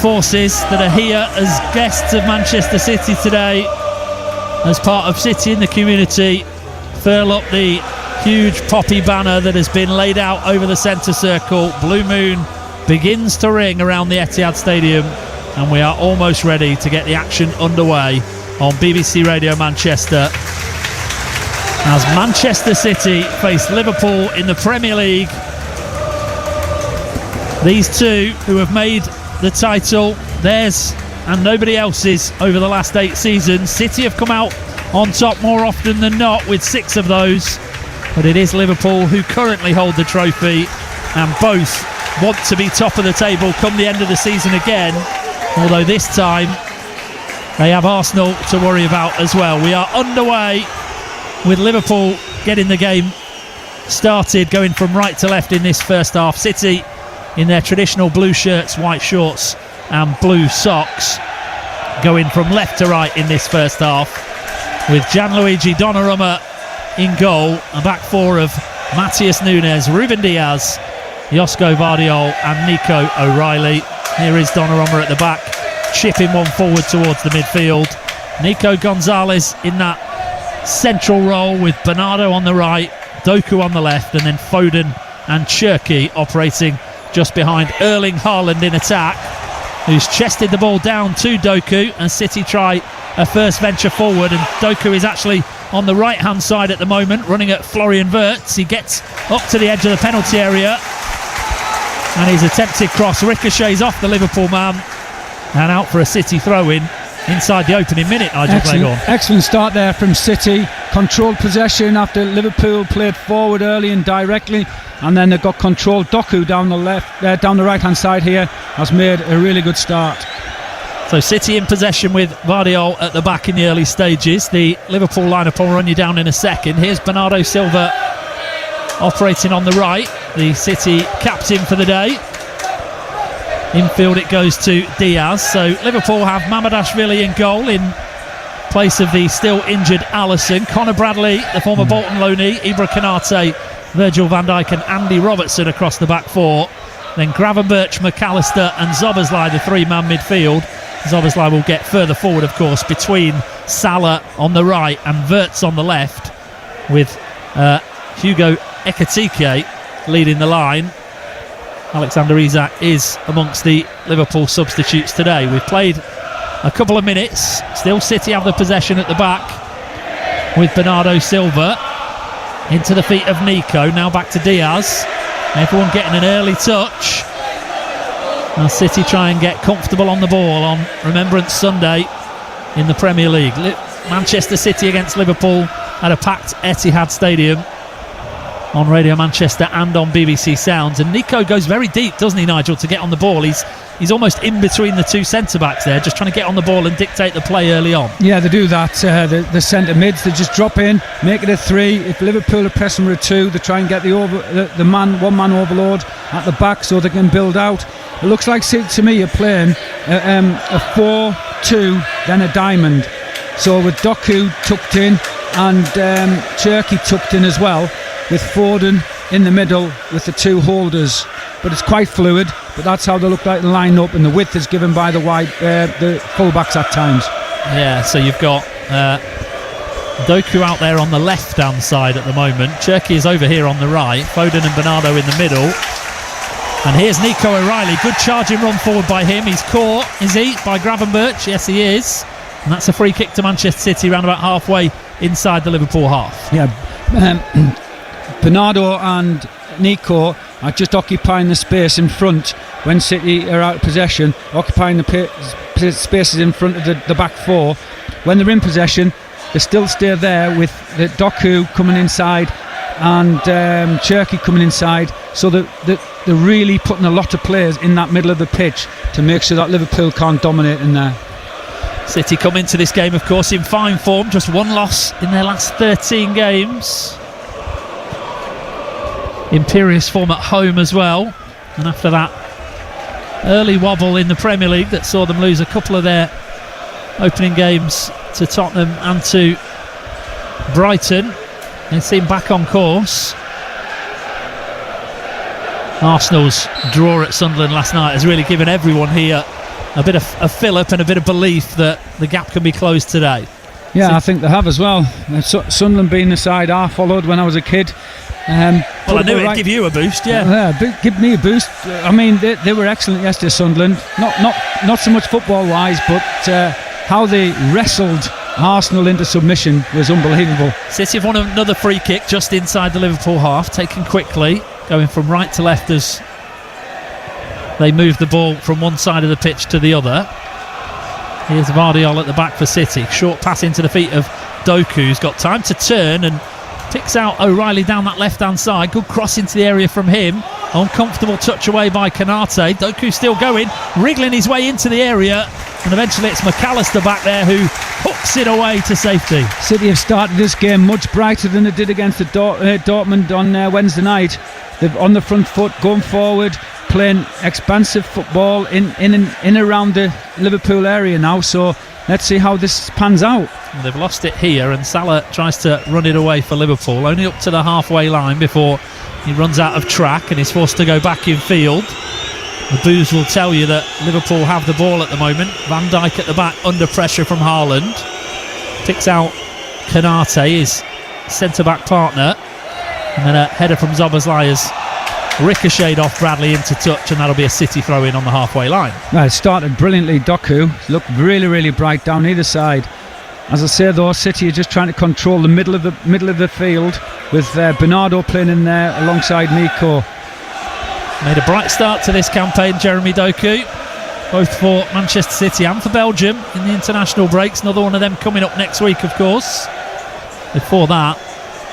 forces that are here as guests of Manchester City today, as part of City in the Community, furl up the huge poppy banner that has been laid out over the centre circle. Blue Moon begins to ring around the Etihad Stadium, and we are almost ready to get the action underway on BBC Radio Manchester as Manchester City face Liverpool in the Premier League. These two who have made the title theirs and nobody else's over the last 8 seasons. City have come out on top more often than not with 6 of those, but it is Liverpool who currently hold the trophy, and both want to be top of the table come the end of the season again, although this time they have Arsenal to worry about as well. We are underway with Liverpool getting the game started, going from right to left in this first half. City in their traditional blue shirts, white shorts and blue socks, going from left to right in this first half, with Gianluigi Donnarumma in goal, a back four of Matheus Nunes, Ruben Diaz, Josko Vardiol and Nico O'Reilly. Here is Donnarumma at the back, chipping one forward towards the midfield. Nico Gonzalez in that central role with Bernardo on the right, Doku on the left, and then Foden and Cherki operating just behind Erling Haaland in attack, who's chested the ball down to Doku, and City try a first venture forward, and Doku is actually on the right hand side at the moment, running at Florian Wirtz. He gets up to the edge of the penalty area, and his attempted cross ricochets off the Liverpool man and out for a City throw-in inside the opening minute. Excellent start there from City. Controlled possession after Liverpool played forward early and directly, and then they got control. Doku down the right hand side here has made a really good start. So City in possession with Vardiol at the back in the early stages. The Liverpool lineup I'll run you down in a second. Here's Bernardo Silva operating on the right, the City captain for the day. Infield it goes to Diaz. So Liverpool have Mamadashvili in goal in place of the still injured Alisson. Conor Bradley, the former Bolton loanee, Ibra Konate, Virgil van Dijk and Andy Robertson across the back four. Then Gravenberch, McAllister and Szoboszlai, the three-man midfield. Szoboszlai will get further forward, of course, between Salah on the right and Wirtz on the left, with Hugo Ekitike leading the line. Alexander Isak is amongst the Liverpool substitutes today. We've played a couple of minutes. Still City have the possession at the back with Bernardo Silva. Into the feet of Nico. Now back to Diaz. Everyone getting an early touch. Now City try and get comfortable on the ball on Remembrance Sunday in the Premier League. Manchester City against Liverpool at a packed Etihad Stadium on Radio Manchester and on BBC Sounds. And Nico goes very deep, doesn't he, Nigel, to get on the ball. He's almost in between the two centre-backs there, just trying to get on the ball and dictate the play early on. Yeah, they do that. The centre-mids, they just drop in, make it a 3. If Liverpool are pressing with a 2, they try and get the one-man overload at the back so they can build out. It looks like, to me, you're playing a 4-2, then a diamond. So with Doku tucked in and Cherki tucked in as well, with Foden in the middle with the 2 holders. But it's quite fluid, but that's how they look like the line up, and the width is given by the full-backs at times. Yeah, so you've got Doku out there on the left-hand side at the moment. Cherki is over here on the right. Foden and Bernardo in the middle. And here's Nico O'Reilly. Good charging run forward by him. He's caught, is he, by Gravenberch? Yes, he is. And that's a free kick to Manchester City around about halfway inside the Liverpool half. Yeah, Bernardo and Nico are just occupying the space in front when City are out of possession, occupying the spaces in front of the back four. When they're in possession, they still stay there with the Doku coming inside and Cherki coming inside, so they're really putting a lot of players in that middle of the pitch to make sure that Liverpool can't dominate in there. City come into this game, of course, in fine form. Just one loss in their last 13 games. Imperious form at home as well. And after that early wobble in the Premier League that saw them lose a couple of their opening games to Tottenham and to Brighton, they seem back on course. Arsenal's draw at Sunderland last night has really given everyone here a bit of a fill-up and a bit of belief that the gap can be closed today. Yeah, I think they have as well. Sunderland being the side I followed when I was a kid. Well, I knew it'd give you a boost, yeah. Give me a boost. I mean, they were excellent yesterday, Sunderland. Not so much football-wise, but how they wrestled Arsenal into submission was unbelievable. City have won another free kick just inside the Liverpool half, taken quickly, going from right to left as they move the ball from one side of the pitch to the other. Here's Vardiol at the back for City. Short pass into the feet of Doku, who's got time to turn and picks out O'Reilly down that left-hand side. Good cross into the area from him. Uncomfortable touch away by Konate. Doku still going, wriggling his way into the area, and eventually it's McAllister back there who hooks it away to safety. City have started this game much brighter than they did against the Dortmund on Wednesday night. They're on the front foot, going forward, playing expansive football in around the Liverpool area now. So let's see how this pans out. Well, they've lost it here, and Salah tries to run it away for Liverpool, only up to the halfway line before he runs out of track and is forced to go back in field. The boos will tell you that Liverpool have the ball at the moment. Van Dijk at the back under pressure from Haaland. Picks out Konate, his centre-back partner, and then a header from Szoboszlai has ricocheted off Bradley into touch, and that'll be a City throw-in on the halfway line. Well, it started brilliantly. Doku looked really, really bright down either side. As I say, though, City are just trying to control the middle of the field with Bernardo playing in there alongside Nico. Made a bright start to this campaign, Jeremy Doku, both for Manchester City and for Belgium in the international breaks. Another one of them coming up next week, of course. Before that,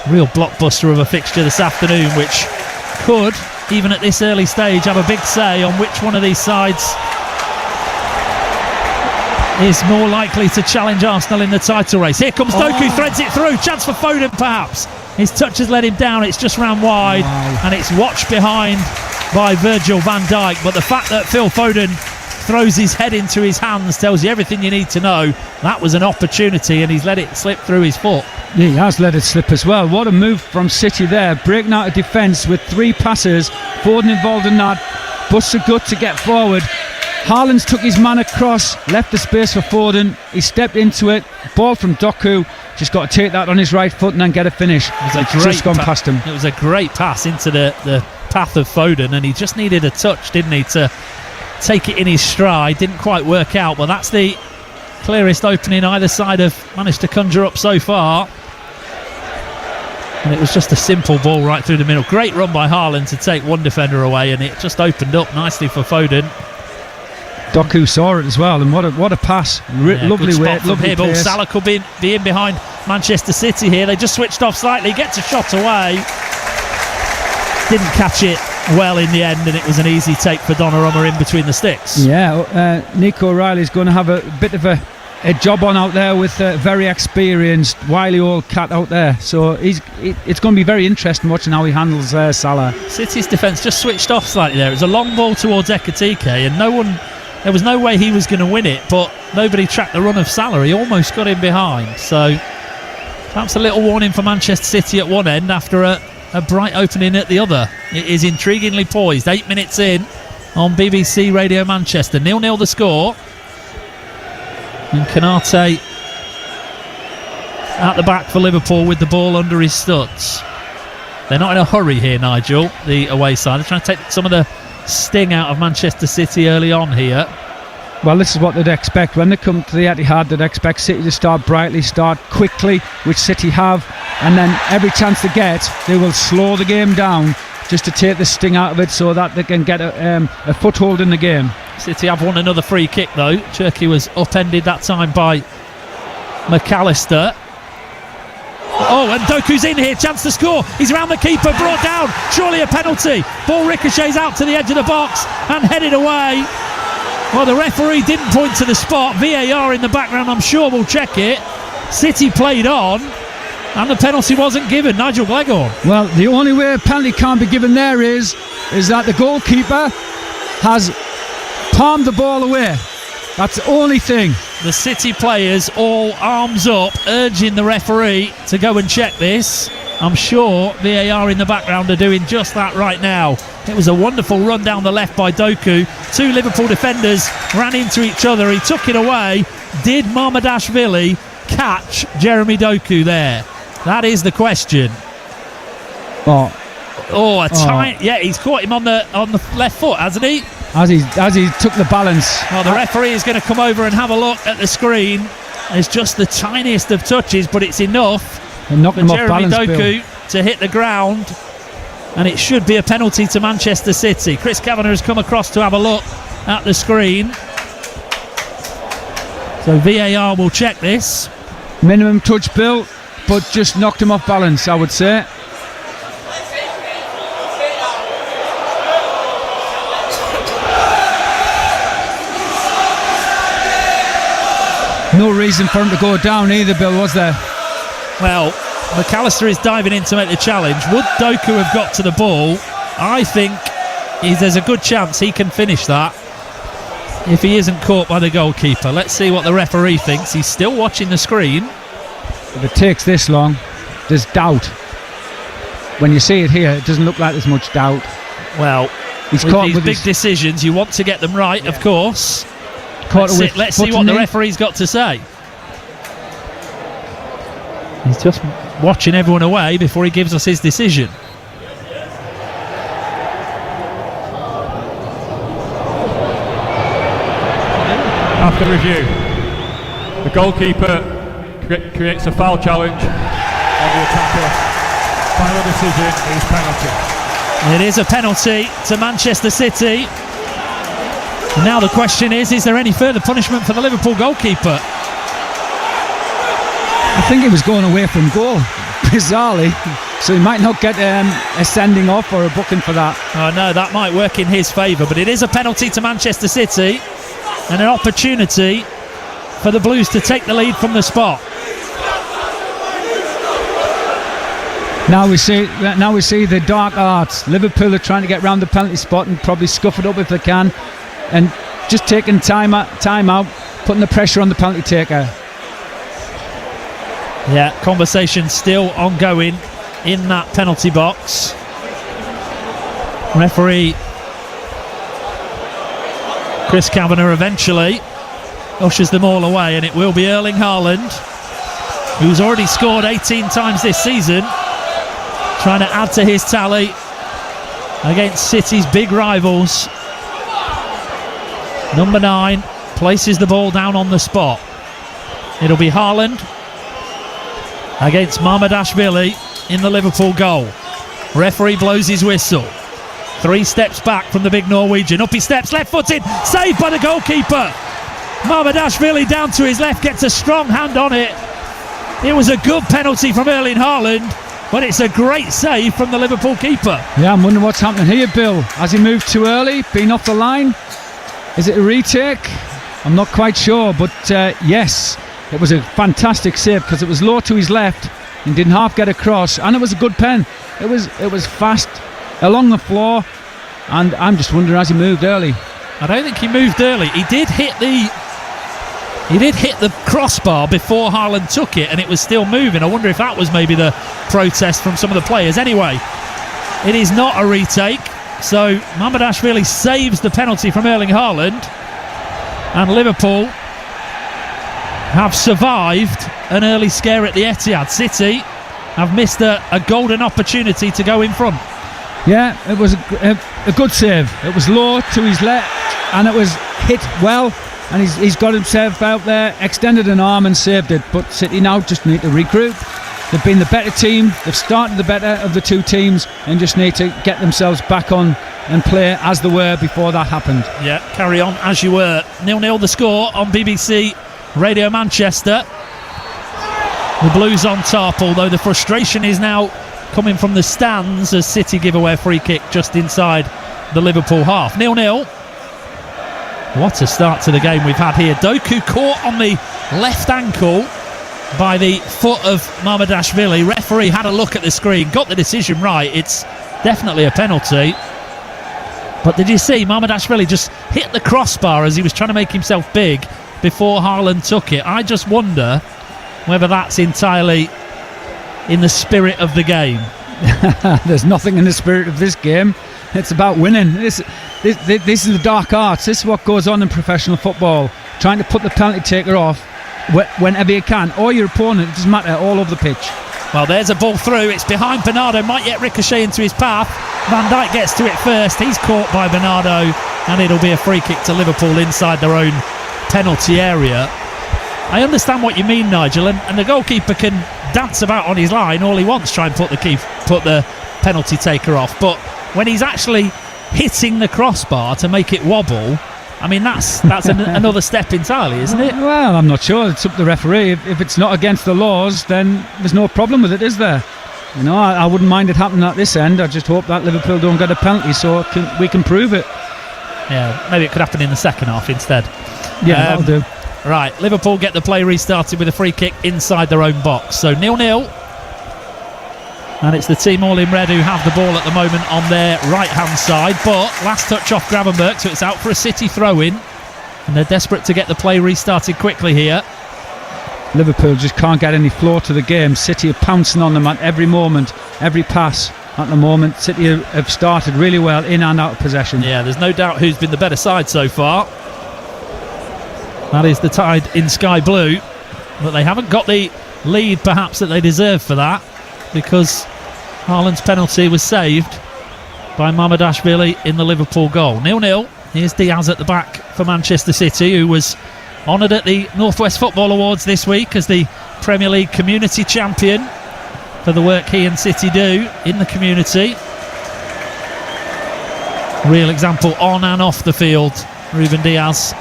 real blockbuster of a fixture this afternoon, which could, even at this early stage, have a big say on which one of these sides is more likely to challenge Arsenal in the title race. Here comes Doku, threads it through. Chance for Foden, perhaps. His touch has let him down. It's just round wide, and it's watched behind by Virgil van Dijk. But the fact that Phil Foden throws his head into his hands tells you everything you need to know. That was an opportunity, and he's let it slip through his foot. Yeah, he has let it slip as well. What a move from City there, breaking out of defence with 3 passes. Foden involved in that, busts a gut to get forward. Haaland took his man across, left the space for Foden. He stepped into it, ball from Doku. Just got to take that on his right foot and then get a finish. It was just gone past him. It was a great pass into the path of Foden, and he just needed a touch, didn't he, to take it in his stride. Didn't quite work out, but that's the clearest opening either side have managed to conjure up so far. And it was just a simple ball right through the middle. Great run by Haaland to take one defender away, and it just opened up nicely for Foden. Doku saw it as well, and what a pass. Lovely weight, lovely pace. Salah could be in behind Manchester City here. They just switched off slightly, gets a shot away. Didn't catch it well in the end, and it was an easy take for Donnarumma in between the sticks. Yeah, Nico O'Reilly's going to have a bit of a job on out there with a very experienced, wily old cat out there. So it's going to be very interesting watching how he handles Salah. City's defence just switched off slightly there. It was a long ball towards Ekitike, and there was no way he was going to win it, but nobody tracked the run of Salah. He almost got in behind. So perhaps a little warning for Manchester City at one end after a bright opening at the other. It is intriguingly poised. 8 minutes in on BBC Radio Manchester. 0-0 the score. And Konate at the back for Liverpool with the ball under his studs. They're not in a hurry here, Nigel, the away side. They're trying to take some of the sting out of Manchester City early on here. Well, this is what they'd expect. When they come to the Etihad, they'd expect City to start brightly, start quickly, which City have, and then every chance they get, they will slow the game down just to take the sting out of it so that they can get a foothold in the game. City have won another free kick though. Cherki was upended that time by McAllister. Oh, and Doku's in here, chance to score. He's around the keeper, brought down. Surely a penalty. Ball ricochets out to the edge of the box and headed away. Well, the referee didn't point to the spot. VAR in the background, I'm sure, will check it. City played on, and the penalty wasn't given. Nigel Gleghorn. Well, the only way a penalty can't be given there is that the goalkeeper has palmed the ball away. That's the only thing. The City players all arms up, urging the referee to go and check this. I'm sure VAR in the background are doing just that right now. It was a wonderful run down the left by Doku. Two Liverpool defenders ran into each other. He took it away. Did Mamardashvili catch Jeremy Doku there? That is the question. Yeah, he's caught him on the left foot, hasn't he? As he took the balance. Well, the referee is going to come over and have a look at the screen. It's just the tiniest of touches, but it's enough for Jeremy Doku to hit the ground, and it should be a penalty to Manchester City. Chris Kavanagh has come across to have a look at the screen, so VAR will check this. Minimum touch, Bill, but just knocked him off balance, I would say. No reason for him to go down either, Bill, was there? Well, McAllister is diving in to make the challenge. Would Doku have got to the ball? I think there's a good chance he can finish that if he isn't caught by the goalkeeper. Let's see what the referee thinks. He's still watching the screen. If it takes this long, there's doubt. When you see it here, it doesn't look like there's much doubt. Well, with these big decisions, you want to get them right, of course. Let's see what the referee's got to say. He's just watching everyone away before he gives us his decision. After review, the goalkeeper creates a foul challenge on the attacker. Final decision is penalty. It is a penalty to Manchester City. Now the question is there any further punishment for the Liverpool goalkeeper? I think he was going away from goal, bizarrely, so he might not get a sending off or a booking for that. Oh no, that might work in his favour, but it is a penalty to Manchester City and an opportunity for the Blues to take the lead from the spot. Now we see the dark arts. Liverpool are trying to get round the penalty spot and probably scuff it up if they can, and just taking time out, putting the pressure on the penalty taker. Yeah, conversation still ongoing in that penalty box. Referee Chris Kavanagh eventually ushers them all away, and it will be Erling Haaland, who's already scored 18 times this season, trying to add to his tally against City's big rivals. Number 9 places the ball down on the spot. It'll be Haaland against Mamardashvili in the Liverpool goal. Referee blows his whistle. 3 steps back from the big Norwegian. Up he steps, left-footed, saved by the goalkeeper. Mamardashvili down to his left, gets a strong hand on it. It was a good penalty from Erling Haaland, but it's a great save from the Liverpool keeper. Yeah, I'm wondering what's happening here, Bill. Has he moved too early, been off the line? Is it a retake? I'm not quite sure, but yes, it was a fantastic save because it was low to his left and didn't half get across, and it was a good pen. It was fast along the floor, and I'm just wondering, has he moved early? I don't think he moved early. He did hit the crossbar before Haaland took it, and it was still moving. I wonder if that was maybe the protest from some of the players. Anyway, it is not a retake, so Mamardashvili saves the penalty from Erling Haaland, and Liverpool have survived an early scare at the Etihad. City have missed a golden opportunity to go in front. Yeah, it was a good save. It was low to his left, and it was hit well, and he's got himself out there, extended an arm and saved it. But City now just need to regroup. They've been the better team, they've started the better of the two teams, and just need to get themselves back on and play as they were before that happened. Yeah, carry on as you were. 0-0 the score on BBC Radio Manchester. The Blues on top, although the frustration is now coming from the stands as City give away a free kick just inside the Liverpool half. 0-0. What a start to the game we've had here. Doku caught on the left ankle by the foot of Mamardashvili. Referee had a look at the screen, got the decision right. It's definitely a penalty. But did you see Mamardashvili just hit the crossbar as he was trying to make himself big before Haaland took it? I just wonder whether that's entirely in the spirit of the game? There's nothing in the spirit of this game. It's about winning. This is the dark arts. This is what goes on in professional football. Trying to put the penalty taker off whenever you can, or your opponent. It doesn't matter, all over the pitch. Well, there's a ball through. It's behind Bernardo. Might yet ricochet into his path. Van Dijk gets to it first. He's caught by Bernardo, and it'll be a free kick to Liverpool inside their own penalty area. I understand what you mean, Nigel, and the goalkeeper can dance about on his line all he wants, try and put the penalty taker off. But when he's actually hitting the crossbar to make it wobble, I mean, that's another step entirely, isn't it? Well, I'm not sure. It's up to the referee. If it's not against the laws, then there's no problem with it, is there? You know, I wouldn't mind it happening at this end. I just hope that Liverpool don't get a penalty so we can prove it. Yeah, maybe it could happen in the second half instead. Yeah, that'll do. Right, Liverpool get the play restarted with a free kick inside their own box. So 0-0. And it's the team all in red who have the ball at the moment on their right-hand side. But last touch off Gravenberch, so it's out for a City throw-in. And they're desperate to get the play restarted quickly here. Liverpool just can't get any flow to the game. City are pouncing on them at every moment, every pass. At the moment, City have started really well in and out of possession. Yeah, there's no doubt who's been the better side so far. That is the Tide in sky blue. But they haven't got the lead perhaps that they deserve for that, because Haaland's penalty was saved by Mamardashvili in the Liverpool goal. 0-0. Here's Diaz at the back for Manchester City, who was honoured at the Northwest Football Awards this week as the Premier League community champion for the work he and City do in the community. Real example on and off the field, Ruben Diaz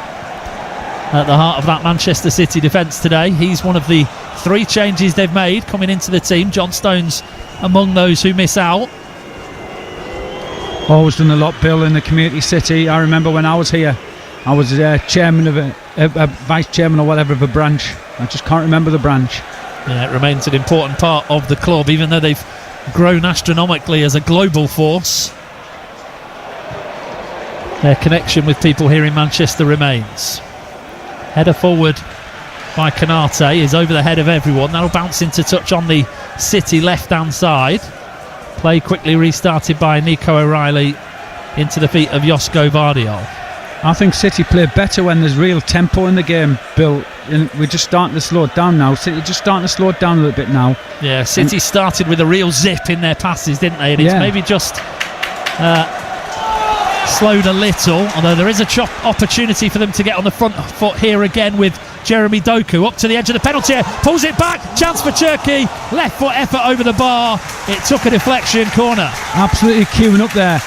at the heart of that Manchester City defence today. He's one of the 3 changes they've made coming into the team. John Stones among those who miss out. Always done a lot, Bill, in the community city. I remember when I was here, I was chairman of a vice chairman or whatever of a branch. I just can't remember the branch. Yeah, it remains an important part of the club, even though they've grown astronomically as a global force. Their connection with people here in Manchester remains. Header forward by Konate is over the head of everyone. That'll bounce into touch on the City left-hand side. Play quickly restarted by Nico O'Reilly into the feet of Josko Vardiol. I think City play better when there's real tempo in the game, Bill. And we're just starting to slow it down now. City just starting to slow it down a little bit now. Yeah, City started with a real zip in their passes, didn't they? And it's maybe just slowed a little, although there is a opportunity for them to get on the front foot here again with Jeremy Doku up to the edge of the penalty area, pulls it back, chance for Turkey, left foot effort over the bar, it took a deflection, corner. Absolutely queuing up there.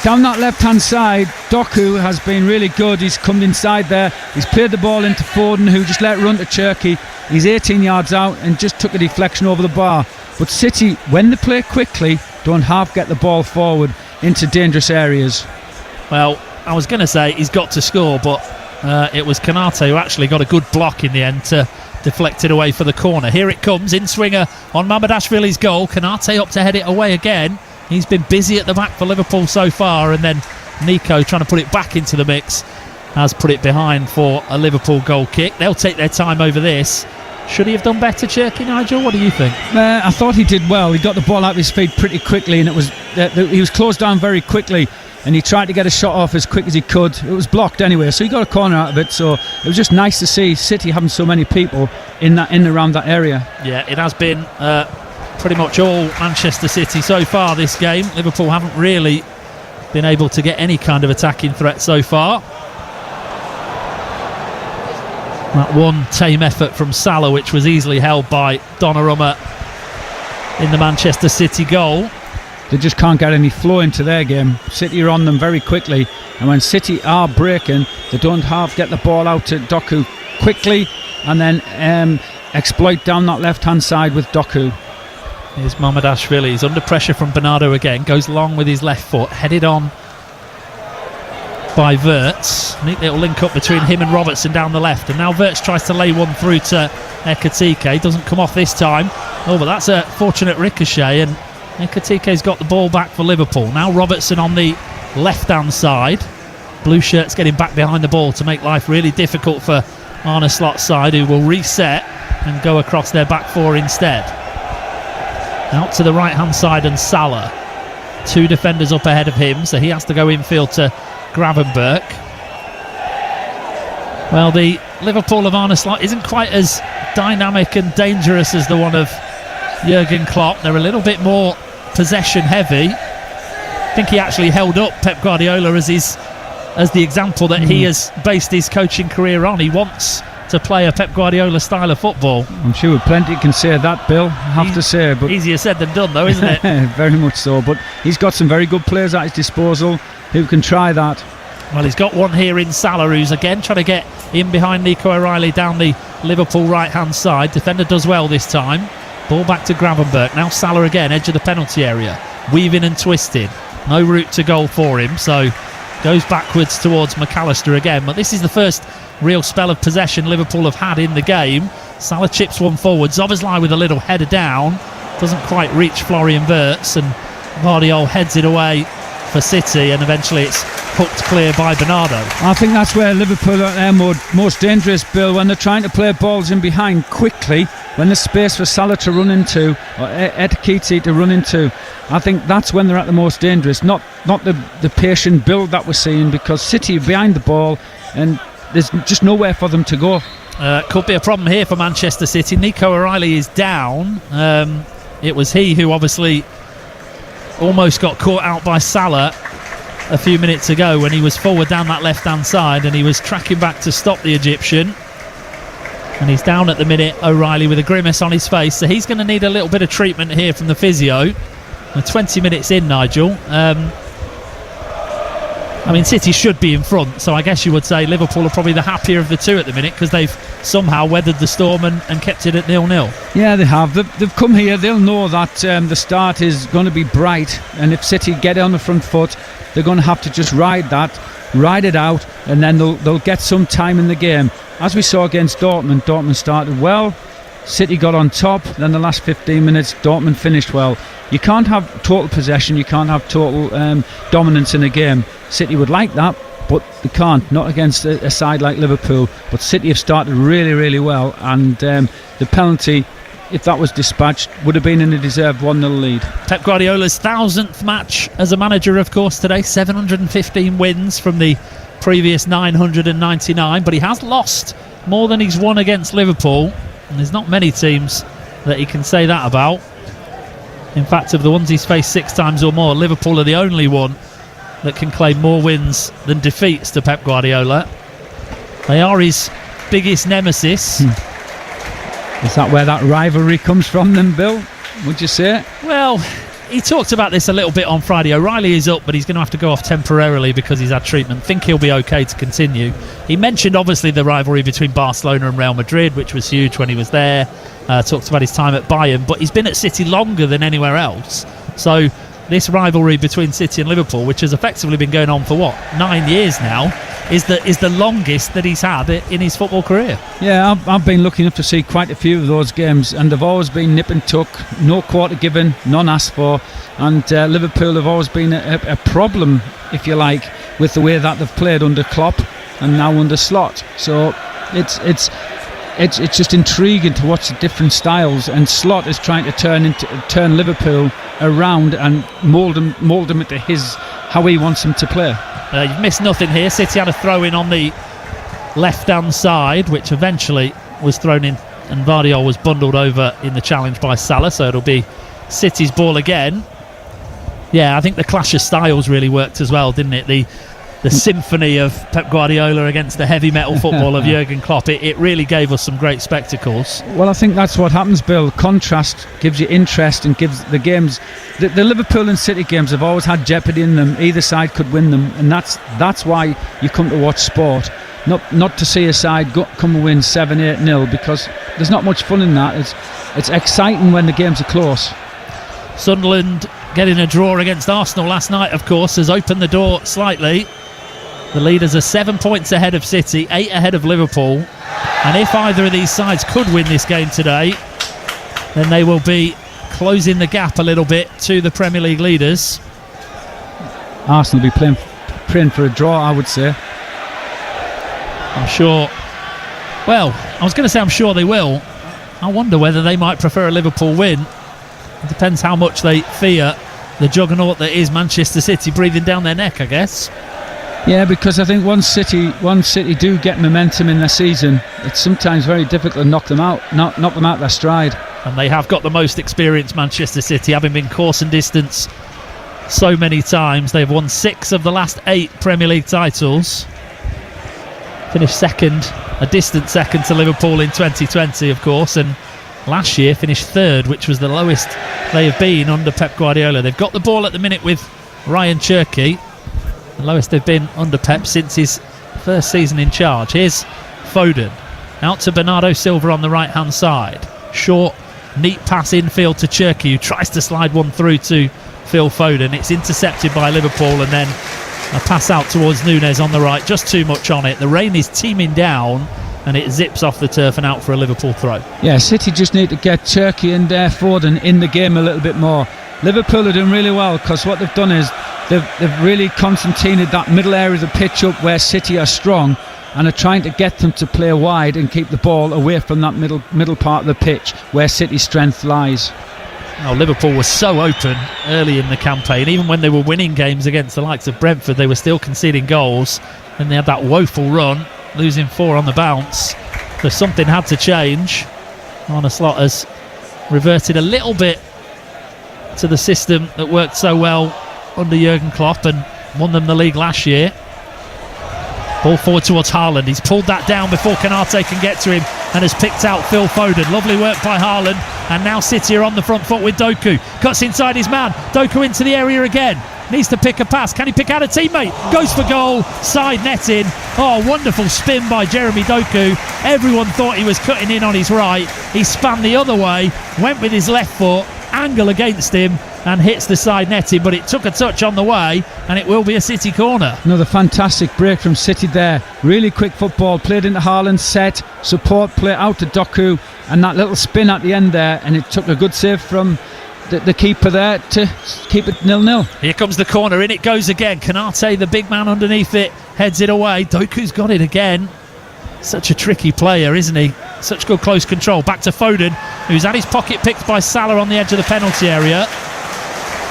Down that left-hand side, Doku has been really good. He's come inside there. He's played the ball into Foden, who just let it run to Cherki. He's 18 yards out and just took a deflection over the bar. But City, when they play quickly, don't get the ball forward into dangerous areas. Well, I was going to say he's got to score, but it was Konate who actually got a good block in the end to deflect it away for the corner. Here it comes, in-swinger on Mamardashvili's goal. Konate up to head it away again. He's been busy at the back for Liverpool so far, and then Nico trying to put it back into the mix has put it behind for a Liverpool goal kick. They'll take their time over this. Should he have done better, Cherki, Nigel? What do you think? I thought he did well. He got the ball out of his feet pretty quickly, and he was closed down very quickly, and he tried to get a shot off as quick as he could. It was blocked anyway, so he got a corner out of it. So it was just nice to see City having so many people in and around that area. Yeah, it has been pretty much all Manchester City so far this game. Liverpool haven't really been able to get any kind of attacking threat so far. That one tame effort from Salah, which was easily held by Donnarumma in the Manchester City goal. They just can't get any flow into their game. City are on them very quickly, and when City are breaking, they don't get the ball out to Doku quickly and then exploit down that left-hand side with Doku. Here's Mamardashvili. He's under pressure from Bernardo again. Goes long with his left foot. Headed on by Wirtz. Neat little link up between him and Robertson down the left. And now Wirtz tries to lay one through to Ekatike. Doesn't come off this time. Oh, but that's a fortunate ricochet. And Ekatike's got the ball back for Liverpool. Now Robertson on the left-hand side. Blue shirts getting back behind the ball to make life really difficult for Arne Slot's side, who will reset and go across their back four instead. Out to the right-hand side, and Salah. 2 defenders up ahead of him, so he has to go infield to Gravenberch. Well, the Liverpool of Arne Slot isn't quite as dynamic and dangerous as the one of Jurgen Klopp. They're a little bit more possession heavy. I think he actually held up Pep Guardiola as the example that he has based his coaching career on. He wants to play a Pep Guardiola style of football. I'm sure plenty can say that, Bill, I have to say. But easier said than done, though, isn't it? Very much so, but he's got some very good players at his disposal who can try that. Well, he's got one here in Salah, who's again trying to get in behind Nico O'Reilly down the Liverpool right-hand side. Defender does well this time. Ball back to Gravenberch. Now Salah again, edge of the penalty area. Weaving and twisting. No route to goal for him, so goes backwards towards McAllister again. But this is the first real spell of possession Liverpool have had in the game. Salah chips one forward. Szoboszlai with a little header down. Doesn't quite reach Florian Wirtz, and Guardiola heads it away for City, and eventually it's hooked clear by Bernardo. I think that's where Liverpool are their most dangerous, Bill, when they're trying to play balls in behind quickly, when there's space for Salah to run into, or Etikiti to run into. I think that's when they're at the most dangerous, not the patient build that we're seeing, because City are behind the ball and there's just nowhere for them to go. Could be a problem here for Manchester City. Nico O'Reilly is down. It was he who obviously almost got caught out by Salah a few minutes ago when he was forward down that left-hand side, and he was tracking back to stop the Egyptian. And he's down at the minute, O'Reilly, with a grimace on his face, so he's going to need a little bit of treatment here from the physio. We're 20 minutes in, Nigel. I mean, City should be in front, so I guess you would say Liverpool are probably the happier of the two at the minute, because they've somehow weathered the storm and kept it at 0-0. Yeah, they have. They've come here. They'll know that the start is going to be bright, and if City get on the front foot, they're going to have to just ride it out, and then they'll get some time in the game. As we saw against Dortmund started well, City got on top, then the last 15 minutes Dortmund finished well. You can't have total possession, you can't have total dominance in a game. City would like that, but they can't, not against a side like Liverpool. But City have started really, really well, and the penalty, if that was dispatched, would have been in a deserved 1-0 lead. Pep Guardiola's 1000th match as a manager, of course, today. 715 wins from the previous 999, but he has lost more than he's won against Liverpool, and there's not many teams that he can say that about. In fact, of the ones he's faced 6 times or more, Liverpool are the only one that can claim more wins than defeats to Pep Guardiola. They are his biggest nemesis. Is that where that rivalry comes from then, Bill? Would you say? Well, he talked about this a little bit on Friday. O'Reilly is up, but he's going to have to go off temporarily because he's had treatment. Think he'll be okay to continue. He mentioned obviously the rivalry between Barcelona and Real Madrid, which was huge when he was there. Talked about his time at Bayern, but he's been at City longer than anywhere else. So this rivalry between City and Liverpool, which has effectively been going on for 9 years now, is the longest that he's had in his football career. Yeah, I've been lucky enough to see quite a few of those games, and they've always been nip and tuck, no quarter given, none asked for, and Liverpool have always been a problem, if you like, with the way that they've played under Klopp and now under Slot. So it's just intriguing to watch the different styles, and Slot is trying to turn Liverpool around and mould them into how he wants them to play. You've missed nothing here. City had a throw in on the left-hand side, which eventually was thrown in, and Vardiol was bundled over in the challenge by Salah, so it'll be City's ball again. Yeah, I think the clash of styles really worked as well, didn't it? The symphony of Pep Guardiola against the heavy metal football of Jurgen Klopp, it really gave us some great spectacles. Well, I think that's what happens, Bill. Contrast gives you interest and gives the games. The Liverpool and City games have always had jeopardy in them. Either side could win them, and that's why you come to watch sport. Not to see a side come and win 7-8-0, because there's not much fun in that. It's exciting when the games are close. Sunderland getting a draw against Arsenal last night, of course, has opened the door slightly. The leaders are 7 points ahead of City, 8 ahead of Liverpool, and if either of these sides could win this game today, then they will be closing the gap a little bit to the Premier League leaders. Arsenal will be praying for a draw, I would say. I'm sure. Well, I was going to say I'm sure they will. I wonder whether they might prefer a Liverpool win. It depends how much they fear the juggernaut that is Manchester City breathing down their neck, I guess. Yeah, because I think once City do get momentum in their season, it's sometimes very difficult to knock them out their stride. And they have got the most experience, Manchester City, having been course and distance so many times. They've won 6 of the last 8 Premier League titles. Finished second, a distant second to Liverpool in 2020, of course, and last year finished third, which was the lowest they have been under Pep Guardiola. They've got the ball at the minute with Ryan Cherki, the lowest they've been under Pep since his first season in charge. Here's Foden, out to Bernardo Silva on the right-hand side. Short, neat pass infield to Cherki, who tries to slide one through to Phil Foden. It's intercepted by Liverpool, and then a pass out towards Nunes on the right. Just too much on it. The rain is teeming down, and it zips off the turf and out for a Liverpool throw. Yeah, City just need to get Cherki and Foden in the game a little bit more. Liverpool are doing really well, because what they've done is they've really concertinaed that middle area of the pitch up where City are strong, and are trying to get them to play wide and keep the ball away from that middle part of the pitch where City's strength lies. Now, Liverpool was so open early in the campaign. Even when they were winning games against the likes of Brentford, they were still conceding goals. And they had that woeful run, losing 4 on the bounce. So something had to change. Arne Slot has reverted a little bit to the system that worked so well under Jurgen Klopp and won them the league last year. Ball forward towards Haaland. He's pulled that down before Konate can get to him and has picked out Phil Foden. Lovely work by Haaland. And now City are on the front foot with Doku. Cuts inside his man. Doku into the area again. Needs to pick a pass. Can he pick out a teammate? Goes for goal. Side netting. Oh, wonderful spin by Jeremy Doku. Everyone thought he was cutting in on his right. He span the other way. Went with his left foot. Angle against him and hits the side netting, but it took a touch on the way, and it will be a City corner. Another fantastic break from City there. Really quick football, played into Haaland, set, support play out to Doku, and that little spin at the end there, and it took a good save from the keeper there to keep it 0-0. Here comes the corner, in it goes again. Konate, the big man underneath it, heads it away. Doku's got it again. Such a tricky player, isn't he? Such good close control. Back to Foden, who's had his pocket picked by Salah on the edge of the penalty area.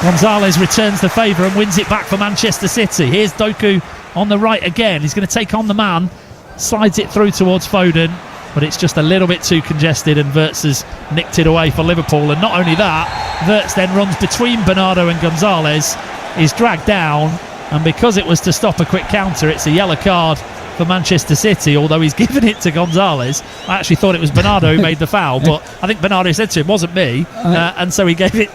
Gonzalez returns the favour and wins it back for Manchester City. Here's Doku on the right again. He's going to take on the man. Slides it through towards Foden, but it's just a little bit too congested, and Wirtz has nicked it away for Liverpool. And not only that, Wirtz then runs between Bernardo and Gonzalez, is dragged down, and because it was to stop a quick counter, it's a yellow card for Manchester City, although he's given it to Gonzalez. I actually thought it was Bernardo who made the foul, but I think Bernardo said to him, wasn't me, and so he gave it.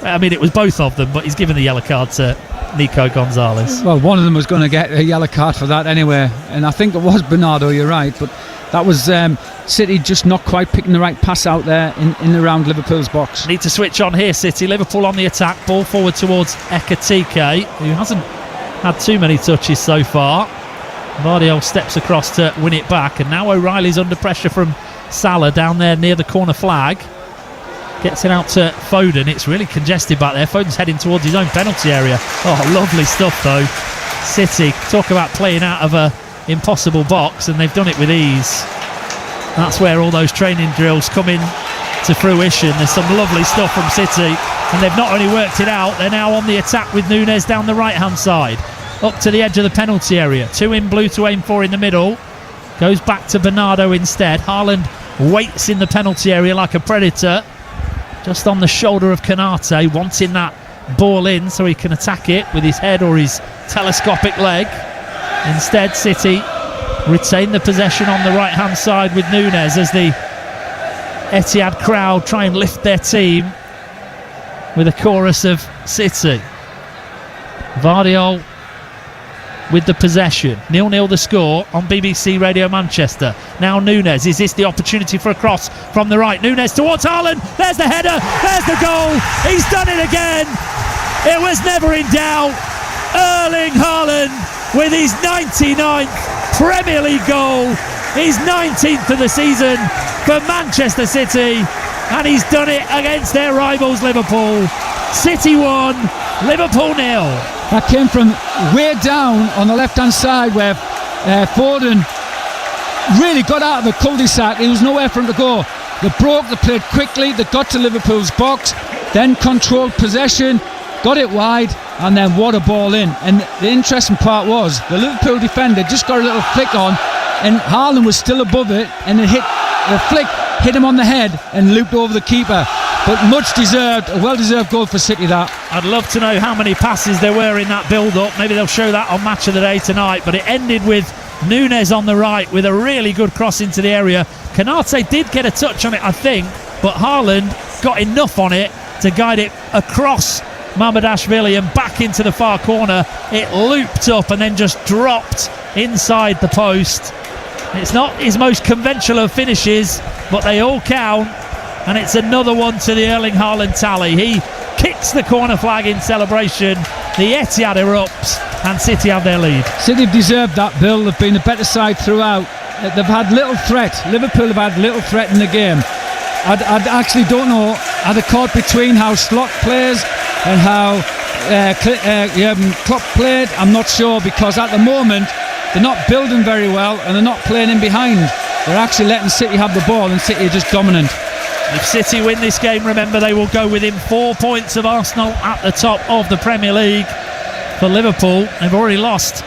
I mean, it was both of them, but he's given the yellow card to Nico Gonzalez. Well, one of them was going to get a yellow card for that anyway, and I think it was Bernardo, you're right, but that was City just not quite picking the right pass out there in around Liverpool's box. Need to switch on here, City. Liverpool on the attack, ball forward towards Ekatike, who hasn't had too many touches so far. Vardiol steps across to win it back, and now O'Reilly's under pressure from Salah down there near the corner flag. Gets it out to Foden. It's really congested back there. Foden's heading towards his own penalty area. Oh, lovely stuff though. City, talk about playing out of a impossible box, and they've done it with ease. That's where all those training drills come in to fruition. There's some lovely stuff from City, and they've not only worked it out, they're now on the attack with Nunes down the right hand side, up to the edge of the penalty area. 2 in blue to aim for in the middle. Goes back to Bernardo instead. Haaland waits in the penalty area like a predator, just on the shoulder of Konate, wanting that ball in so he can attack it with his head or his telescopic leg. Instead, City retain the possession on the right hand side with Nunes as the Etihad crowd try and lift their team with a chorus of City. Vardiol with the possession. 0-0 the score on BBC Radio Manchester. Now Nunes, is this the opportunity for a cross from the right? Nunes towards Haaland, there's the header, there's the goal, he's done it again. It was never in doubt. Erling Haaland with his 99th Premier League goal, his 19th of the season for Manchester City, and he's done it against their rivals Liverpool. City 1, Liverpool 0. That came from way down on the left-hand side where Foden really got out of a cul-de-sac. There was nowhere for him to go. They broke, they played quickly, they got to Liverpool's box, then controlled possession, got it wide, and then what a ball in. And the interesting part was the Liverpool defender just got a little flick on, and Haaland was still above it, and it hit the flick, hit him on the head and looped over the keeper. But much deserved, a well-deserved goal for City, that. I'd love to know how many passes there were in that build-up. Maybe they'll show that on Match of the Day tonight. But it ended with Nunes on the right with a really good cross into the area. Konate did get a touch on it, I think, but Haaland got enough on it to guide it across Mamardashvili and back into the far corner. It looped up and then just dropped inside the post. It's not his most conventional of finishes, but they all count. And it's another one to the Erling Haaland tally. He kicks the corner flag in celebration. The Etihad erupts and City have their lead. City have deserved that, Bill. They've been a better side throughout. They've had little threat. Liverpool have had little threat in the game. I actually don't know how the caught between how Slot plays and how Klopp played. I'm not sure, because at the moment they're not building very well and they're not playing in behind. They're actually letting City have the ball, and City are just dominant. If City win this game, remember, they will go within 4 points of Arsenal at the top of the Premier League. For Liverpool, they've already lost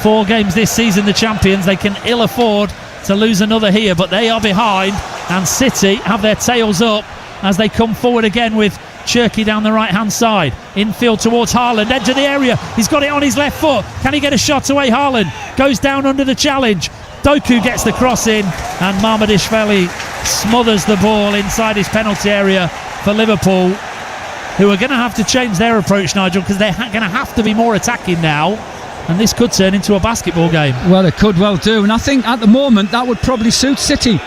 4 games this season, the champions. They can ill afford to lose another here, but they are behind, and City have their tails up as they come forward again with Cherki down the right hand side. Infield towards Haaland, edge of the area. He's got it on his left foot. Can he get a shot away? Haaland goes down under the challenge. Doku gets the cross in, and Mamardashvili smothers the ball inside his penalty area for Liverpool, who are going to have to change their approach, Nigel, because they're going to have to be more attacking now, and this could turn into a basketball game. Well, it could well do, and I think at the moment that would probably suit City.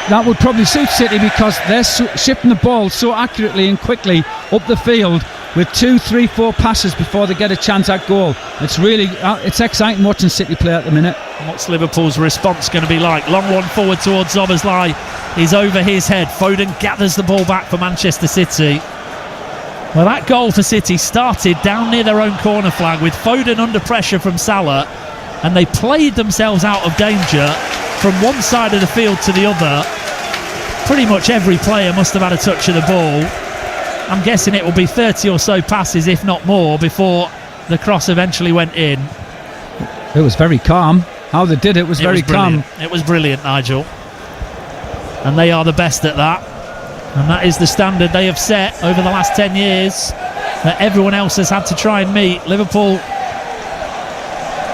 That would probably suit City, because they're shifting the ball so accurately and quickly up the field with 2, 3, 4 passes before they get a chance at goal. It's exciting watching City play at the minute. What's Liverpool's response going to be like? Long one forward towards Szoboszlai is over his head. Foden gathers the ball back for Manchester City. Well, that goal for City started down near their own corner flag with Foden under pressure from Salah, and they played themselves out of danger from one side of the field to the other. Pretty much every player must have had a touch of the ball. I'm guessing it will be 30 or so passes, if not more, before the cross eventually went in. It was very calm. How they did it was very calm. It was brilliant, Nigel. And they are the best at that. And that is the standard they have set over the last 10 years that everyone else has had to try and meet. Liverpool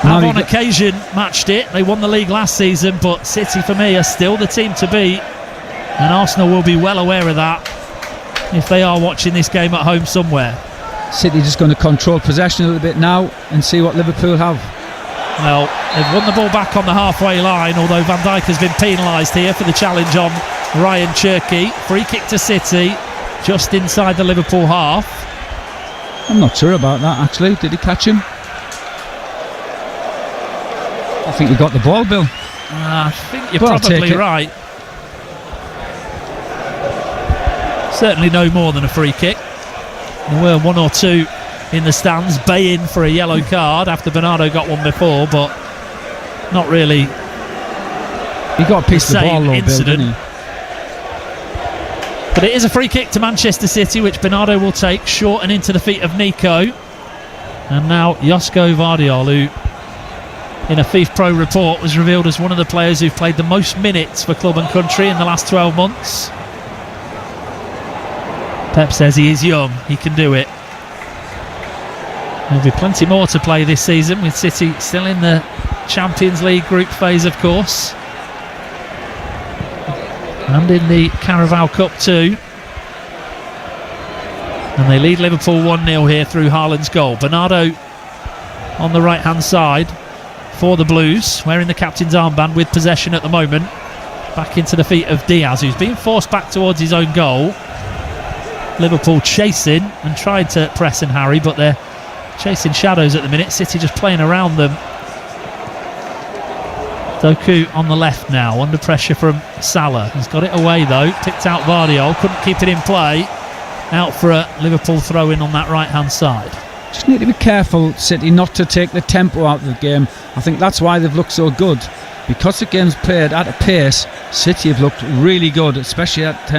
have on occasion matched it. They won the league last season, but City, for me, are still the team to beat. And Arsenal will be well aware of that if they are watching this game at home somewhere. City just going to control possession a little bit now and see what Liverpool have. Well, they've won the ball back on the halfway line, although Van Dijk has been penalised here for the challenge on Ryan Cherki. Free kick to City, just inside the Liverpool half. I'm not sure about that, actually. Did he catch him? I think he got the ball, Bill. I think you're probably right. Certainly no more than a free kick. There were 1 or 2 in the stands baying for a yellow card after Bernardo got one before, but not really. He got a piece of the ball, though, Bill, didn't he? But it is a free kick to Manchester City, which Bernardo will take short and into the feet of Nico. And now Josko Vardiol, who in a FIFA Pro report was revealed as one of the players who've played the most minutes for club and country in the last 12 months. Pep says he is young, he can do it. There'll be plenty more to play this season, with City still in the Champions League group phase, of course, and in the Carabao Cup too. And they lead Liverpool 1-0 here through Haaland's goal. Bernardo on the right hand side for the Blues, wearing the captain's armband, with possession at the moment. Back into the feet of Diaz, who's being forced back towards his own goal. Liverpool chasing and tried to press and harry, but they're chasing shadows at the minute. City just playing around them. Doku on the left now, under pressure from Salah. He's got it away though, picked out Vardiol, couldn't keep it in play. Out for a Liverpool throw-in on that right-hand side. Just need to be careful, City, not to take the tempo out of the game. I think that's why they've looked so good. because the game's played at a pace, City have looked really good, especially at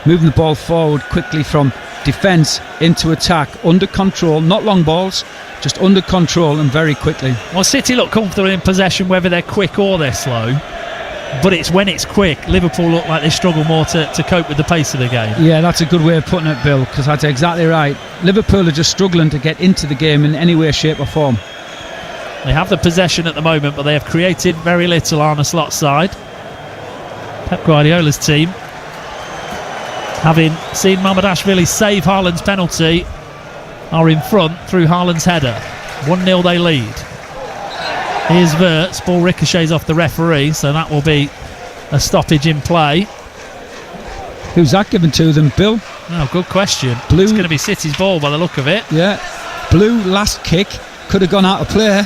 moving the ball forward quickly from defence into attack, under control, not long balls, just under control and very quickly. Well, City look comfortable in possession whether they're quick or they're slow, but it's when it's quick Liverpool look like they struggle more to cope with the pace of the game. Yeah, that's a good way of putting it, Bill, because that's exactly right. Liverpool are just struggling to get into the game in any way, shape or form. They have the possession at the moment, but they have created very little on a slot side. Pep Guardiola's team, having seen Mamardashvili save Haaland's penalty, are in front through Haaland's header. 1-0 they lead. Here's Wirtz, ball ricochets off the referee, so that will be a stoppage in play. Who's that given to them, Bill? Oh, good question. Blue. It's going to be City's ball by the look of it. Yeah. Blue last kick, could have gone out of play,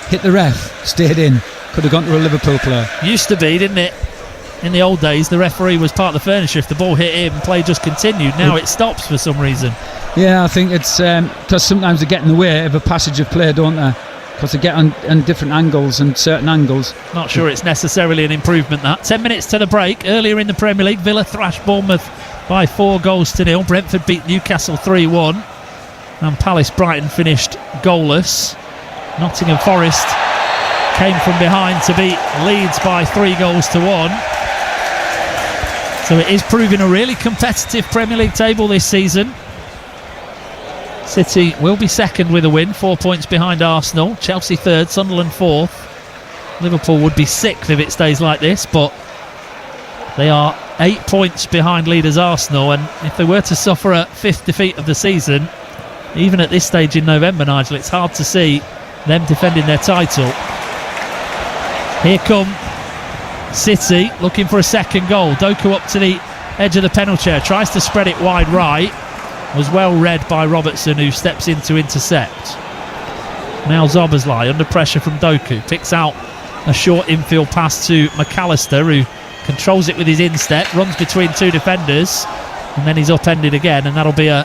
hit the ref, stayed in, could have gone to a Liverpool player. Used to be, didn't it? In the old days, the referee was part of the furniture. If the ball hit him, play just continued. Now it stops for some reason. Yeah, I think it's because sometimes they get in the way of a passage of play, don't they? Because they get on different angles and certain angles. Not sure it's necessarily an improvement, that. 10 minutes to the break. Earlier in the Premier League, Villa thrashed Bournemouth by 4-0. Brentford beat Newcastle 3-1. And Palace Brighton finished goalless. Nottingham Forest came from behind to beat Leeds by 3-1. So it is proving a really competitive Premier League table this season. City will be second with a win, 4 points behind Arsenal. Chelsea third, Sunderland fourth. Liverpool would be sixth if it stays like this, but they are 8 points behind leaders Arsenal, and if they were to suffer a fifth defeat of the season, even at this stage in November, Nigel, it's hard to see them defending their title. Here come City looking for a second goal. Doku up to the edge of the penalty area, tries to spread it wide right. Was well read by Robertson, who steps in to intercept. Now Szoboszlai under pressure from Doku, picks out a short infield pass to McAllister, who controls it with his instep, runs between two defenders, and then he's upended again, and that'll be a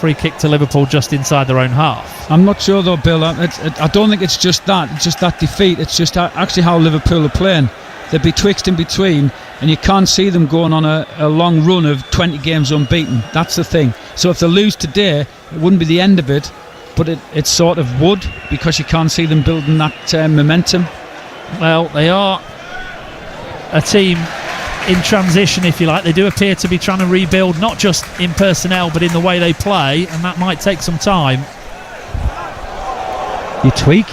free kick to Liverpool just inside their own half. I'm not sure though, Bill. I don't think it's just that defeat. It's just actually how Liverpool are playing. They're betwixt and between, and you can't see them going on a long run of 20 games unbeaten. That's the thing. So if they lose today, it wouldn't be the end of it, but it sort of would, because you can't see them building that momentum. Well, they are a team in transition, if you like. They do appear to be trying to rebuild, not just in personnel, but in the way they play, and that might take some time. You tweak,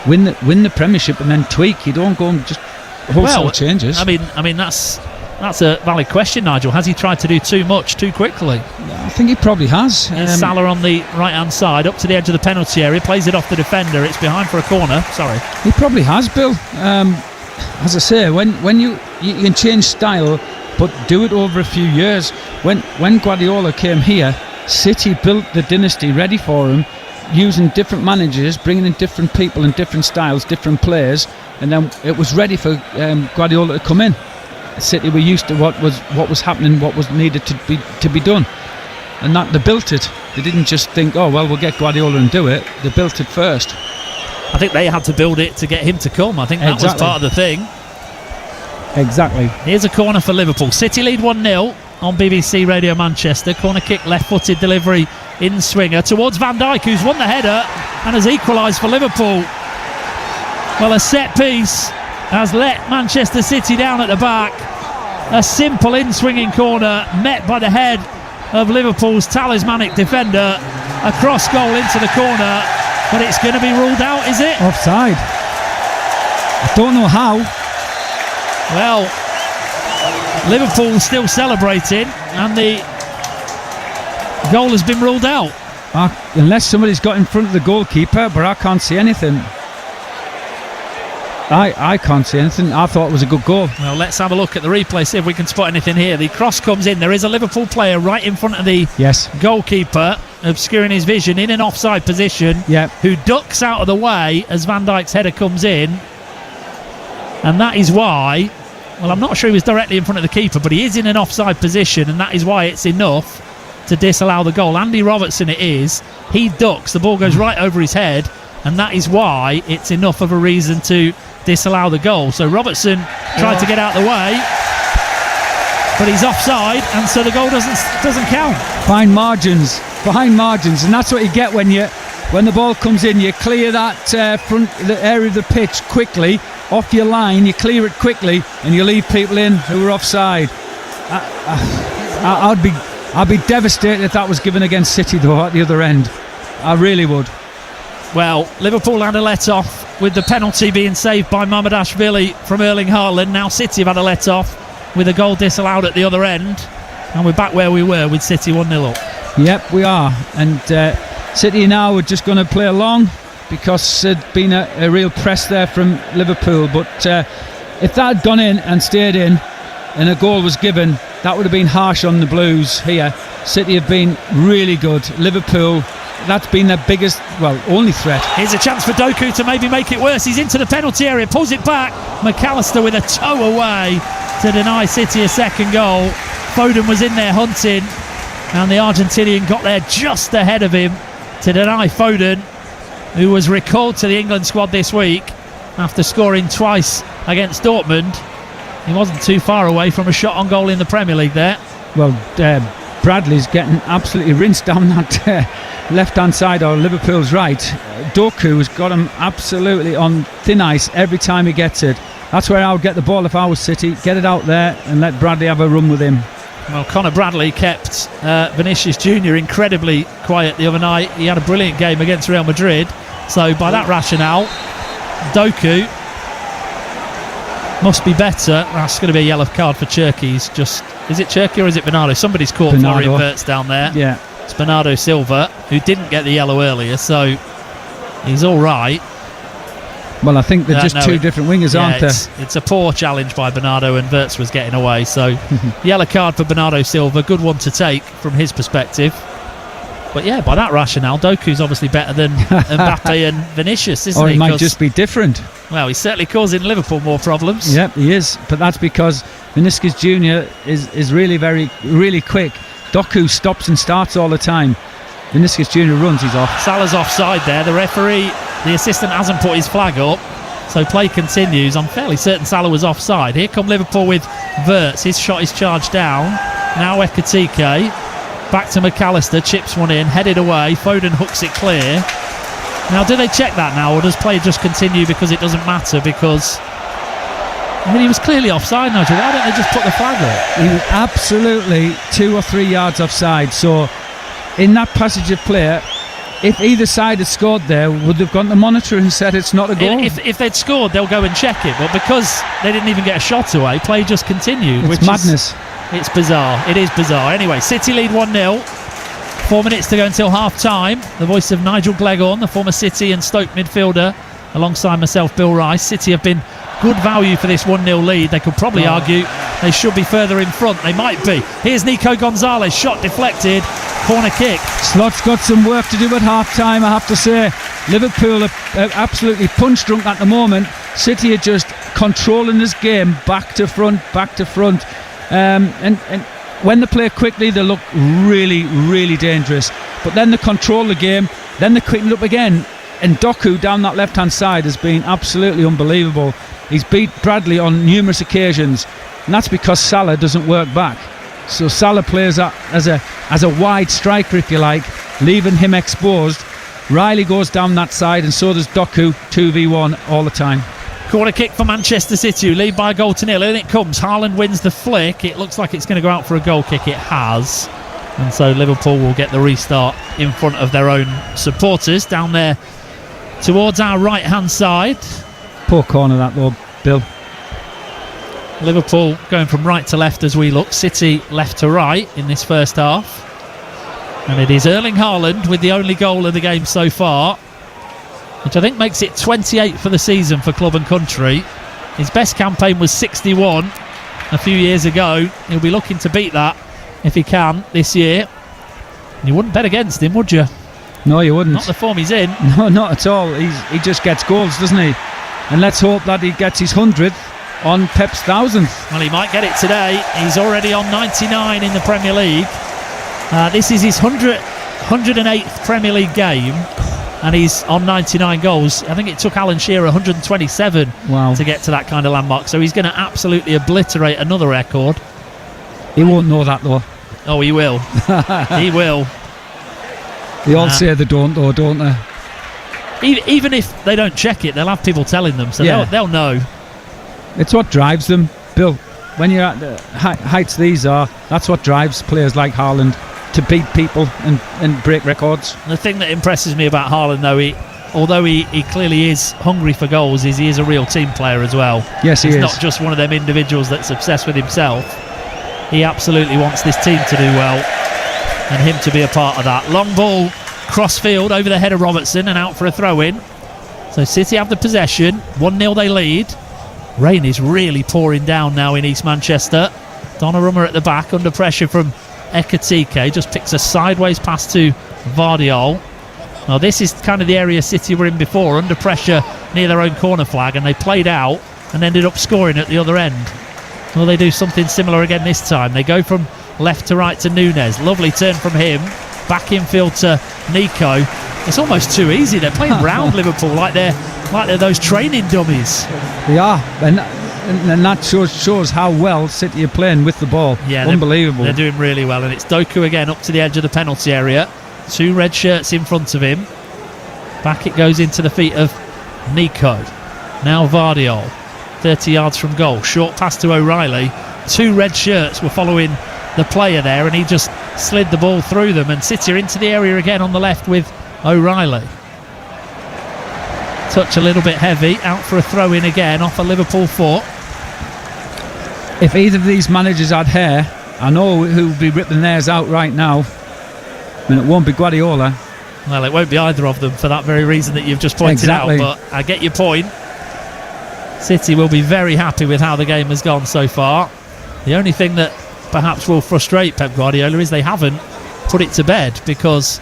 win the Premiership, and then tweak. You don't go and just wholesale changes. I mean that's a valid question, Nigel. Has he tried to do too much too quickly? I think he probably has. Salah on the right hand side, up to the edge of the penalty area, plays it off the defender. It's behind for a corner. Sorry, he probably has, Bill. As I say, when you can change style, but do it over a few years. When Guardiola came here, City built the dynasty ready for him, using different managers, bringing in different people and different styles, different players, and then it was ready for Guardiola to come in. City were used to what was happening, what was needed to be done, and that they built it. They didn't just think, oh well, we'll get Guardiola and do it. They built it first. I think they had to build it to get him to come. I think that was part of the thing. Exactly. Here's a corner for Liverpool. City lead 1-0 on BBC Radio Manchester. Corner kick, left-footed delivery in swinger towards Van Dijk, who's won the header and has equalised for Liverpool. Well, a set piece has let Manchester City down at the back. A simple in-swinging corner met by the head of Liverpool's talismanic defender. A cross goal into the corner, but it's going to be ruled out, is it? Offside. I don't know how. Well, Liverpool still celebrating, and the goal has been ruled out. Unless somebody's got in front of the goalkeeper, but I can't see anything. I can't see anything. I thought it was a good goal. Well, let's have a look at the replay, see if we can spot anything here. The cross comes in. There is a Liverpool player right in front of the goalkeeper, obscuring his vision in an offside position, who ducks out of the way as Van Dijk's header comes in. And that is why, well, I'm not sure he was directly in front of the keeper, but he is in an offside position, and that is why it's enough to disallow the goal. Andy Robertson it is. He ducks, the ball goes right over his head, and that is why it's enough of a reason to disallow the goal. So Robertson tried to get out the way, but he's offside, and so the goal doesn't count. Fine margins, and that's what you get when the ball comes in. You clear that the area of the pitch quickly off your line. You clear it quickly, and you leave people in who are offside. I'd be devastated if that was given against City though at the other end. I really would. Well, Liverpool had a let-off with the penalty being saved by Mamardashvili from Erling Haaland. Now City have had a let-off with a goal disallowed at the other end. And we're back where we were with City 1-0 up. Yep, we are. And City now are just going to play along because there'd been a real press there from Liverpool. But if that had gone in and stayed in and a goal was given, that would have been harsh on the Blues here. City have been really good. Liverpool, that's been their biggest, only threat. Here's a chance for Doku to maybe make it worse. He's into the penalty area, pulls it back. McAllister with a toe away to deny City a second goal. Foden was in there hunting, and the Argentinian got there just ahead of him to deny Foden, who was recalled to the England squad this week after scoring twice against Dortmund. He wasn't too far away from a shot on goal in the Premier League there. Well, Bradley's getting absolutely rinsed down that left-hand side, or Liverpool's right. Doku has got him absolutely on thin ice every time he gets it. That's where I would get the ball if I was City. Get it out there and let Bradley have a run with him. Well, Conor Bradley kept Vinicius Jr. incredibly quiet the other night. He had a brilliant game against Real Madrid. So by that rationale, Doku must be better. That's going to be a yellow card for Cherky. Is it Cherky or is it Bernardo? Somebody's caught Florian Wirtz down there. Yeah, it's Bernardo Silva, who didn't get the yellow earlier, so he's all right. Well, I think they're just two different wingers, aren't they? It's a poor challenge by Bernardo, and Wirtz was getting away. So yellow card for Bernardo Silva, good one to take from his perspective. But yeah, by that rationale, Doku's obviously better than Mbappe and Vinicius, isn't he? Or he might just be different. Well, he's certainly causing Liverpool more problems. Yep, he is. But that's because Vinicius Jr. is really, really quick. Doku stops and starts all the time. Vinicius Jr. runs, he's off. Salah's offside there. The referee, the assistant, hasn't put his flag up, so play continues. I'm fairly certain Salah was offside. Here come Liverpool with Wirtz. His shot is charged down. Now Ekitike. Back to McAllister, chips one in, headed away. Foden hooks it clear. Now, do they check that now, or does play just continue because it doesn't matter? Because he was clearly offside, Nigel. Why don't they just put the flag up? He was absolutely 2 or 3 yards offside. So, in that passage of play, if either side had scored there, would have gone to the monitor and said it's not a goal? If they'd scored, they'll go and check it. But because they didn't even get a shot away, play just continued. It's madness. It's bizarre. It is bizarre. Anyway, City lead 1-0. 4 minutes to go until half-time. The voice of Nigel Gleghorn, the former City and Stoke midfielder, alongside myself, Bill Rice. City have been good value for this 1-0 lead. They could probably argue they should be further in front. They might be. Here's Nico Gonzalez. Shot deflected. Corner kick. Slot's got some work to do at half-time, I have to say. Liverpool are absolutely punch-drunk at the moment. City are just controlling this game back to front. And when they play quickly, they look really, really dangerous. But then they control the game, then they quicken it up again. And Doku down that left-hand side has been absolutely unbelievable. He's beat Bradley on numerous occasions, and that's because Salah doesn't work back. So Salah plays as a wide striker, if you like, leaving him exposed. Riley goes down that side, and so does Doku, 2v1 all the time. Corner kick for Manchester City, who lead by a goal to nil. In it comes. Haaland wins the flick. It looks like it's going to go out for a goal kick. It has. And so Liverpool will get the restart in front of their own supporters down there towards our right-hand side. Poor corner that though, Bill. Liverpool going from right to left as we look. City left to right in this first half. And it is Erling Haaland with the only goal of the game so far, which I think makes it 28 for the season for club and country. His best campaign was 61 a few years ago. He'll be looking to beat that if he can this year. And you wouldn't bet against him, would you? No, you wouldn't. Not the form he's in. No, not at all. He just gets goals, doesn't he? And let's hope that he gets his 100th on Pep's 1000th. Well, he might get it today. He's already on 99 in the Premier League. This is his 108th Premier League game. and he's on 99 goals. I think it took Alan Shearer 127 to get to that kind of landmark, so he's going to absolutely obliterate another record. He won't know that though. Oh, he will. He will. They all say they don't though, don't they? Even if they don't check it, they'll have people telling them, so they'll know. It's what drives them, Bill. When you're at the heights these are, that's what drives players like Haaland to beat people and break records. The thing that impresses me about Haaland, though, although he clearly is hungry for goals, is he is a real team player as well. Yes, he is. He's not just one of them individuals that's obsessed with himself. He absolutely wants this team to do well and him to be a part of that. Long ball, cross field, over the head of Robertson and out for a throw-in. So City have the possession. 1-0 they lead. Rain is really pouring down now in East Manchester. Donnarumma at the back under pressure from Ekatike. Just picks a sideways pass to Vardiol. Now this is kind of the area City were in before, under pressure near their own corner flag, and they played out and ended up scoring at the other end. Will they do something similar again this time? They go from left to right to Núñez. Lovely turn from him. Back infield to Nico. It's almost too easy. They're playing round Liverpool like they're those training dummies. They are, and that shows how well City are playing with the ball. Yeah, unbelievable. They're doing really well, and it's Doku again up to the edge of the penalty area. 2 red shirts in front of him. Back it goes into the feet of Nico. Now Vardiol, 30 yards from goal. Short pass to O'Reilly. 2 red shirts were following the player there, and he just slid the ball through them, and City are into the area again on the left with O'Reilly. Touch a little bit heavy, out for a throw-in again off a Liverpool foot. If either of these managers had hair, I know who would be ripping theirs out right now. I mean, it won't be Guardiola. Well, it won't be either of them for that very reason that you've just pointed out, but I get your point. City will be very happy with how the game has gone so far. The only thing that perhaps will frustrate Pep Guardiola is they haven't put it to bed, because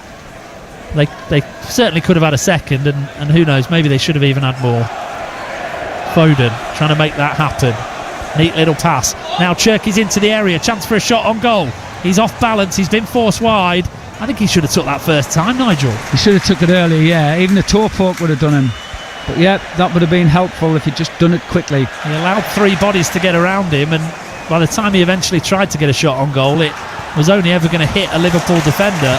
they certainly could have had a second, and who knows, maybe they should have even had more. Foden trying to make that happen. Neat little pass. Now Cherki's into the area, chance for a shot on goal. He's off balance, he's been forced wide. I think he should have took that first time, Nigel. He should have took it earlier, yeah. Even a toe poke would have done him. But yeah, that would have been helpful if he'd just done it quickly. He allowed 3 bodies to get around him, and by the time he eventually tried to get a shot on goal, it was only ever going to hit a Liverpool defender.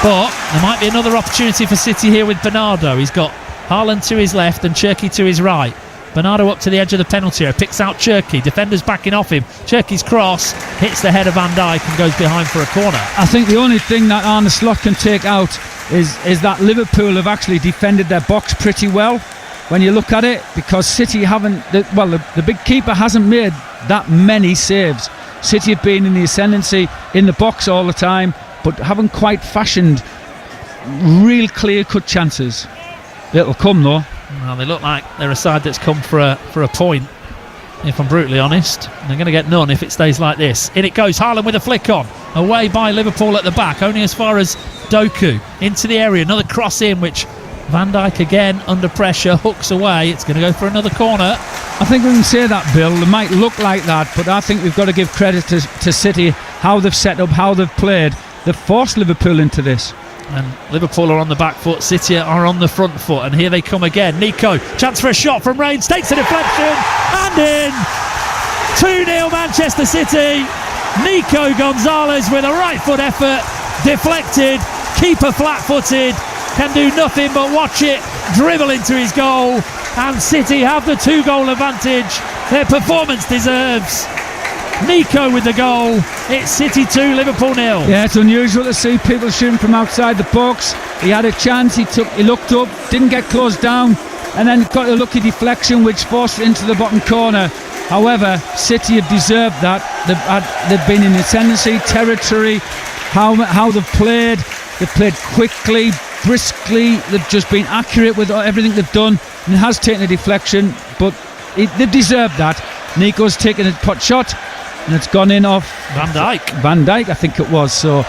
But there might be another opportunity for City here with Bernardo. He's got Haaland to his left and Cherki to his right. Bernardo up to the edge of the penalty area, picks out Cherki, defenders backing off him. Cherki's cross hits the head of Van Dijk and goes behind for a corner. I think the only thing that Arne Slot can take out is that Liverpool have actually defended their box pretty well when you look at it, because City haven't, the big keeper hasn't made that many saves. City have been in the ascendancy in the box all the time, but haven't quite fashioned real clear-cut chances. It'll come though. Well, they look like they're a side that's come for a point, if I'm brutally honest. They're going to get none if it stays like this. In it goes, Haaland with a flick on. Away by Liverpool at the back, only as far as Doku. Into the area, another cross in, which Van Dijk again under pressure, hooks away. It's going to go for another corner. I think we can say that, Bill. They might look like that, but I think we've got to give credit to City, how they've set up, how they've played. They've forced Liverpool into this. And Liverpool are on the back foot, City are on the front foot, and here they come again. Nico, chance for a shot from Reigns, takes a deflection and in. 2-0 Manchester City. Nico Gonzalez with a right foot effort, deflected, keeper flat-footed, can do nothing but watch it dribble into his goal, and City have the 2-goal advantage their performance deserves. Nico with the goal. It's City 2, Liverpool 0. Yeah, it's unusual to see people shooting from outside the box. He had a chance, he looked up, didn't get closed down, and then got a lucky deflection which forced it into the bottom corner. However, City have deserved that. They've been in ascendancy territory. How they've played quickly, briskly. They've just been accurate with everything they've done, and it has taken a deflection, but they've deserved that. Nico's taken a pot shot, and it's gone in off Van Dijk, I think it was. So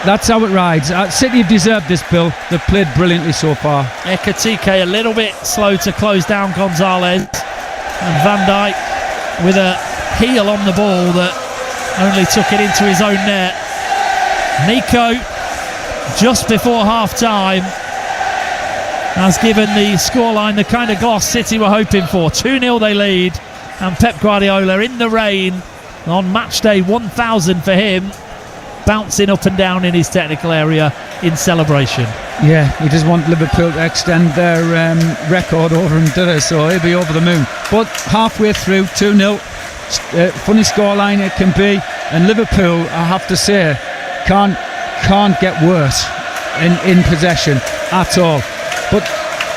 that's how it rides. City have deserved this, Bill. They've played brilliantly so far. Ekatike a little bit slow to close down Gonzalez, and Van Dijk with a heel on the ball that only took it into his own net. Nico just before half time has given the scoreline the kind of gloss City were hoping for. 2-0 they lead, and Pep Guardiola in the rain on match day 1000 for him, bouncing up and down in his technical area in celebration. Yeah, he doesn't want Liverpool to extend their record over him, do they? So he'll be over the moon. But halfway through, 2-0, funny scoreline it can be, and Liverpool, I have to say, can't get worse in possession at all. But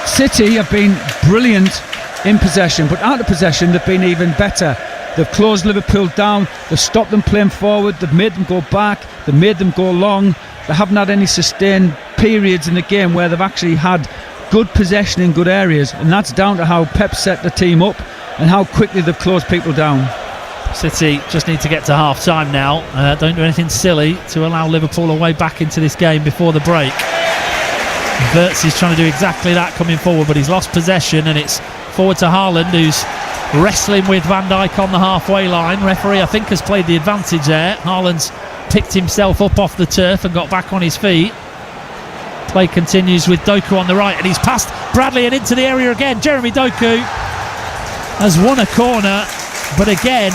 City have been brilliant in possession, but out of possession they've been even better. They've closed Liverpool down, they've stopped them playing forward, they've made them go back, they've made them go long. They haven't had any sustained periods in the game where they've actually had good possession in good areas, and that's down to how Pep set the team up and how quickly they've closed people down. City just need to get to half time now. Don't do anything silly to allow Liverpool a way back into this game before the break. Wirtz is trying to do exactly that coming forward, but he's lost possession, and it's forward to Haaland, who's wrestling with Van Dijk on the halfway line. Referee, I think, has played the advantage there. Haaland's picked himself up off the turf and got back on his feet. Play continues with Doku on the right, and he's passed Bradley and into the area again. Jeremy Doku has won a corner, but again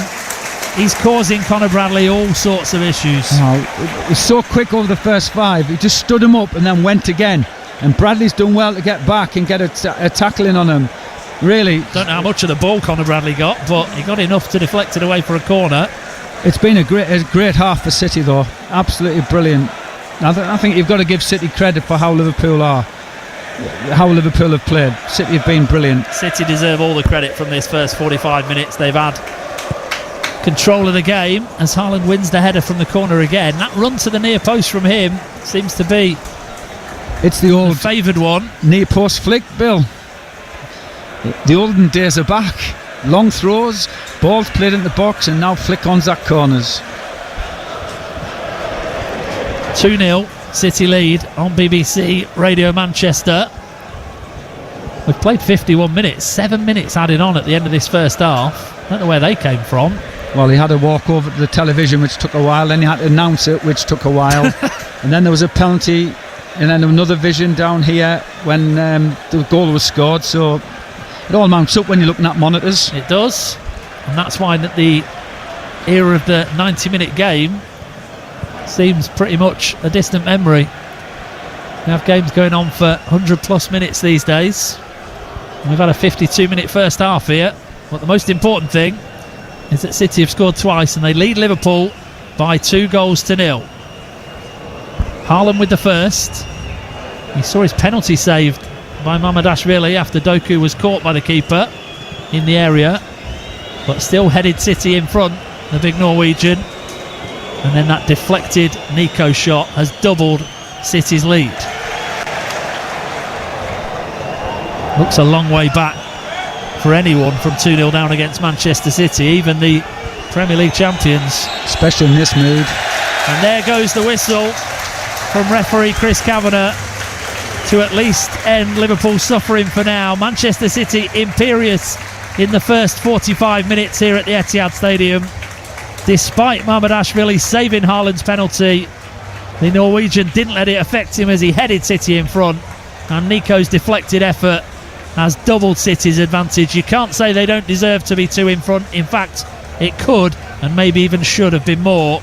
he's causing Conor Bradley all sorts of issues. It was so quick over the first 5. He just stood him up and then went again, and Bradley's done well to get back and get a tackle in on him. Really, don't know how much of the ball Conor Bradley got, but he got enough to deflect it away for a corner. It's been a great half for City, though. Absolutely brilliant. I think you've got to give City credit for how Liverpool have played. City have been brilliant. City deserve all the credit from this first 45 minutes. They've had control of the game as Haaland wins the header from the corner again. That run to the near post from him seems to be the favoured one. Near post flick, Bill. The olden days are back. Long throws, balls played in the box, and now flick-ons at corners. 2-0 City lead on BBC Radio Manchester. We've played 51 minutes, 7 minutes added on at the end of this first half. I don't know where they came from. Well, he had to walk over to the television, which took a while, then he had to announce it, which took a while. And then there was a penalty, and then another vision down here when the goal was scored. So it all mounts up when you're looking at monitors. It does, and that's why the era of the 90-minute game seems pretty much a distant memory. We have games going on for 100 plus minutes these days. We've had a 52-minute first half here, but the most important thing is that City have scored twice and they lead Liverpool by 2-0. Haaland with the first. He saw his penalty saved by Mamardashvili after Doku was caught by the keeper in the area, but still headed City in front, the big Norwegian. And then that deflected Nico shot has doubled City's lead. Looks a long way back for anyone from 2-0 down against Manchester City, even the Premier League champions. Especially in this mood. And there goes the whistle from referee Chris Kavanagh to at least end Liverpool's suffering for now. Manchester City imperious in the first 45 minutes here at the Etihad Stadium. Despite Mamardashvili saving Haaland's penalty, the Norwegian didn't let it affect him as he headed City in front, and Nico's deflected effort has doubled City's advantage. You can't say they don't deserve to be 2 in front. In fact, it could and maybe even should have been more.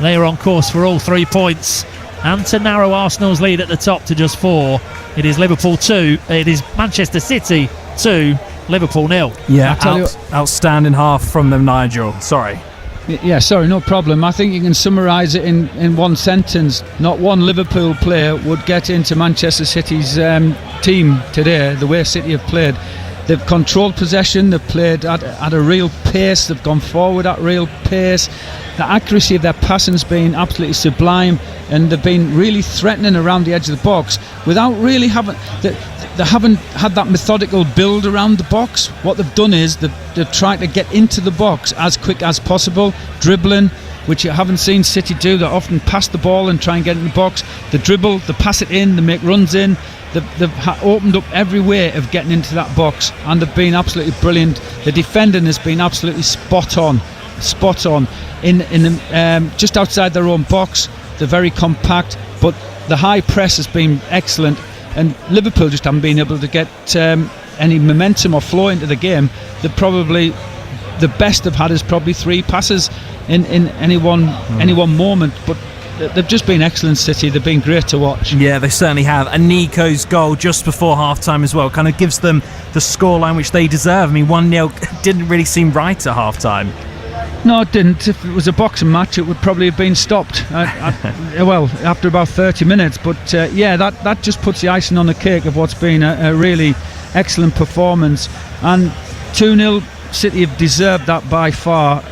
They are on course for all 3 points and to narrow Arsenal's lead at the top to just 4. It is Liverpool 2, it is Manchester City 2, Liverpool 0. Yeah, outstanding half from them, Nigel. Sorry. Yeah, sorry, no problem. I think you can summarise it in one sentence. Not one Liverpool player would get into Manchester City's team today, the way City have played. They've controlled possession, they've played at a real pace, they've gone forward at real pace. The accuracy of their passing's been absolutely sublime, and they've been really threatening around the edge of the box without really having... They haven't had that methodical build around the box. What they've done is they've tried to get into the box as quick as possible, dribbling, which you haven't seen City do. They often pass the ball and try and get in the box. They dribble, they pass it in, they make runs in. They've opened up every way of getting into that box, and they've been absolutely brilliant. The defending has been absolutely spot on. In just outside their own box. They're very compact, but the high press has been excellent. and Liverpool just haven't been able to get any momentum or flow into the game. The best they've had is probably 3 passes in any one moment, but they've just been excellent, City. They've been great to watch. Yeah, they certainly have. And Nico's goal just before half-time as well kind of gives them the scoreline which they deserve. I mean, 1-0 didn't really seem right at half-time. No, it didn't. If it was a boxing match, it would probably have been stopped. Well, after about 30 minutes. But that just puts the icing on the cake of what's been a really excellent performance. And 2-0, City have deserved that by far.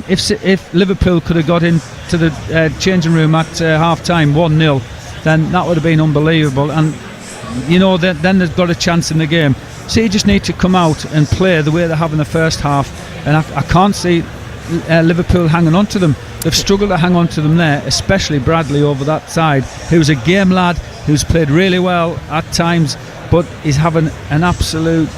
If Liverpool could have got into the changing room at half-time 1-0, then that would have been unbelievable. And then they've got a chance in the game. City just need to come out and play the way they have in the first half. And I can't see Liverpool hanging on to them. They've struggled to hang on to them there, especially Bradley over that side, who's a game lad, who's played really well at times, but he's having an absolute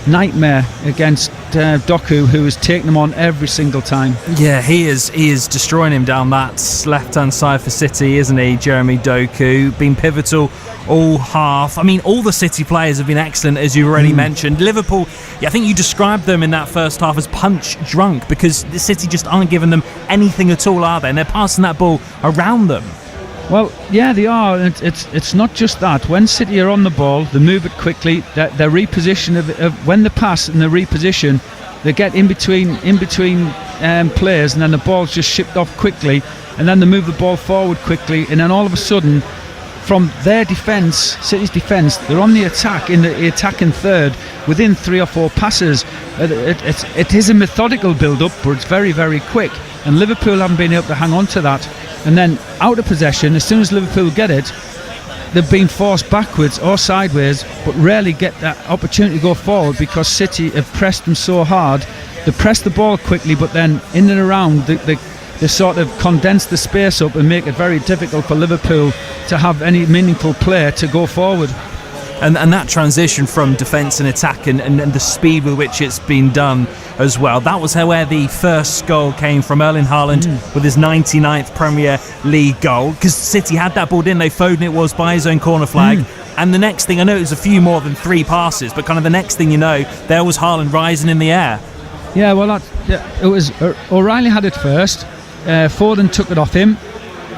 nightmare against Doku, who is taking him on every single time. Yeah, he is destroying him down that left-hand side for City, isn't he? Jeremy Doku, been pivotal all half. I mean, all the City players have been excellent, as you've already mentioned. Liverpool, I think you described them in that first half as punch drunk, because the City just aren't giving them anything at all, are they? And they're passing that ball around them. Well, yeah, they are. It's not just that. When City are on the ball, they move it quickly. Their reposition of when they pass and they reposition, they get in between players, and then the ball's just shipped off quickly, and then they move the ball forward quickly, and then all of a sudden, from their defence, City's defence, they're on the attack in the attacking third within 3 or 4 passes. It is a methodical build-up, but it's very, very quick, and Liverpool haven't been able to hang on to that. And then out of possession, as soon as Liverpool get it, they've been forced backwards or sideways, but rarely get that opportunity to go forward, because City have pressed them so hard. They press the ball quickly, but then in and around they sort of condense the space up and make it very difficult for Liverpool to have any meaningful play to go forward. And that transition from defence and attack and the speed with which it's been done as well. That was where the first goal came from. Erling Haaland with his 99th Premier League goal. Because City had that ball, didn't they? Foden it was by his own corner flag. And the next thing, I know it was a few more than 3 passes, but kind of the next thing you know, there was Haaland rising in the air. Yeah, well, it was O'Reilly had it first. Foden took it off him.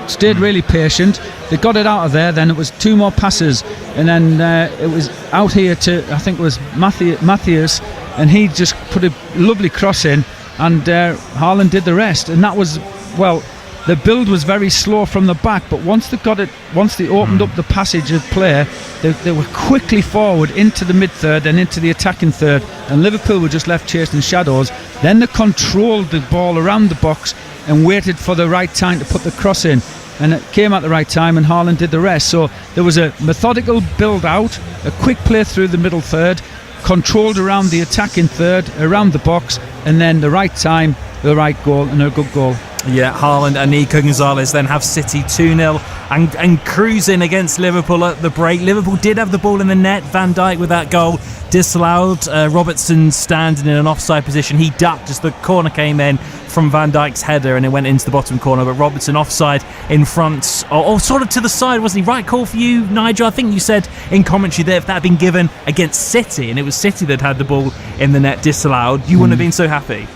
Stayed really patient. They got it out of there. Then it was 2 more passes, and then it was out here to, I think it was Matthias, and he just put a lovely cross in, and Haaland did the rest. And that was, well, the build was very slow from the back, but once they opened up the passage of play, they were quickly forward into the mid-third and into the attacking third, and Liverpool were just left chasing shadows. Then they controlled the ball around the box and waited for the right time to put the cross in, and it came at the right time, and Haaland did the rest. So there was a methodical build out, a quick play through the middle third, controlled around the attacking third, around the box, and then the right time, the right goal, and a good goal. Yeah, Haaland and Nico Gonzalez then have City 2-0 and cruising against Liverpool at the break. Liverpool did have the ball in the net. Van Dijk with that goal disallowed. Robertson standing in an offside position. He ducked as the corner came in from Van Dijk's header, and it went into the bottom corner. But Robertson offside in front, or sort of to the side, wasn't he? Right call for you, Nigel. I think you said in commentary that if that had been given against City, and it was City that had the ball in the net disallowed, you wouldn't have been so happy.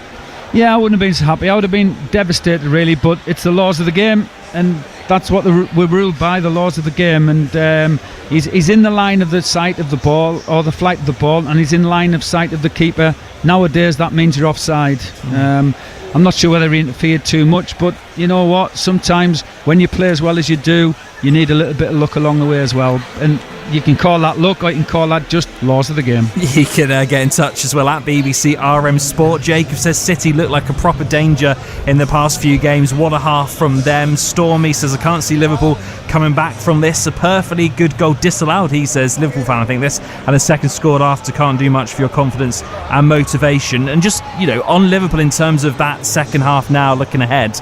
Yeah, I wouldn't have been so happy. I would have been devastated, really, but it's the laws of the game, and that's what we're ruled by, the laws of the game. And he's in the line of the sight of the ball, or the flight of the ball, and he's in line of sight of the keeper. Nowadays, that means you're offside. I'm not sure whether he interfered too much, but you know what? Sometimes when you play as well as you do, you need a little bit of luck along the way as well. And you can call that luck, or you can call that just laws of the game. You can get in touch as well at BBC RM Sport. Jacob says City look like a proper danger in the past few games. What a half from them. Stormy says I can't see Liverpool coming back from this. A perfectly good goal disallowed, he says. Liverpool fan, I think this. And a second scored after. Can't do much for your confidence and motivation. And just, on Liverpool in terms of that second half now, looking ahead,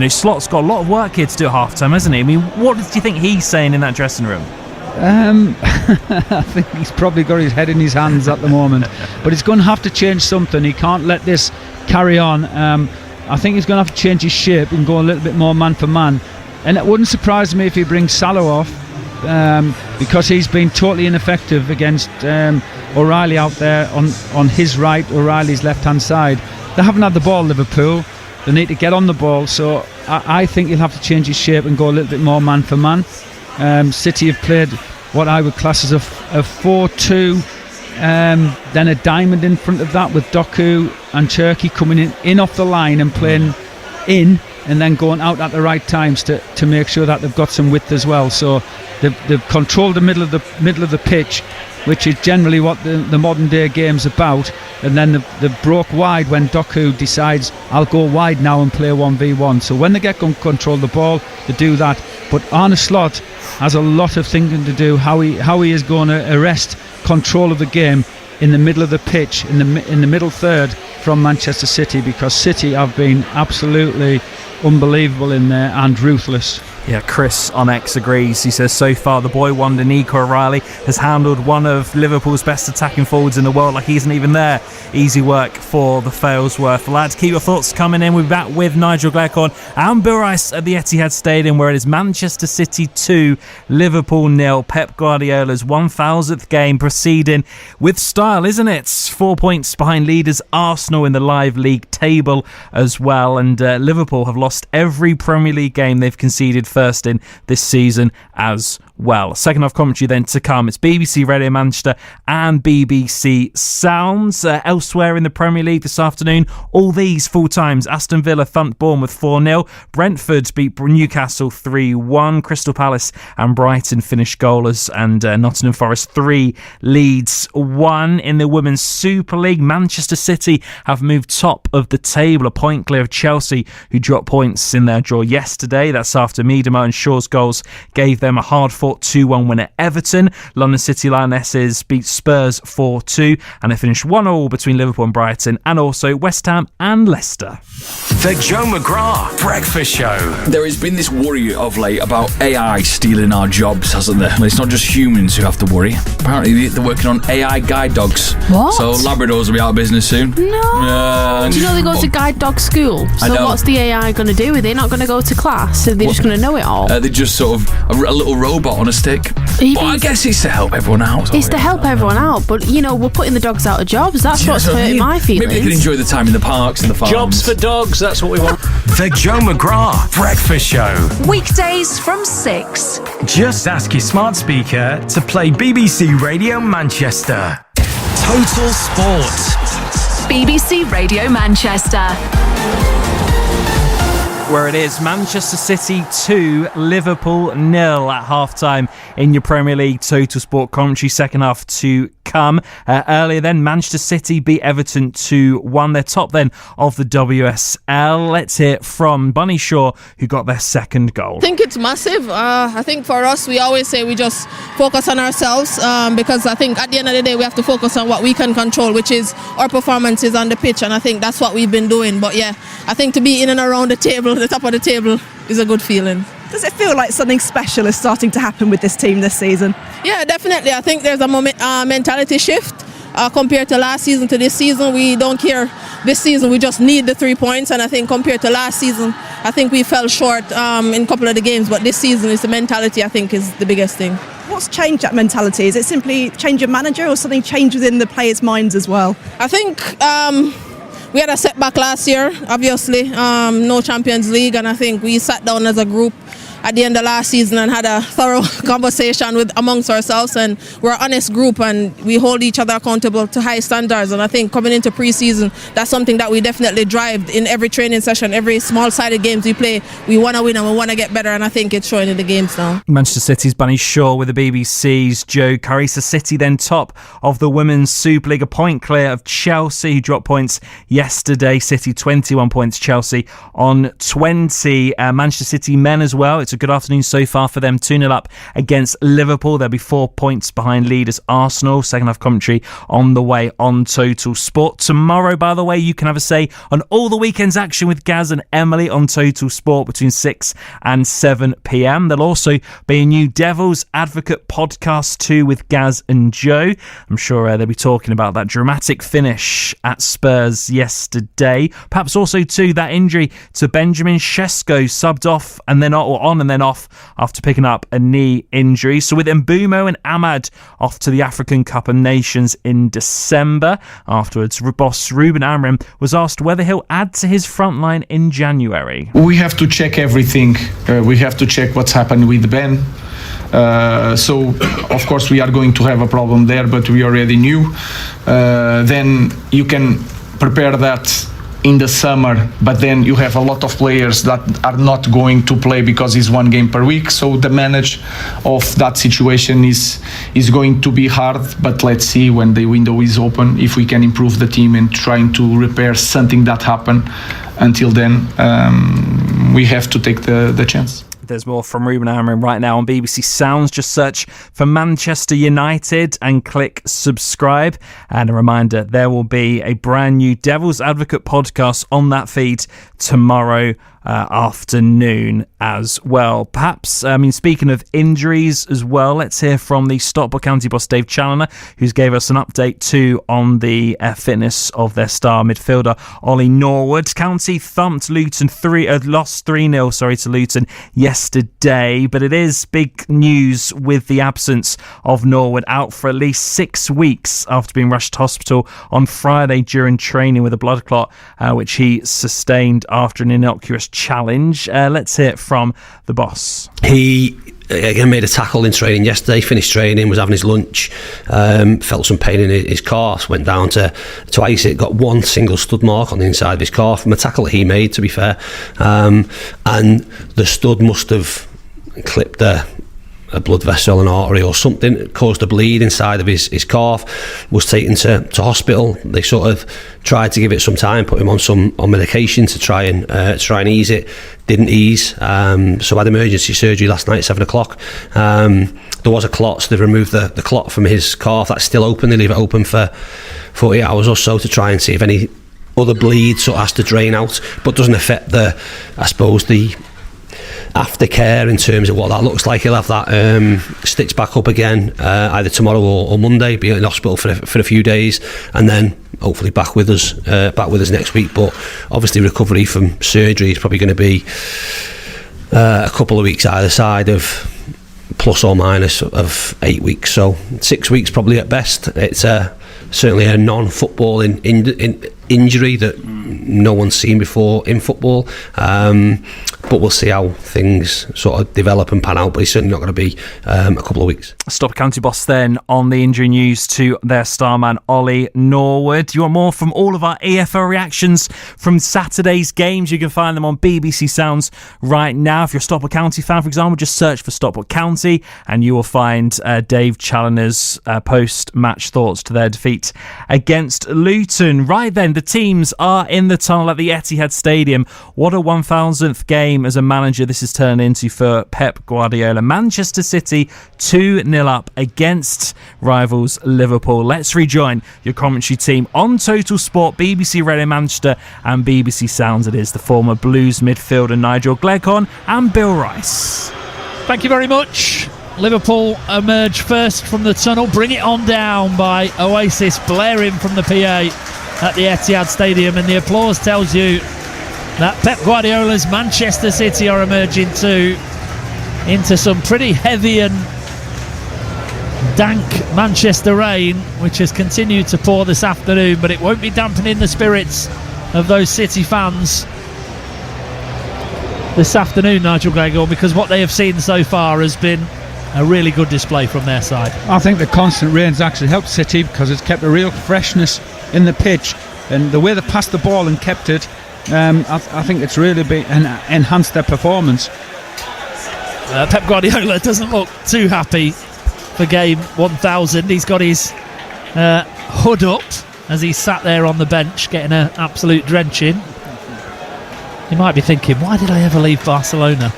Slot's got a lot of work here to do at half time, hasn't he? I mean, what do you think he's saying in that dressing room? I think he's probably got his head in his hands at the moment, but he's going to have to change something. He can't let this carry on. I think he's going to have to change his shape and go a little bit more man for man, and it wouldn't surprise me if he brings Salah off because he's been totally ineffective against O'Reilly out there on his right, O'Reilly's left-hand side. They haven't had the ball, Liverpool. They need to get on the ball, so I think he'll have to change his shape and go a little bit more man for man. City have played what I would class as a 4-2, then a diamond in front of that with Doku and Cherki coming in off the line and playing in and then going out at the right times to make sure that they've got some width as well. So they've controlled the middle of the pitch, which is generally what the modern day game's about, and then they broke wide when Doku decides I'll go wide now and play 1v1. So when they get control the ball, they do that. But Arne Slot has a lot of thinking to do how he is going to arrest control of the game in the middle of the pitch, in the middle third from Manchester City, because City have been absolutely unbelievable in there and ruthless. Yeah, Chris on X agrees. He says, so far the boy wonder Nico O'Reilly has handled one of Liverpool's best attacking forwards in the world like he isn't even there. Easy work for the Failsworth lads. Keep your thoughts coming in. We'll be back with Nigel Gleckhorn and Bill Rice at the Etihad Stadium, where it is Manchester City 2, Liverpool 0. Pep Guardiola's 1000th game proceeding with style, isn't it? 4 points behind leaders Arsenal in the live league table as well. And Liverpool have lost every Premier League game they've conceded first in this season as well. Second half commentary then to come. It's BBC Radio Manchester and BBC Sounds. Elsewhere in the Premier League this afternoon, all these full times. Aston Villa thumped Bournemouth 4-0. Brentford beat Newcastle 3-1. Crystal Palace and Brighton finished goalless, and Nottingham Forest 3, Leeds 1. In the Women's Super League, Manchester City have moved top of the table, a point clear of Chelsea, who dropped points in their draw yesterday. That's after Miedema and Shaw's goals gave them a hard-fought 2-1 win at Everton. London City Lionesses beat Spurs 4-2, and they finished 1-1 between Liverpool and Brighton, and also West Ham and Leicester. The Joe McGrath Breakfast Show. There has been this worry of late about AI stealing our jobs, hasn't there? Well, it's not just humans who have to worry. Apparently they're working on AI guide dogs. What? So Labradors will be out of business soon. No. Do you know they go to guide dog school? So what's the AI going to do? Are they not going to go to class? Are they just going to know it all? They're just sort of a little robot on a stick. Well, I guess it's to help everyone out. It's to help everyone out, but we're putting the dogs out of jobs. That's what's hurting my feelings. Maybe they can enjoy the time in the parks and the farms. Jobs for dogs, that's what we want. The Joe McGrath Breakfast Show. Weekdays from 6. Just ask your smart speaker to play BBC Radio Manchester. Total Sport. BBC Radio Manchester. Where it is Manchester City 2, Liverpool 0 at half-time in your Premier League Total Sport commentary. Second half to come. Earlier then, Manchester City beat Everton 2-1. They're top then of the WSL. Let's hear from Bunny Shaw, who got their second goal. I think it's massive. I think for us, we always say we just focus on ourselves, because I think at the end of the day, we have to focus on what we can control, which is our performances on the pitch, and I think that's what we've been doing. But yeah, I think to be in and around the table, the top of the table, is a good feeling. Does it feel like something special is starting to happen with this team this season? Yeah, definitely. I think there's a mentality shift compared to last season to this season. We don't care this season. We just need the 3 points. And I think compared to last season, I think we fell short in a couple of the games. But this season, it's the mentality, I think, is the biggest thing. What's changed that mentality? Is it simply change of manager, or something changed within the players' minds as well? I think we had a setback last year, obviously. No Champions League. And I think we sat down as a group at the end of last season and had a thorough conversation amongst ourselves, and we're an honest group and we hold each other accountable to high standards. And I think coming into pre-season, that's something that we definitely drive in every training session, every small-sided games we play. We want to win and we want to get better, and I think it's showing in the games now. Manchester City's Bunny Shaw with the BBC's Joe Curry. So City then top of the Women's Super League, a point clear of Chelsea, who dropped points yesterday. City 21 points, Chelsea on 20. Manchester City men as well. It's a good afternoon so far for them. 2-0 up against Liverpool. They'll be 4 points behind leaders Arsenal. Second half commentary on the way on Total Sport. Tomorrow, by the way, you can have a say on all the weekend's action with Gaz and Emily on Total Sport between 6 and 7 p.m. There'll also be a new Devil's Advocate podcast too with Gaz and Joe. I'm sure they'll be talking about that dramatic finish at Spurs yesterday. Perhaps also too that injury to Benjamin Sesko, subbed off and then on and then off after picking up a knee injury. So with Mbumo and Ahmad off to the African Cup of Nations in December. Afterwards, boss Ruben Amorim was asked whether he'll add to his front line in January. We have to check everything. We have to check what's happened with Ben. So of course we are going to have a problem there, but we already knew. Then you can prepare that in the summer, but then you have a lot of players that are not going to play because it's 1 game per week. So the manage of that situation is going to be hard, but let's see when the window is open if we can improve the team and trying to repair something that happened. Until then, we have to take the chance. There's more from Ruben Amorim right now on BBC Sounds. Just search for Manchester United and click subscribe. And a reminder, there will be a brand new Devil's Advocate podcast on that feed tomorrow afternoon as well. Perhaps, speaking of injuries as well, let's hear from the Stockport County boss Dave Challoner, who's gave us an update too on the fitness of their star midfielder Ollie Norwood. County thumped Luton lost 3-0 to Luton yesterday, but it is big news with the absence of Norwood, out for at least 6 weeks after being rushed to hospital on Friday during training with a blood clot which he sustained after an innocuous challenge. Let's hear it from the boss. He again made a tackle in training yesterday, finished training, was having his lunch, felt some pain in his calf, went down to ice it, got 1 single stud mark on the inside of his calf from a tackle that he made, to be fair, and the stud must have clipped a blood vessel, an artery or something, caused a bleed inside of his calf, was taken to hospital. They sort of tried to give it some time, put him on medication to try and ease it. Didn't ease, so had emergency surgery last night at 7 o'clock. There was a clot, so they've removed the clot from his calf. That's still open. They leave it open for 48 hours or so to try and see if any other bleed sort of has to drain out, but doesn't affect the aftercare in terms of what that looks like. He'll have that stitched back up again either tomorrow or Monday, be in hospital for a few days, and then hopefully back with us next week. But obviously recovery from surgery is probably going to be a couple of weeks either side of plus or minus of 8 weeks, so 6 weeks probably at best. It's certainly a non-football injury that no one's seen before in football, but we'll see how things sort of develop and pan out, but it's certainly not going to be a couple of weeks. Stockport County boss then on the injury news to their star man Ollie Norwood. You want more from all of our EFL reactions from Saturday's games? You can find them on BBC Sounds right now. If you're a Stockport County fan, for example, just search for Stockport County and you will find Dave Challoner's post-match thoughts to their defeat against Luton. Right then, the teams are in the tunnel at the Etihad Stadium. What a 1000th game as a manager this has turned into for Pep Guardiola. Manchester City 2-0 up against rivals Liverpool. Let's rejoin your commentary team on Total Sport, BBC Radio Manchester and BBC Sounds. It is the former Blues midfielder Nigel Gleghorn and Bill Rice. Thank you very much. Liverpool emerge first from the tunnel. Bring it on down by Oasis blaring from the PA at the Etihad Stadium, and the applause tells you that Pep Guardiola's Manchester City are emerging too into some pretty heavy and dank Manchester rain, which has continued to pour this afternoon, but it won't be dampening the spirits of those City fans this afternoon, Nigel Gleghorn, because what they have seen so far has been a really good display from their side. I think the constant rain's actually helped City because it's kept a real freshness in the pitch, and the way they passed the ball and kept it, I think it's really enhanced their performance. Pep Guardiola doesn't look too happy for game 1000. He's got his hood up as he sat there on the bench getting an absolute drenching. He might be thinking, why did I ever leave Barcelona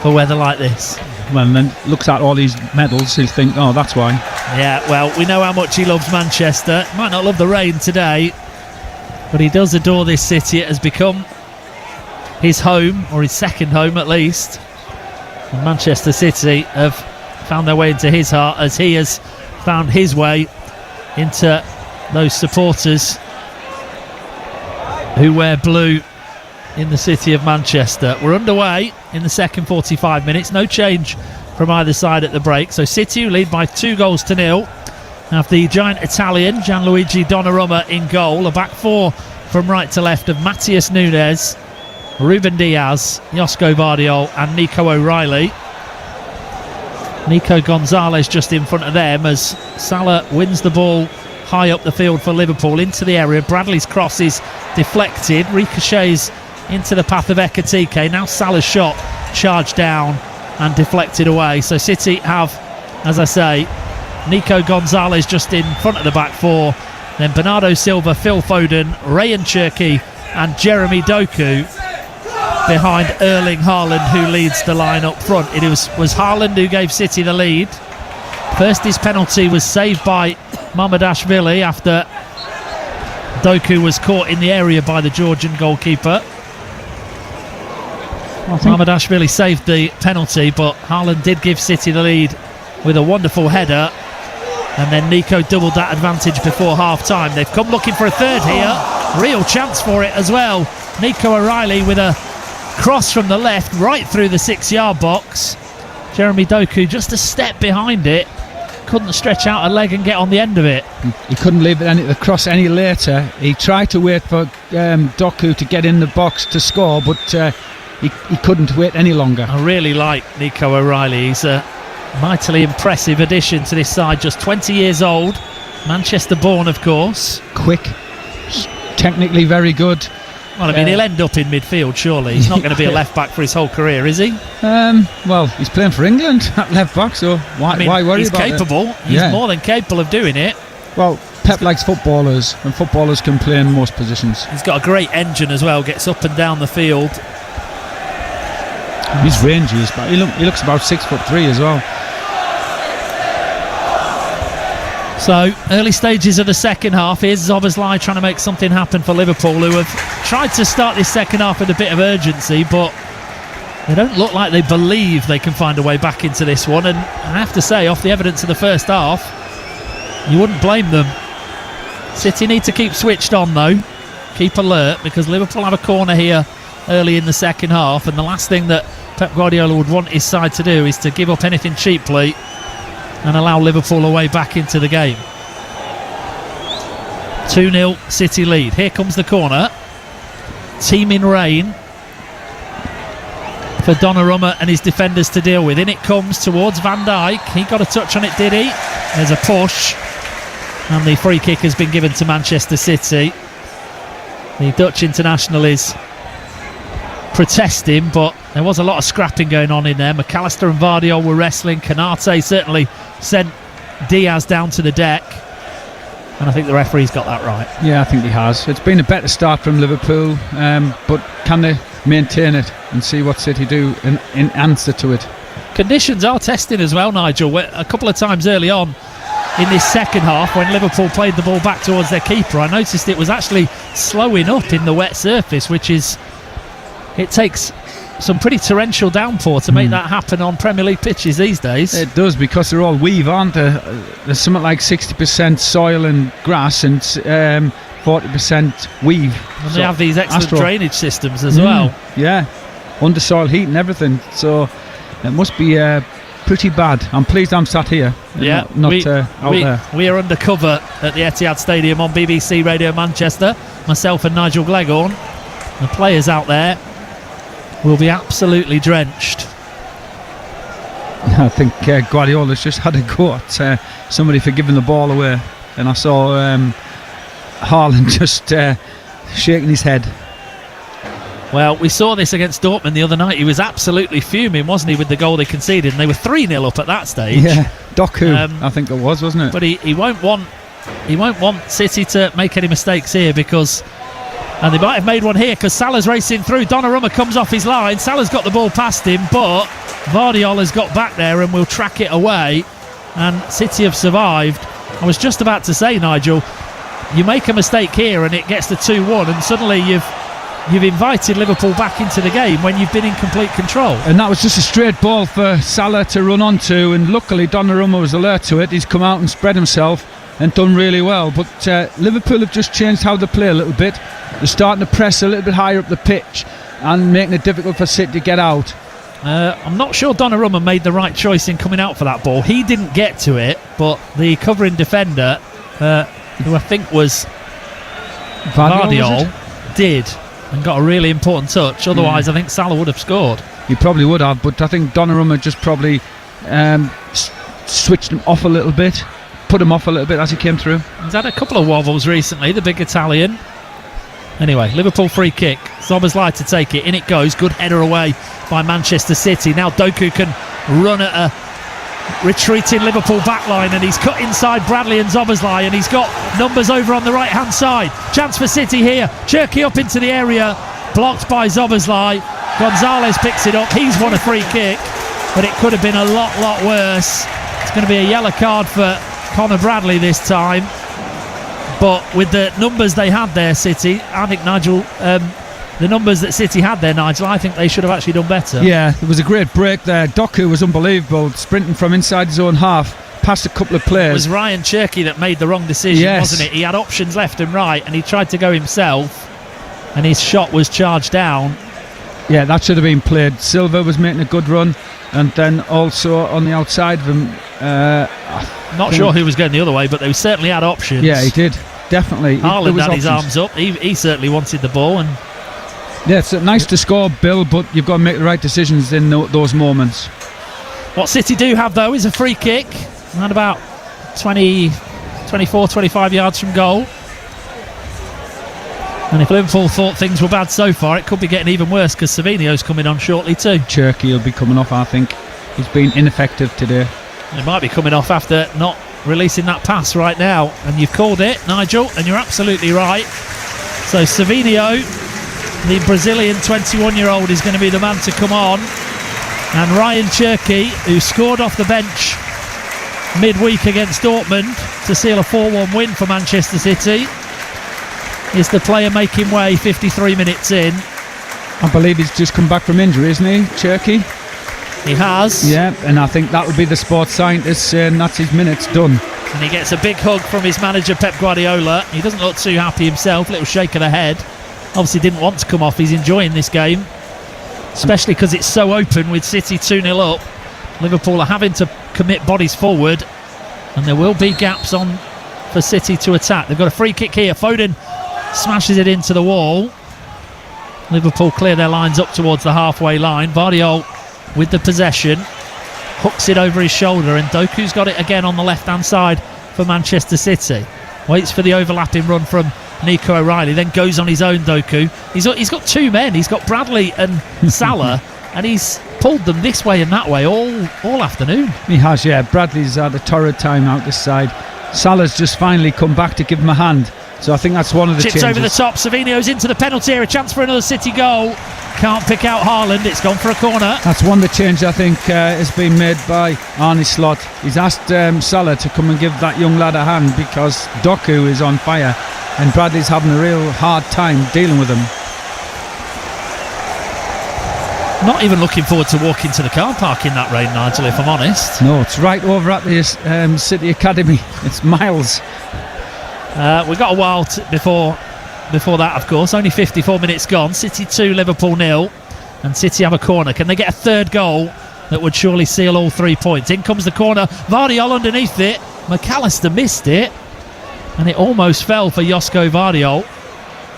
for weather like this? Well, and then looks at all these medals, he'll think, oh, that's why. Yeah, well, we know how much he loves Manchester. Might not love the rain today, but he does adore this city. It has become his home, or his second home at least. And Manchester City have found their way into his heart as he has found his way into those supporters who wear blue in the city of Manchester. We're underway in the second 45 minutes. No change from either side at the break. So City, who lead by 2-0, have the giant Italian Gianluigi Donnarumma in goal. A back four from right to left of Matheus Nunes, Ruben Diaz, Josko Vardiol and Nico O'Reilly. Nico Gonzalez just in front of them as Salah wins the ball high up the field for Liverpool into the area. Bradley's cross is deflected, ricochets into the path of Ekitike. Now Salah's shot charged down and deflected away. So City have, as I say, Nico Gonzalez just in front of the back four, then Bernardo Silva, Phil Foden, Rayan Cherki and Jeremy Doku behind Erling Haaland, who leads the line up front. It was Haaland who gave City the lead. First, his penalty was saved by Mamardashvili after Doku was caught in the area by the Georgian goalkeeper. Mamardashvili saved the penalty, but Haaland did give City the lead with a wonderful header, and then Nico doubled that advantage before half-time. They've come looking for a third here. Real chance for it as well. Nico O'Reilly with a cross from the left right through the 6-yard box. Jeremy Doku just a step behind it, couldn't stretch out a leg and get on the end of it. He couldn't leave the cross any later. He tried to wait for Doku to get in the box to score, but he couldn't wait any longer. I really like Nico O'Reilly. He's a mightily impressive addition to this side, just 20 years old, Manchester born of course. Quick, technically very good. Well, I mean, he'll end up in midfield, surely. He's not going to be a left-back for his whole career, is he? Well, he's playing for England at left-back, so why worry about it? He's capable. He's more than capable of doing it. Well, Pep likes footballers, and footballers can play in most positions. He's got a great engine as well, gets up and down the field. He's rangy, but he looks about 6'3" as well. So, early stages of the second half. Here's Szoboszlai trying to make something happen for Liverpool, who have tried to start this second half with a bit of urgency, but they don't look like they believe they can find a way back into this one. And I have to say, off the evidence of the first half, you wouldn't blame them. City need to keep switched on, though. Keep alert, because Liverpool have a corner here early in the second half, and the last thing that Pep Guardiola would want his side to do is to give up anything cheaply and allow Liverpool a way back into the game. 2-0 City lead. Here comes the corner. Teeming rain for Donnarumma and his defenders to deal with. In it comes towards Van Dijk. He got a touch on it, did he? There's a push, and the free kick has been given to Manchester City. The Dutch international is protesting, but there was a lot of scrapping going on in there. McAllister and Vardiol were wrestling. Canate certainly sent Diaz down to the deck, and I think the referee's got that right. Yeah, I think he has. It's been a better start from Liverpool, but can they maintain it and see what City do in answer to it? Conditions are testing as well, Nigel. A couple of times early on in this second half, when Liverpool played the ball back towards their keeper, I noticed it was actually slowing up in the wet surface, which is, it takes some pretty torrential downpour to make that happen on Premier League pitches these days. It does, because they're all weave, aren't they? There's something like 60% soil and grass and 40% weave. And they have these excellent drainage systems as well. Yeah, undersoil heat and everything. So it must be pretty bad. I'm pleased I'm sat here. Yeah, not out there. We are undercover at the Etihad Stadium on BBC Radio Manchester. Myself and Nigel Gleghorn. The players out there will be absolutely drenched. I think Guardiola's just had a go at somebody for giving the ball away, and I saw Haaland just shaking his head. Well, we saw this against Dortmund the other night. He was absolutely fuming, wasn't he, with the goal they conceded, and they were 3-0 up at that stage. Yeah, Doku, I think it was, wasn't it? But he won't want City to make any mistakes here, because, and they might have made one here, because Salah's racing through. Donnarumma comes off his line. Salah's got the ball past him, but Vardiol has got back there and will track it away, and City have survived. I was just about to say, Nigel, you make a mistake here and it gets to 2-1, and suddenly you've invited Liverpool back into the game when you've been in complete control. And that was just a straight ball for Salah to run onto, and luckily Donnarumma was alert to it. He's come out and spread himself and done really well. But Liverpool have just changed how they play a little bit. They're starting to press a little bit higher up the pitch, and making it difficult for City to get out. I'm not sure Donnarumma made the right choice in coming out for that ball. He didn't get to it, but the covering defender, who I think was Vardiol, did and got a really important touch. Otherwise, I think Salah would have scored. He probably would have, but I think Donnarumma just probably switched him off a little bit, put him off a little bit as he came through. He's had a couple of wobbles recently, the big Italian. Anyway, Liverpool free kick. Szoboszlai to take it. In it goes. Good header away by Manchester City. Now Doku can run at a retreating Liverpool backline, and he's cut inside Bradley and Szoboszlai, and he's got numbers over on the right-hand side. Chance for City here. Cherki up into the area. Blocked by Szoboszlai. Gonzalez picks it up. He's won a free kick, but it could have been a lot worse. It's going to be a yellow card for Conor Bradley this time. But with the numbers they had there, City, I think, Nigel, the numbers that City had there, Nigel, I think they should have actually done better. Yeah, it was a great break there. Doku was unbelievable, sprinting from inside his own half, past a couple of players. It was Ryan Cherki that made the wrong decision, wasn't it? He had options left and right, and he tried to go himself, and his shot was charged down. Yeah, that should have been played. Silva was making a good run, and then also on the outside of him... Not sure who was going the other way, but they certainly had options. Yeah, he did. Definitely. Haaland had his arms up. He certainly wanted the ball. And yeah, it's nice to score, Bill, but you've got to make the right decisions in those moments. What City do have, though, is a free kick. Around about 24, 25 yards from goal. And if Liverpool thought things were bad so far, it could be getting even worse, because Savinho's coming on shortly too. Cherki will be coming off, I think. He's been ineffective today. He might be coming off after not releasing that pass right now, and you've called it, Nigel, and you're absolutely right. So Savinho, the Brazilian 21-year-old, is going to be the man to come on, and Ryan Cherki, who scored off the bench midweek against Dortmund to seal a 4-1 win for Manchester City, is the player making way 53 minutes in. I believe he's just come back from injury, isn't he, Cherki? He has. Yeah, and I think that would be the sports scientist saying that's his minutes done. And he gets a big hug from his manager, Pep Guardiola. He doesn't look too happy himself. Little shake of the head. Obviously didn't want to come off. He's enjoying this game, especially because it's so open with City 2-0 up. Liverpool are having to commit bodies forward, and there will be gaps on for City to attack. They've got a free kick here. Foden smashes it into the wall. Liverpool clear their lines up towards the halfway line. Vardiol with the possession, hooks it over his shoulder, and Doku's got it again on the left-hand side for Manchester City. Waits for the overlapping run from Nico O'Reilly, then goes on his own. Doku. He's got two men. He's got Bradley and Salah, and he's pulled them this way and that way all afternoon. He has, yeah. Bradley's had a torrid time out this side. Salah's just finally come back to give him a hand. So I think that's one of the Chips changes. Over the top. Savinho's into the penalty area. A chance for another City goal. Can't pick out Haaland. It's gone for a corner. That's one of the changes I think has been made by Arne Slot. He's asked Salah to come and give that young lad a hand, because Doku is on fire and Bradley's having a real hard time dealing with him. Not even looking forward to walking to the car park in that rain, Nigel, if I'm honest. No, it's right over at the City Academy. It's miles. We've got a while before that, of course. Only 54 minutes gone. City 2, Liverpool 0, and City have a corner. Can they get a third goal that would surely seal all 3 points? In comes the corner. Vardiol underneath it. McAllister missed it, and it almost fell for Josko Vardiol.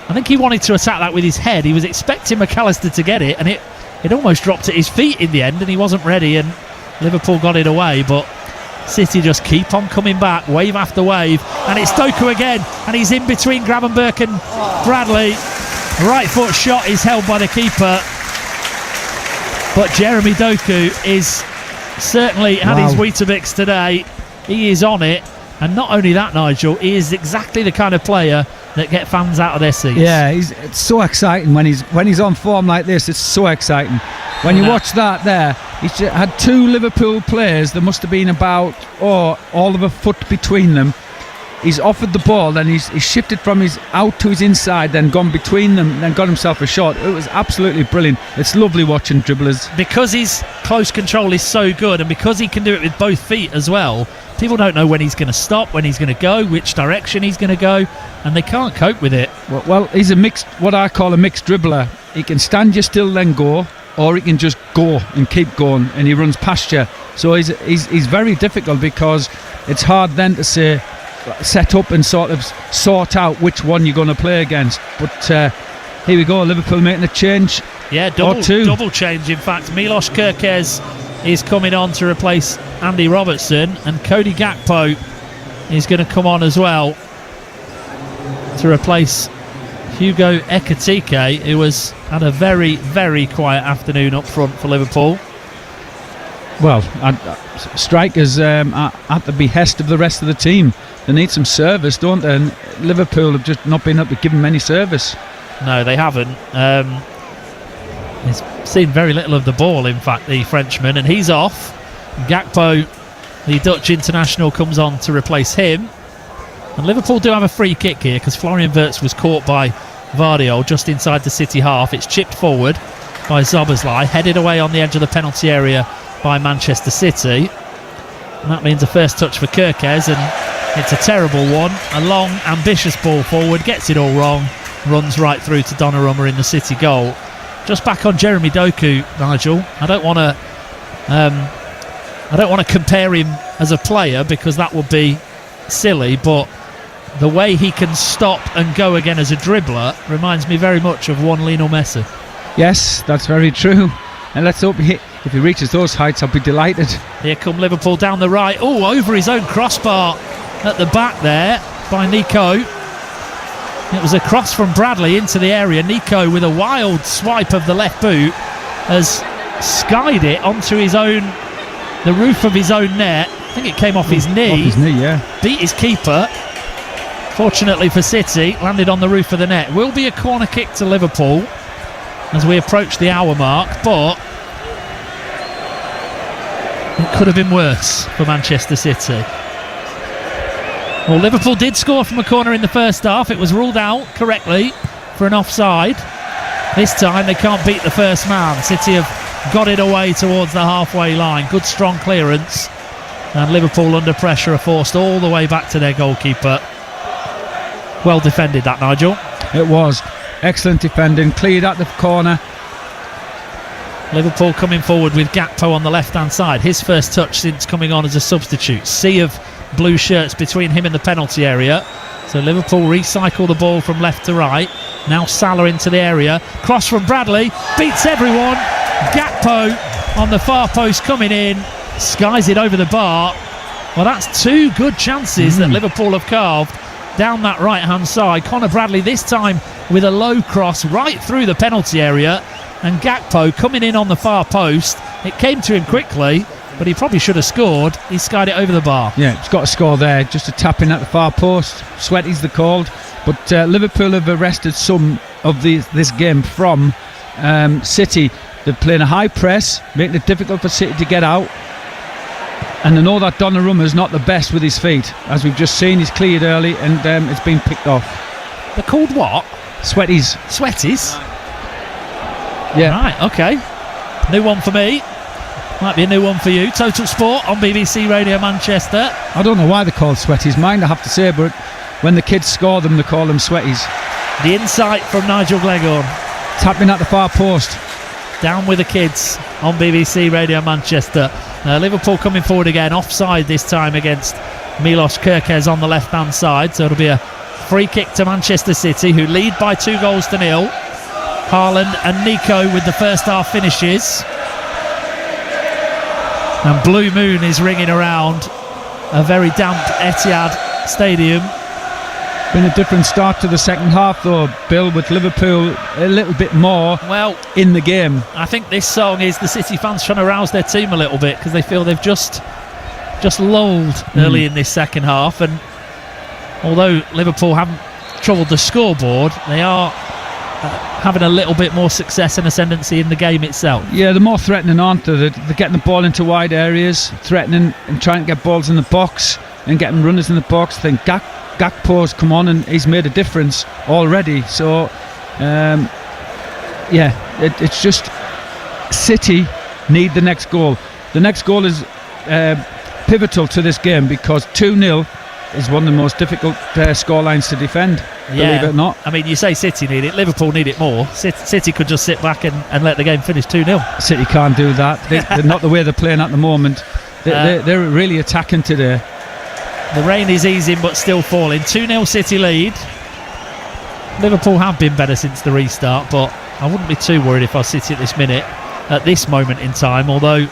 I think he wanted to attack that with his head. He was expecting McAllister to get it, and it almost dropped at his feet in the end, and he wasn't ready, and Liverpool got it away. But City just keep on coming back, wave after wave, and it's Doku again, and he's in between Gravenberch and Bradley. Right foot shot is held by the keeper, but Jeremy Doku is certainly had his Weetabix today. He is on it, and not only that, Nigel, he is exactly the kind of player that get fans out of their seats. Yeah, it's so exciting when he's on form like this. It's so exciting. When you watch that there, he's had two Liverpool players. There must have been about all of a foot between them. He's offered the ball, then he's shifted from his out to his inside, then gone between them, then got himself a shot. It was absolutely brilliant. It's lovely watching dribblers. Because his close control is so good, and because he can do it with both feet as well, people don't know when he's going to stop, when he's going to go, which direction he's going to go, and they can't cope with it. Well, he's what I call a mixed dribbler. he can stand you still then go, or he can just go and keep going, and he runs past you. So he's very difficult, because it's hard then to say set up and sort of sort out which one you're going to play against. But here we go, Liverpool making a change. Yeah, double change. In fact, Milos Kerkez is coming on to replace Andy Robertson, and Cody Gakpo is going to come on as well to replace Hugo Ekitike, who had a very, very quiet afternoon up front for Liverpool. Well, strikers at the behest of the rest of the team. They need some service, don't they? And Liverpool have just not been able to give them any service. No, they haven't. He's seen very little of the ball, in fact, the Frenchman, and he's off. Gakpo, the Dutch international, comes on to replace him. And Liverpool do have a free kick here, because Florian Wirtz was caught by Vardiol just inside the City half. It's chipped forward by Szoboszlai, headed away on the edge of the penalty area by Manchester City. And that means a first touch for Kerkez, and it's a terrible one. A long, ambitious ball forward, gets it all wrong, runs right through to Donnarumma in the City goal. Just back on Jeremy Doku, Nigel. I don't want to compare him as a player, because that would be silly, but the way he can stop and go again as a dribbler reminds me very much of one Lionel Messi. Yes, that's very true. And let's hope if he reaches those heights, I'll be delighted. Here come Liverpool down the right. Oh, over his own crossbar at the back there by Nico. It was a cross from Bradley into the area. Nico, with a wild swipe of the left boot, has skied it onto the roof of his own net. I think it came off his knee. Off his knee, yeah. Beat his keeper. Fortunately for City, landed on the roof of the net. Will be a corner kick to Liverpool as we approach the hour mark, but it could have been worse for Manchester City. Well, Liverpool did score from a corner in the first half. It was ruled out correctly for an offside. This time they can't beat the first man. City have got it away towards the halfway line. Good strong clearance, and Liverpool under pressure are forced all the way back to their goalkeeper. Well defended, that, Nigel. It was excellent defending, cleared at the corner. Liverpool coming forward with Gakpo on the left hand side, his first touch since coming on as a substitute. Sea of blue shirts between him and the penalty area, so Liverpool recycle the ball from left to right. Now Salah into the area, cross from Bradley, beats everyone. Gakpo on the far post coming in, skies it over the bar. Well, that's two good chances that Liverpool have carved down that right hand side. Conor Bradley this time with a low cross right through the penalty area, and Gakpo coming in on the far post. It came to him quickly, but he probably should have scored. He skied it over the bar. Yeah, he's got to score there. Just a tap in at the far post. Sweaty's the called. But Liverpool have arrested some of this game from City. They're playing a high press, making it difficult for City to get out. And they know that Donnarumma's not the best with his feet. As we've just seen, he's cleared early, and it's been picked off. They're called what? Sweaties. Sweaties? Yeah. Right, okay. New one for me. Might be a new one for you. Total Sport on BBC Radio Manchester. I don't know why they're called Sweaties, mind I have to say, but when the kids score them, they call them Sweaties. The insight from Nigel Gleghorn. Tapping at the far post. Down with the kids on BBC Radio Manchester. Liverpool coming forward again, offside this time against Milos Kerkez on the left hand side, so it'll be a free kick to Manchester City, who lead by 2-0. Haaland and Nico with the first half finishes, and Blue Moon is ringing around a very damp Etihad Stadium. Been a different start to the second half though, Bill, with Liverpool a little bit more in the game. I think this song is the City fans trying to rouse their team a little bit, because they feel they've just lulled early in this second half, and although Liverpool haven't troubled the scoreboard, they are having a little bit more success and ascendancy in the game itself. Yeah, they're more threatening, aren't they? They're getting the ball into wide areas, threatening and trying to get balls in the box and getting runners in the box. I think Gakpo's come on and he's made a difference already. So, it's just City need the next goal. The next goal is pivotal to this game, because 2-0 is one of the most difficult scorelines to defend, believe it or not. I mean, you say City need it, Liverpool need it more. City could just sit back and let the game finish 2-0. City can't do that. They're not the way they're playing at the moment. They're really attacking today. The rain is easing but still falling. 2-0 City lead. Liverpool have been better since the restart, but I wouldn't be too worried if I was City at this moment in time, although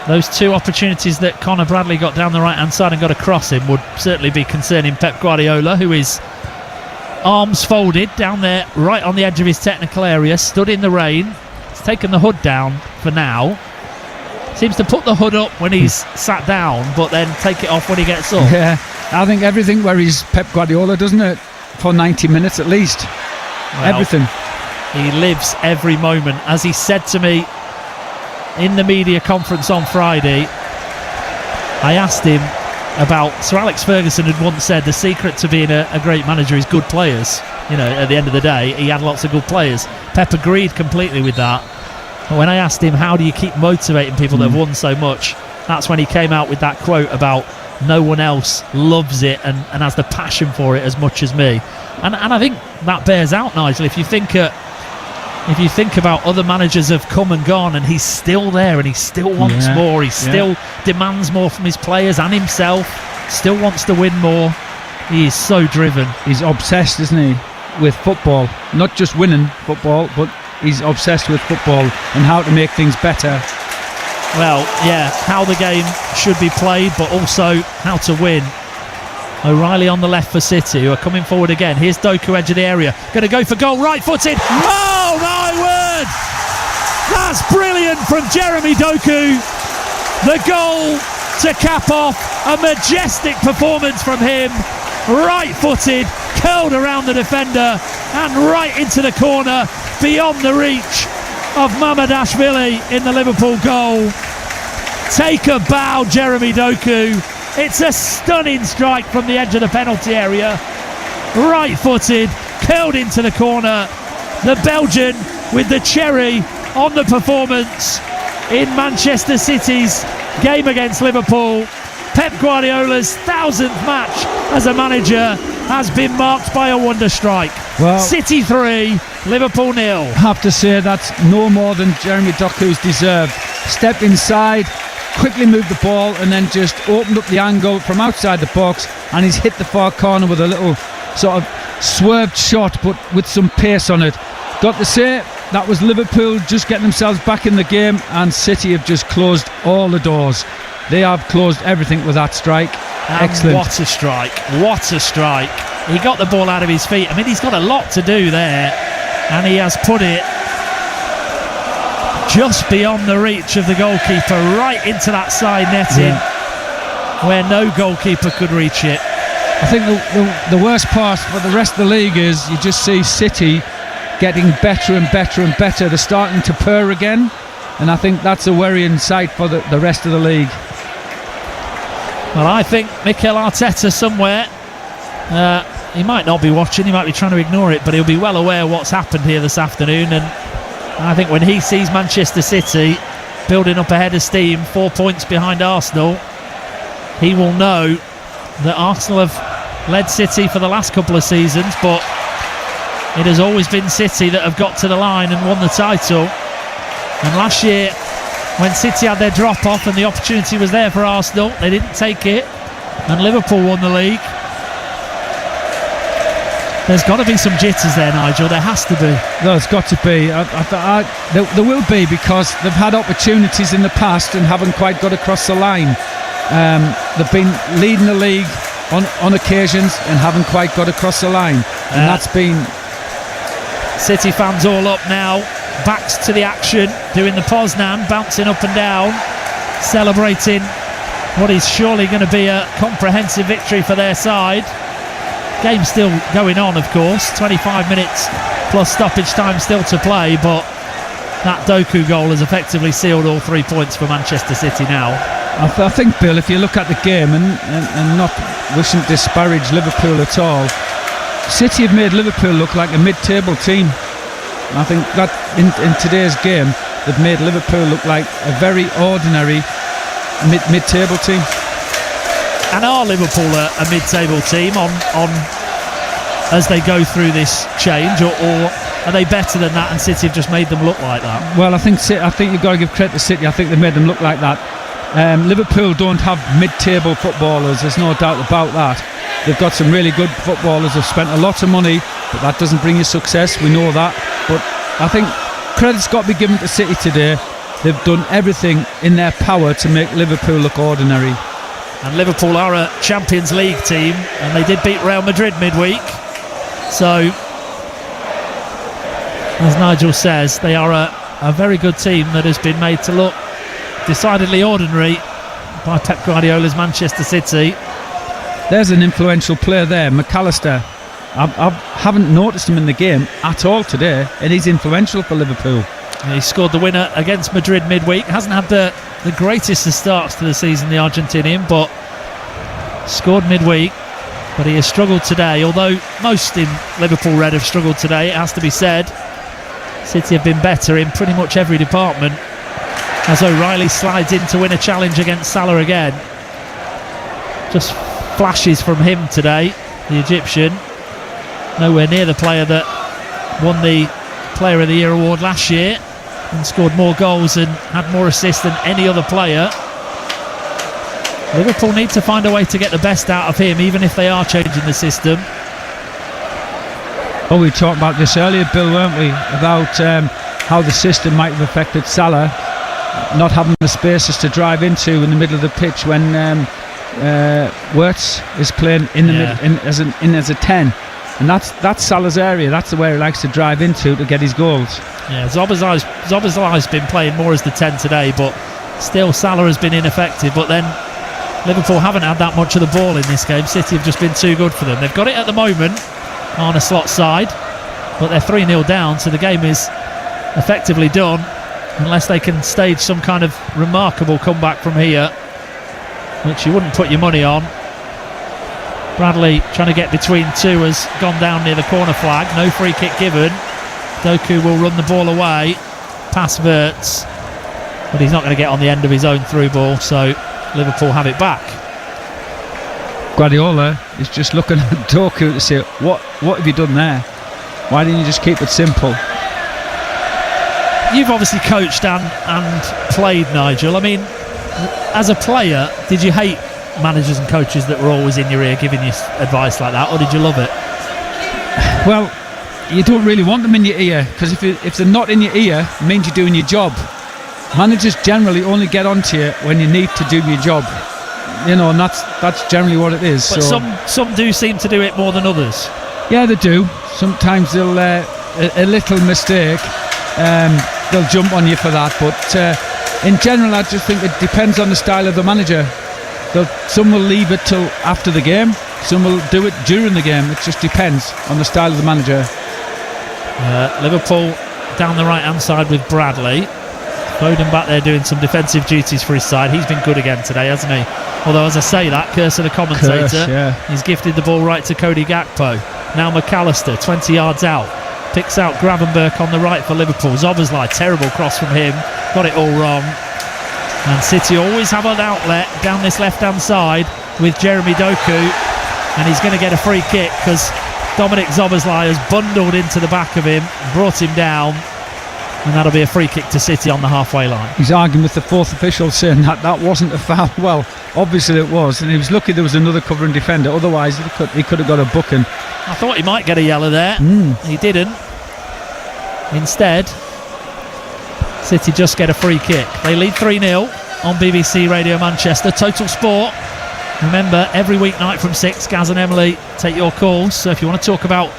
those two opportunities that Conor Bradley got down the right hand side and got across him would certainly be concerning Pep Guardiola, who is arms folded down there right on the edge of his technical area, stood in the rain. He's taken the hood down for now. Seems to put the hood up when he's sat down, but then take it off when he gets up. Yeah, I think everything worries Pep Guardiola, doesn't it? For 90 minutes at least. Well, everything. He lives every moment. As he said to me in the media conference on Friday, I asked him about Sir Alex Ferguson had once said the secret to being a great manager is good players. You know, at the end of the day, he had lots of good players. Pep agreed completely with that. But when I asked him, how do you keep motivating people that have won so much, that's when he came out with that quote about no one else loves it and has the passion for it as much as me. And I think that bears out, Nigel. If you think about other managers have come and gone and he's still there and he still wants more, he still demands more from his players and himself, still wants to win more. He is so driven. He's obsessed, isn't he, with football. Not just winning football, but he's obsessed with football and how to make things better. Well, yeah, how the game should be played, but also how to win. O'Reilly on the left for City, who are coming forward again. Here's Doku, edge of the area. Going to go for goal, right-footed. Oh, my word! That's brilliant from Jeremy Doku. The goal to cap off a majestic performance from him. Right-footed, curled around the defender, and right into the corner, beyond the reach of Mamadashvili in the Liverpool goal. Take a bow, Jeremy Doku. It's a stunning strike from the edge of the penalty area. Right-footed, curled into the corner. The Belgian with the cherry on the performance in Manchester City's game against Liverpool. Pep Guardiola's 1000th match as a manager has been marked by a wonder strike. Well, City 3, Liverpool 0. I have to say that's no more than Jeremy Doku's deserved. Stepped inside, quickly moved the ball, and then just opened up the angle from outside the box, and he's hit the far corner with a little sort of swerved shot, but with some pace on it. Got to say, that was Liverpool just getting themselves back in the game, and City have just closed all the doors. They have closed everything with that strike. And excellent. What a strike. What a strike. He got the ball out of his feet. I mean, he's got a lot to do there, and he has put it just beyond the reach of the goalkeeper, right into that side netting, where no goalkeeper could reach it. I think the worst part for the rest of the league is you just see City getting better and better and better. They're starting to purr again, and I think that's a worrying sight for the rest of the league. Well, I think Mikel Arteta somewhere, he might not be watching, he might be trying to ignore it, but he'll be well aware of what's happened here this afternoon, and I think when he sees Manchester City building up a head of steam, 4 points behind Arsenal, he will know that Arsenal have led City for the last couple of seasons, but it has always been City that have got to the line and won the title. And last year, when City had their drop-off and the opportunity was there for Arsenal, they didn't take it, and Liverpool won the league. There's got to be some jitters there, Nigel. There has to be. There's got to be. There will be, because they've had opportunities in the past and haven't quite got across the line. They've been leading the league on occasions and haven't quite got across the line. And that's been... City fans all up now. Backs to the action, doing the Poznan, bouncing up and down, celebrating what is surely going to be a comprehensive victory for their side. Game still going on, of course. 25 minutes plus stoppage time still to play, but that Doku goal has effectively sealed all 3 points for Manchester City now. I think, Bill, if you look at the game and not wishing to disparage Liverpool at all, City have made Liverpool look like a mid-table team. I think that in today's game, they've made Liverpool look like a very ordinary mid-table team. And are Liverpool a mid-table team on as they go through this change, or are they better than that and City have just made them look like that? Well, I think you've got to give credit to City. I think they made them look like that. Liverpool don't have mid-table footballers, there's no doubt about that. They've got some really good footballers, they've spent a lot of money, but that doesn't bring you success, we know that. But I think credit's got to be given to City today. They've done everything in their power to make Liverpool look ordinary. And Liverpool are a Champions League team, and they did beat Real Madrid midweek. So, as Nigel says, they are a very good team that has been made to look decidedly ordinary by Pep Guardiola's Manchester City. There's an influential player there, McAllister. I haven't noticed him in the game at all today, and he's influential for Liverpool. He scored the winner against Madrid midweek. Hasn't had the greatest of starts to the season, the Argentinian, but scored midweek. But he has struggled today, although most in Liverpool Red have struggled today, it has to be said. City have been better in pretty much every department, as O'Reilly slides in to win a challenge against Salah again. Just flashes from him today, the Egyptian. Nowhere near the player that won the Player of the Year award last year and scored more goals and had more assists than any other player. Liverpool need to find a way to get the best out of him, even if they are changing the system. Oh, we talked about this earlier, Bill, weren't we? About how the system might have affected Salah not having the spaces to drive into in the middle of the pitch when Wirtz is playing in the middle as a 10. And that's Salah's area. That's where he likes to drive into to get his goals. Yeah, Szoboszlai's been playing more as the 10 today, but still Salah has been ineffective. But then Liverpool haven't had that much of the ball in this game. City have just been too good for them. They've got it at the moment on a slot side, but they're 3-0 down, so the game is effectively done unless they can stage some kind of remarkable comeback from here, which you wouldn't put your money on. Bradley trying to get between two has gone down near the corner flag. No free kick given. Doku will run the ball away. Pass Wirtz, but he's not going to get on the end of his own through ball, so Liverpool have it back. Guardiola is just looking at Doku to say, what have you done there? Why didn't you just keep it simple? You've obviously coached and played, Nigel. I mean, as a player, did you hate managers and coaches that were always in your ear giving you advice like that, or did you love it? Well, you don't really want them in your ear, because if they're not in your ear, it means you're doing your job. Managers generally only get onto you when you need to do your job, you know, and that's generally what it is. But so some do seem to do it more than others. Yeah, they do. Sometimes they'll a little mistake, they'll jump on you for that. But in general, I just think it depends on the style of the manager. Some will leave it till after the game, some will do it during the game. It just depends on the style of the manager. Liverpool down the right hand side with Bradley. Foden back there doing some defensive duties for his side. He's been good again today, hasn't he? Although, as I say that, curse of the commentator, he's gifted the ball right to Cody Gakpo. Now McAllister, 20 yards out, picks out Gravenberch on the right for Liverpool. Szoboszlai, terrible cross from him, got it all wrong. And City always have an outlet down this left-hand side with Jeremy Doku, and he's going to get a free kick because Dominic Szoboszlai has bundled into the back of him, brought him down, and that'll be a free kick to City on the halfway line. He's arguing with the fourth official, saying that wasn't a foul. Well, obviously it was, and he was lucky there was another covering defender, otherwise he could have got a booking. I thought he might get a yellow there. He didn't. Instead, City just get a free kick. They lead 3-0 on BBC Radio Manchester. Total Sport. Remember, every weeknight from 6, Gaz and Emily take your calls. So if you want to talk about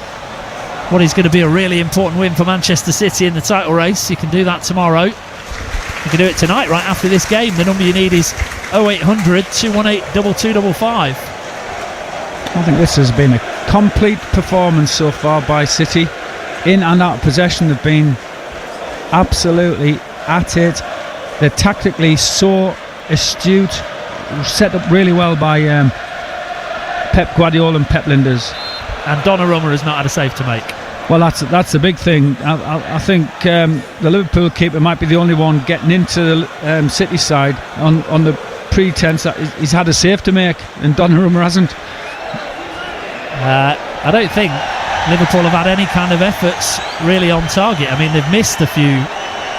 what is going to be a really important win for Manchester City in the title race, you can do that tomorrow. You can do it tonight, right after this game. The number you need is 0800 218 2255. I think this has been a complete performance so far by City. In and out of possession, they've been absolutely at it. They're tactically so astute, set up really well by Pep Guardiola and Pep Linders. And Donnarumma has not had a save to make. Well, that's the big thing. I think the Liverpool keeper might be the only one getting into the City side on the pretense that he's had a save to make, and Donnarumma hasn't. I don't think Liverpool have had any kind of efforts really on target. I mean, they've missed a few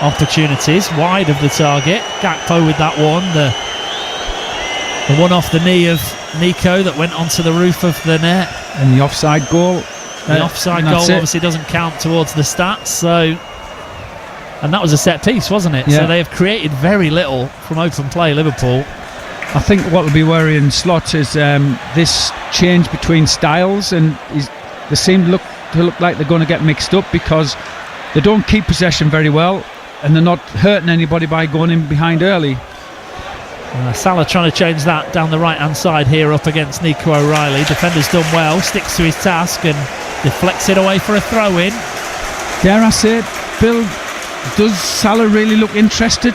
opportunities wide of the target. Gakpo with that one, the one off the knee of Nico that went onto the roof of the net. And the offside goal. The offside goal obviously doesn't count towards the stats, so... And that was a set piece, wasn't it? Yeah. So they have created very little from open play, Liverpool. I think what will be worrying Slot is this change between styles, and they seem to look like they're going to get mixed up because they don't keep possession very well, and they're not hurting anybody by going in behind early. Salah trying to change that down the right hand side here up against Nico O'Reilly. Defender's done well, sticks to his task and deflects it away for a throw in. Dare I say it, Bill, does Salah really look interested?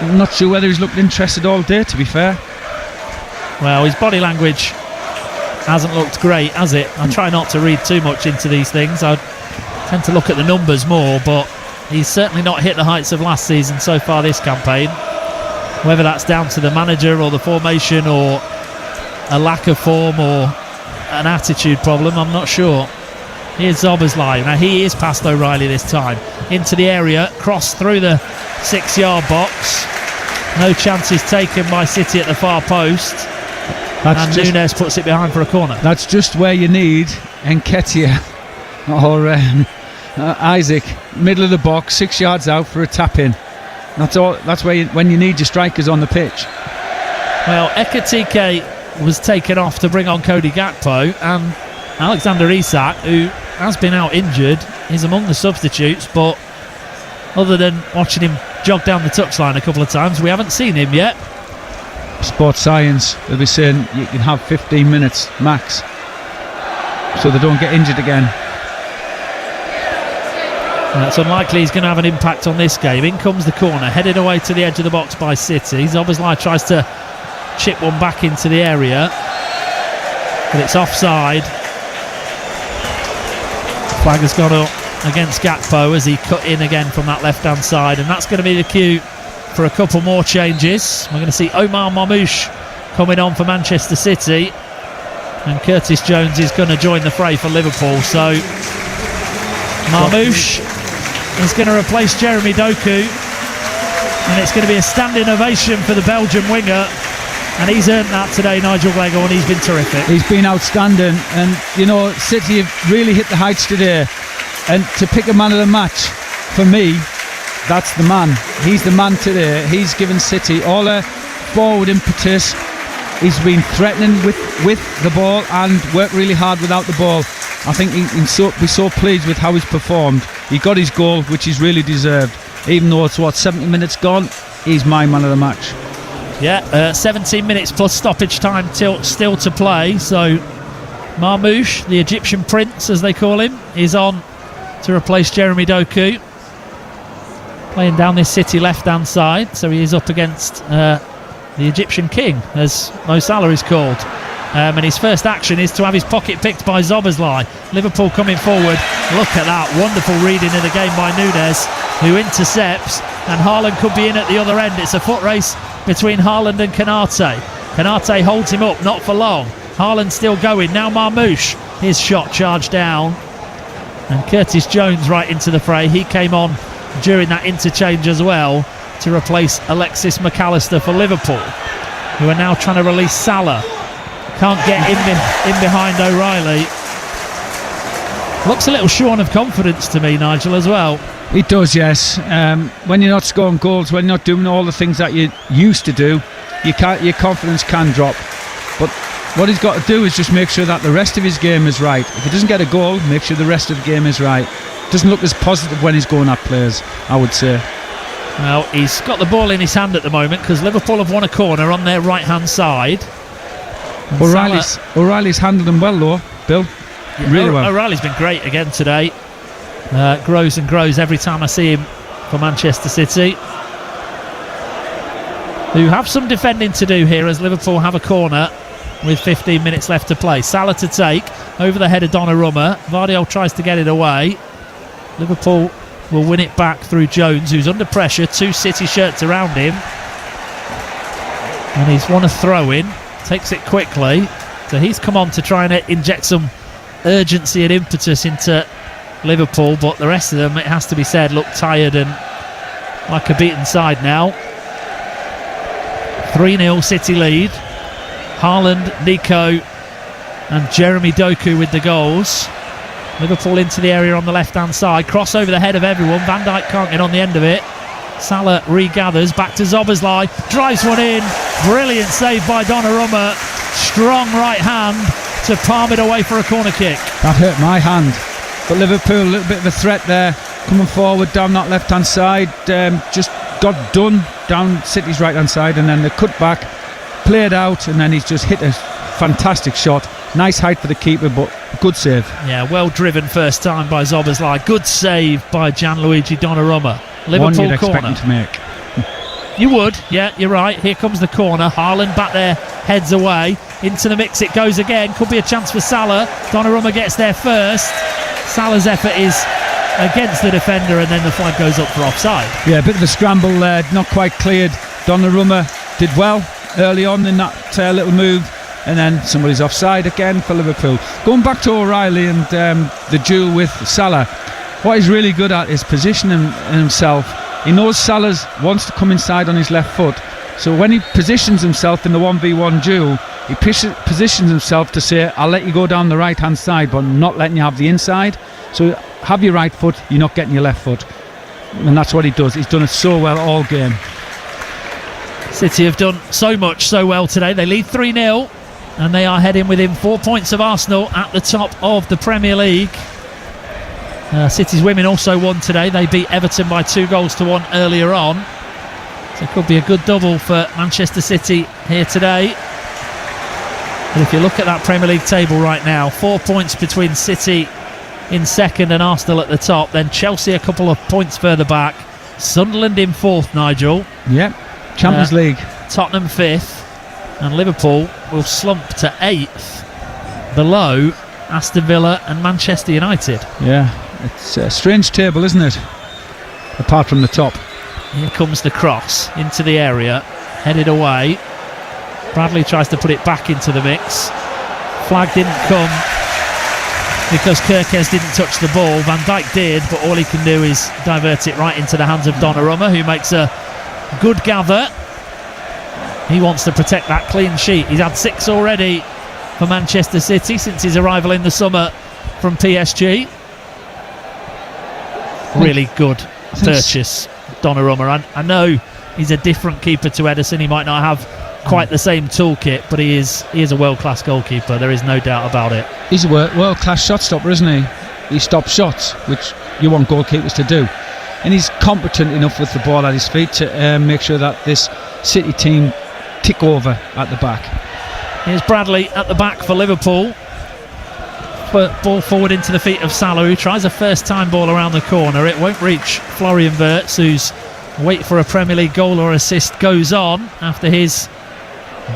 I'm not sure whether he's looked interested all day, to be fair. Well, his body language hasn't looked great, has it? I try not to read too much into these things. I tend to look at the numbers more, but he's certainly not hit the heights of last season so far this campaign. Whether that's down to the manager or the formation or a lack of form or an attitude problem, I'm not sure. Here's Szoboszlai. Now he is past O'Reilly this time. Into the area, cross through the 6-yard box. No chances taken by City at the far post. And Núñez puts it behind for a corner. That's just where you need Nketiah or Isaac, middle of the box, 6 yards out for a tap in. That's all. That's where when you need your strikers on the pitch. Well, Ekitike was taken off to bring on Cody Gakpo, and Alexander Isak, who has been out injured, is among the substitutes, but other than watching him jog down the touchline a couple of times, we haven't seen him yet. Sports science, they'll be saying you can have 15 minutes max so they don't get injured again. It's unlikely he's going to have an impact on this game. In comes the corner, headed away to the edge of the box by City. Szoboszlai tries to chip one back into the area, but it's offside. Flag has gone up against Gakpo as he cut in again from that left hand side, and that's going to be the cue for a couple more changes. We're going to see Omar Marmoush coming on for Manchester City, and Curtis Jones is going to join the fray for Liverpool. So Marmoush is going to replace Jeremy Doku, and it's going to be a standing ovation for the Belgian winger, and he's earned that today, Nigel Glegal, and he's been terrific. He's been outstanding, and you know, City have really hit the heights today, and to pick a man of the match, for me, that's the man. He's the man today. He's given City all their forward impetus. He's been threatening with the ball and worked really hard without the ball. I think he'll be so pleased with how he's performed. He got his goal, which he's really deserved. Even though it's 70 minutes gone, he's my man of the match. Yeah, 17 minutes plus stoppage time still to play. So Marmoush, the Egyptian prince as they call him, is on to replace Jeremy Doku, playing down this City left hand side. So he is up against the Egyptian king, as Mo Salah is called. And his first action is to have his pocket picked by Szoboszlai. Liverpool coming forward. Look at that wonderful reading of the game by Núñez, who intercepts, and Haaland could be in at the other end. It's a foot race between Haaland and Konate. Konate holds him up, not for long. Haaland still going. Now Marmoush, his shot charged down, and Curtis Jones right into the fray. He came on during that interchange as well to replace Alexis McAllister for Liverpool, who are now trying to release Salah. Can't get in behind O'Reilly. Looks a little shorn of confidence to me, Nigel, as well. It does, yes. When you're not scoring goals, when you're not doing all the things that you used to do, your confidence can drop. But what he's got to do is just make sure that the rest of his game is right. If he doesn't get a goal, make sure the rest of the game is right. Doesn't look as positive when he's going at players, I would say. Well, he's got the ball in his hand at the moment because Liverpool have won a corner on their right-hand side. O'Reilly's handled him well, though, Bill. Really well. O'Reilly's been great again today. Grows and grows every time I see him for Manchester City, who have some defending to do here as Liverpool have a corner with 15 minutes left to play. Salah to take over the head of Donnarumma. Vardiol tries to get it away. Liverpool will win it back through Jones, who's under pressure. Two City shirts around him. And he's won a throw-in, takes it quickly. So he's come on to try and inject some urgency and impetus into Liverpool, but the rest of them, it has to be said, look tired and like a beaten side now. 3-0 City lead. Haaland, Nico and Jeremy Doku with the goals. Liverpool into the area on the left-hand side. Cross over the head of everyone. Van Dijk can't get on the end of it. Salah regathers. Back to Szoboszlai. Drives one in. Brilliant save by Donnarumma. Strong right hand to palm it away for a corner kick. That hurt my hand. But Liverpool, a little bit of a threat there. Coming forward down that left-hand side. Just got done down City's right-hand side. And then the cut back. Played out. And then he's just hit a fantastic shot. Nice height for the keeper, but good save. Yeah, well driven first time by Szoboszlai. Good save by Gianluigi Donnarumma. Liverpool one you'd corner. expect him to make. You would, yeah, you're right. Here comes the corner. Haaland back there, heads away. Into the mix it goes again. Could be a chance for Salah. Donnarumma gets there first. Salah's effort is against the defender, and then the flag goes up for offside. Yeah, a bit of a scramble there, not quite cleared. Donnarumma did well early on in that little move. And then somebody's offside again for Liverpool. Going back to O'Reilly and the duel with Salah, what he's really good at is positioning himself. He knows Salah wants to come inside on his left foot, so when he positions himself in the 1v1 duel, he positions himself to say, I'll let you go down the right hand side, but I'm not letting you have the inside. So have your right foot, you're not getting your left foot. And that's what he does. He's done it so well all game. City have done so much so well today. They lead 3-0. And they are heading within 4 points of Arsenal at the top of the Premier League. City's women also won today. They beat Everton by 2-1 earlier on. So it could be a good double for Manchester City here today. But if you look at that Premier League table right now, 4 points between City in second and Arsenal at the top. Then Chelsea a couple of points further back. Sunderland in fourth, Nigel. Yep, Champions League. Tottenham fifth. And Liverpool will slump to 8th, below Aston Villa and Manchester United. Yeah, it's a strange table, isn't it? Apart from the top. Here comes the cross into the area, headed away. Bradley tries to put it back into the mix. Flag didn't come because Kerkez didn't touch the ball. Van Dijk did, but all he can do is divert it right into the hands of Donnarumma, who makes a good gather. He wants to protect that clean sheet. He's had 6 already for Manchester City since his arrival in the summer from PSG. Really good purchase, Donnarumma. I know he's a different keeper to Ederson. He might not have quite the same toolkit, but he is a world-class goalkeeper. There is no doubt about it. He's a world-class shot stopper, isn't he? He stops shots, which you want goalkeepers to do. And he's competent enough with the ball at his feet to make sure that this City team tick over at the back. Here's Bradley at the back for Liverpool. Ball forward into the feet of Salah, who tries a first-time ball around the corner. It won't reach Florian Wirtz, whose wait for a Premier League goal or assist goes on after his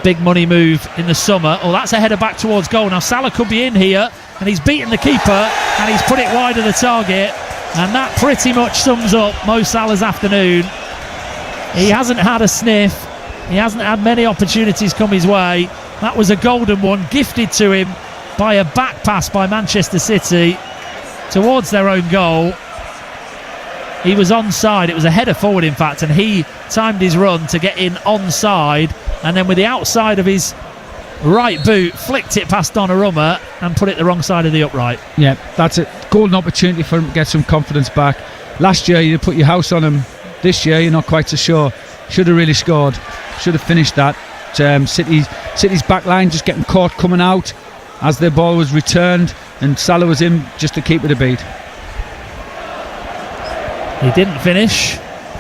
big money move in the summer. Oh, that's a header back towards goal. Now Salah could be in here, and he's beaten the keeper, and he's put it wide of the target. And that pretty much sums up Mo Salah's afternoon. He hasn't had a sniff. He hasn't had many opportunities come his way. That was a golden one, gifted to him by a back pass by Manchester City towards their own goal. He was onside. It was a header forward, in fact, and he timed his run to get in onside, and then with the outside of his right boot, flicked it past Donnarumma and put it the wrong side of the upright. Yeah, that's a golden opportunity for him to get some confidence back. Last year, you put your house on him. This year, you're not quite so sure. Should have really scored. Should have finished that. City's back line just getting caught coming out as their ball was returned, and Salah was in just to keep it a beat. He didn't finish.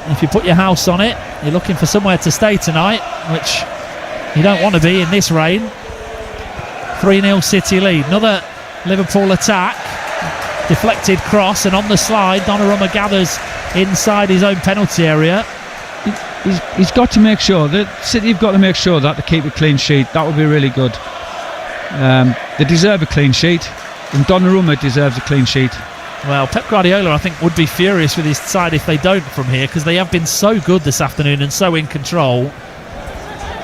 If you put your house on it, you're looking for somewhere to stay tonight, which you don't want to be in this rain. 3-0 City lead. Another Liverpool attack. Deflected cross, and on the slide, Donnarumma gathers inside his own penalty area. He's got to make sure that City have got to make sure that they keep a clean sheet. That would be really good. They deserve a clean sheet, and Donnarumma deserves a clean sheet. Well, Pep Guardiola, I think, would be furious with his side if they don't from here, because they have been so good this afternoon and so in control.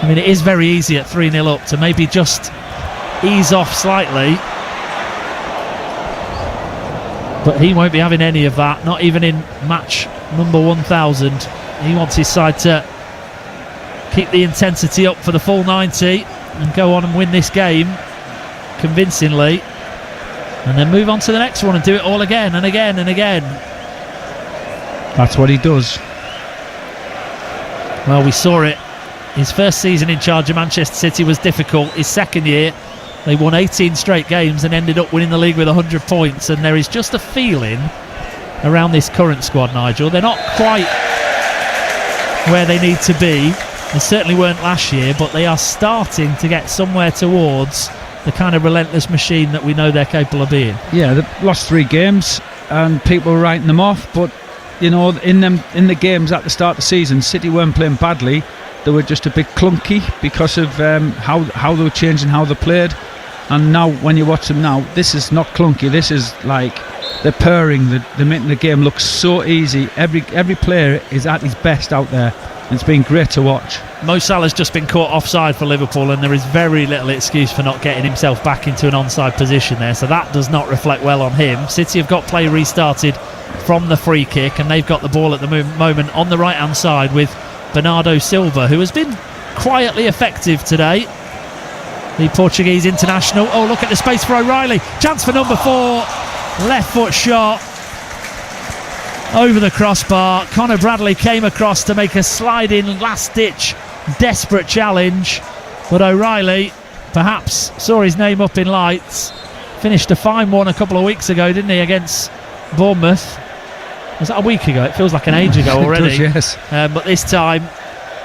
I mean, it is very easy at 3-0 up to maybe just ease off slightly. But he won't be having any of that, not even in match number 1000. He wants his side to keep the intensity up for the full 90 and go on and win this game convincingly, and then move on to the next one and do it all again and again and again. That's what he does. Well, we saw it. His first season in charge of Manchester City was difficult. His second year, they won 18 straight games and ended up winning the league with 100 points. And there is just a feeling around this current squad, Nigel. They're not quite where they need to be. They certainly weren't last year, but they are starting to get somewhere towards the kind of relentless machine that we know they're capable of being. Yeah, they've lost 3 games and people were writing them off, but you know, in the games at the start of the season, City weren't playing badly. They were just a bit clunky because of how they were changing how they played. And now when you watch them now, this is not clunky. This is like they're purring. They're making the game look so easy. Every player is at his best out there. It's been great to watch. Mo Salah's just been caught offside for Liverpool, and there is very little excuse for not getting himself back into an onside position there, so that does not reflect well on him. City have got play restarted from the free kick, and they've got the ball at the moment on the right hand side with Bernardo Silva, who has been quietly effective today, the Portuguese international. Oh, look at the space for O'Reilly, chance for number 4, left foot shot over the crossbar. Conor Bradley came across to make a slide-in, last-ditch, desperate challenge, but O'Reilly perhaps saw his name up in lights. Finished a fine one a couple of weeks ago, didn't he, against Bournemouth? Was that a week ago? It feels like an age ago already. It does, yes. But this time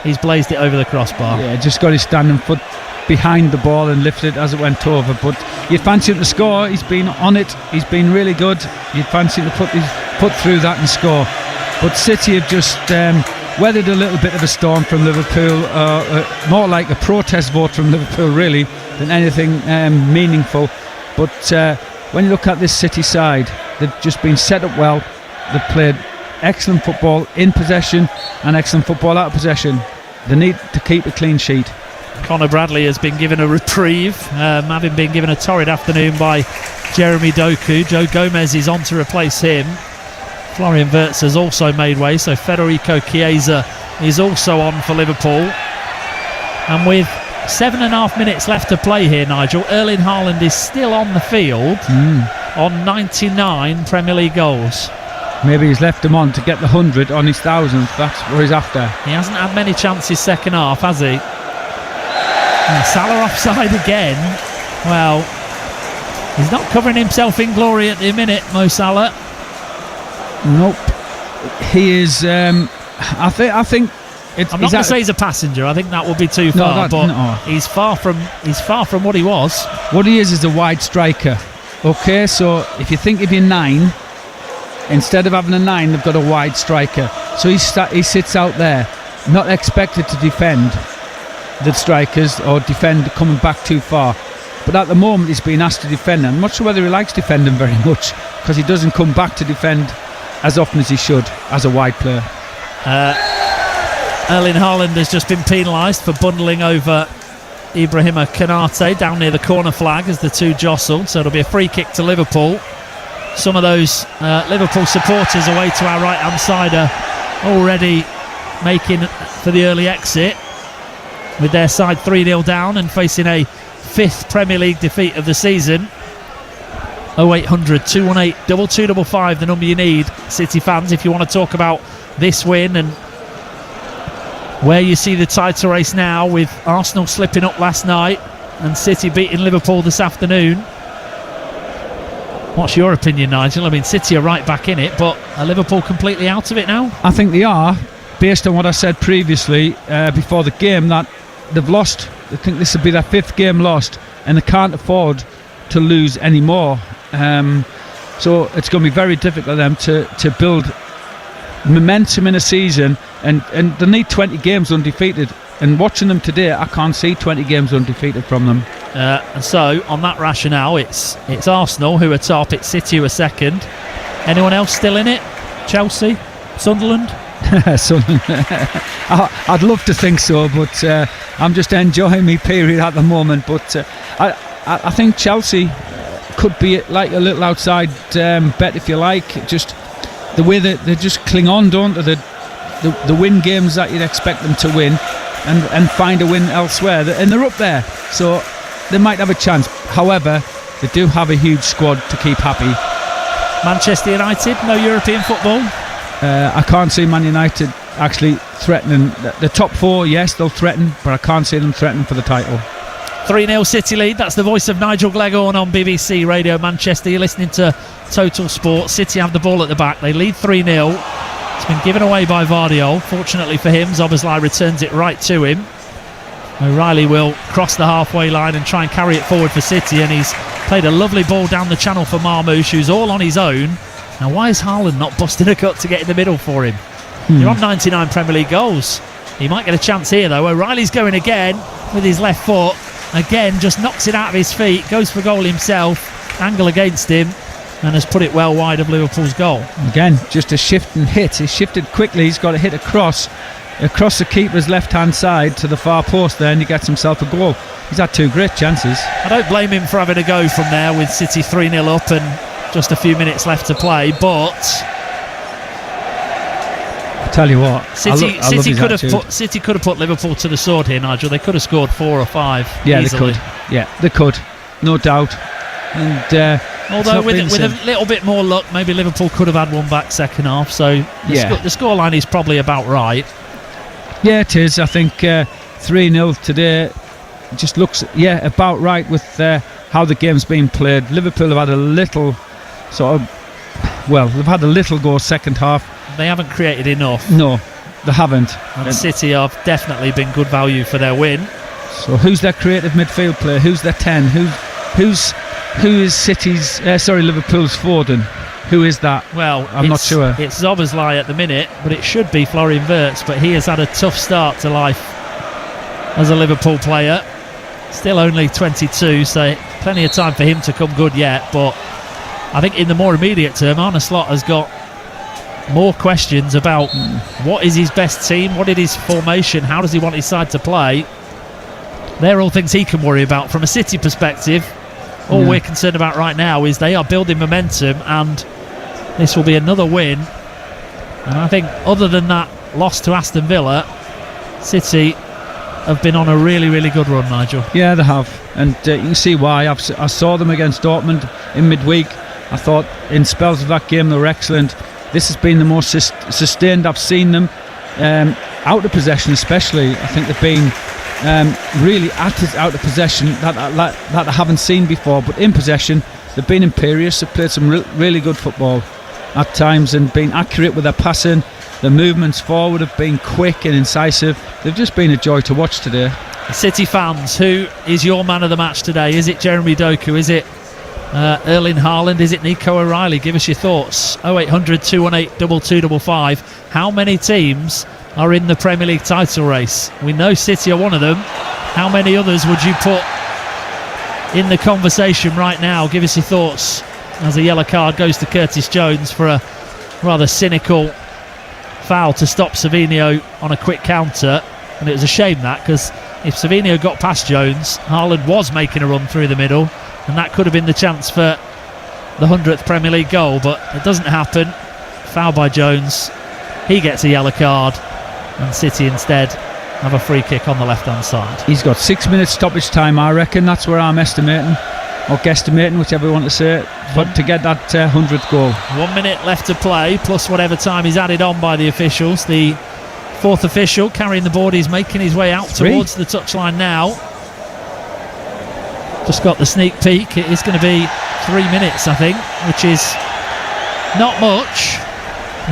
he's blazed it over the crossbar. Yeah, just got his standing foot behind the ball and lifted it as it went over. But you'd fancy him to score. He's been on it. He's been really good. You'd fancy him to put through that and score. But City have just weathered a little bit of a storm from Liverpool, more like a protest vote from Liverpool really than anything meaningful. But when you look at this City side, they've just been set up well. They've played excellent football in possession and excellent football out of possession. They need to keep a clean sheet. Conor Bradley has been given a reprieve, having been given a torrid afternoon by Jeremy Doku. Joe Gomez is on to replace him. Florian Wirtz has also made way, so Federico Chiesa is also on for Liverpool. And with 7.5 minutes left to play here, Nigel, Erling Haaland is still on the field on 99 Premier League goals. Maybe he's left him on to get the 100 on his 1000th. That's what he's after. He hasn't had many chances second half, has he? And Salah offside again. Well, he's not covering himself in glory at the minute, Mo Salah. Nope. He is. I think. I'm not going to say he's a passenger. I think that would be too far. He's far from what he was. What he is a wide striker. Okay, so if you think of your 9, instead of having a 9, they've got a wide striker. So he sits out there, not expected to defend the strikers or defend coming back too far. But at the moment he's being asked to defend, and I'm not sure whether he likes defending very much, because he doesn't come back to defend as often as he should as a wide player. Erling Haaland has just been penalised for bundling over Ibrahima Konate down near the corner flag as the two jostled, so it'll be a free kick to Liverpool. Some of those Liverpool supporters away to our right hand side are already making for the early exit, with their side 3-0 down and facing a 5th Premier League defeat of the season. 0800 218 2255, the number you need, City fans, if you want to talk about this win and where you see the title race now, with Arsenal slipping up last night and City beating Liverpool this afternoon. What's your opinion, Nigel? I mean, City are right back in it, but are Liverpool completely out of it now? I think they are, based on what I said previously before the game, that they've lost. I think this will be their 5th game lost, and they can't afford to lose any more. So it's going to be very difficult for them to build momentum in a season, and they need 20 games undefeated. And watching them today, I can't see 20 games undefeated from them. So on that rationale, it's Arsenal who are top, it's City who are second. Anyone else still in it? Chelsea? Sunderland? Sunderland. I'd love to think so, but I'm just enjoying my period at the moment. But I think Chelsea could be like a little outside bet, if you like. Just the way that they just cling on, don't they? The win games that you'd expect them to win, and find a win elsewhere, and they're up there, so they might have a chance. However, they do have a huge squad to keep happy. Manchester United, no European football. I can't see Man United actually threatening the top four. Yes, they'll threaten, but I can't see them threatening for the title. 3-0 City lead. That's the voice of Nigel Gleghorn on BBC Radio Manchester. You're listening to Total Sport. City have the ball at the back. They lead 3-0. It's been given away by Vardiol. Fortunately for him, Szoboszlai returns it right to him. O'Reilly will cross the halfway line and try and carry it forward for City, and he's played a lovely ball down the channel for Marmoush, who's all on his own. Now, why is Haaland not busting a cut to get in the middle for him? You're on 99 Premier League goals. He might get a chance here, though. O'Reilly's going again with his left foot. Again, just knocks it out of his feet, goes for goal himself, angle against him, and has put it well wide of Liverpool's goal. Again, just a shift and hit. He shifted quickly. He's got to hit across the keeper's left-hand side to the far post there, and he gets himself a goal. He's had two great chances. I don't blame him for having a go from there with City 3-0 up and just a few minutes left to play, but I tell you what, City could have put Liverpool to the sword here, Nigel. They could have scored 4 or 5 easily. They could, no doubt. And although with a little bit more luck, maybe Liverpool could have had one back second half. So the scoreline is probably about right. Yeah, it is. I think 3-0 today just looks about right with how the game's been played. Liverpool have had a little they've had a little go second half. They haven't created enough. No, they haven't. And City have definitely been good value for their win. So who's their creative midfield player? Who's their 10? Who is Liverpool's Foden? Who is that? Well, I'm not sure. It's Szoboszlai at the minute, but it should be Florian Wirtz. But he has had a tough start to life as a Liverpool player. Still only 22, so plenty of time for him to come good yet. But I think in the more immediate term, Arne Slot has got more questions about what is his best team, what is his formation, how does he want his side to play. They're all things he can worry about. From a City perspective, all we're concerned about right now is they are building momentum, and this will be another win. And I think other than that loss to Aston Villa, City have been on a really, really good run, Nigel. Yeah, they have, and you can see why. I saw them against Dortmund in midweek. I thought in spells of that game they were excellent. This has been the most sustained I've seen them, out of possession especially. I think they've been really out of possession that I haven't seen before, but in possession they've been imperious. They've played some really good football at times and been accurate with their passing. Their movements forward have been quick and incisive. They've just been a joy to watch today. City fans, who is your man of the match today? Is it Jeremy Doku? Is it Erling Haaland? Is it Nico O'Reilly? Give us your thoughts. 0800 218 2255. How many teams are in the Premier League title race? We know City are one of them. How many others would you put in the conversation right now? Give us your thoughts as a yellow card goes to Curtis Jones for a rather cynical foul to stop Savinho on a quick counter. And it was a shame that, because if Savinho got past Jones, Haaland was making a run through the middle, and that could have been the chance for the 100th Premier League goal, but it doesn't happen. Foul by Jones. He gets a yellow card, and City instead have a free kick on the left-hand side. He's got 6 minutes stoppage time, I reckon. That's where I'm estimating, or guesstimating, whichever you want to say it, but to get that 100th goal. 1 minute left to play, plus whatever time is added on by the officials. The fourth official carrying the board is making his way out towards the touchline now. Just got the sneak peek. It is going to be 3 minutes, I think, which is not much.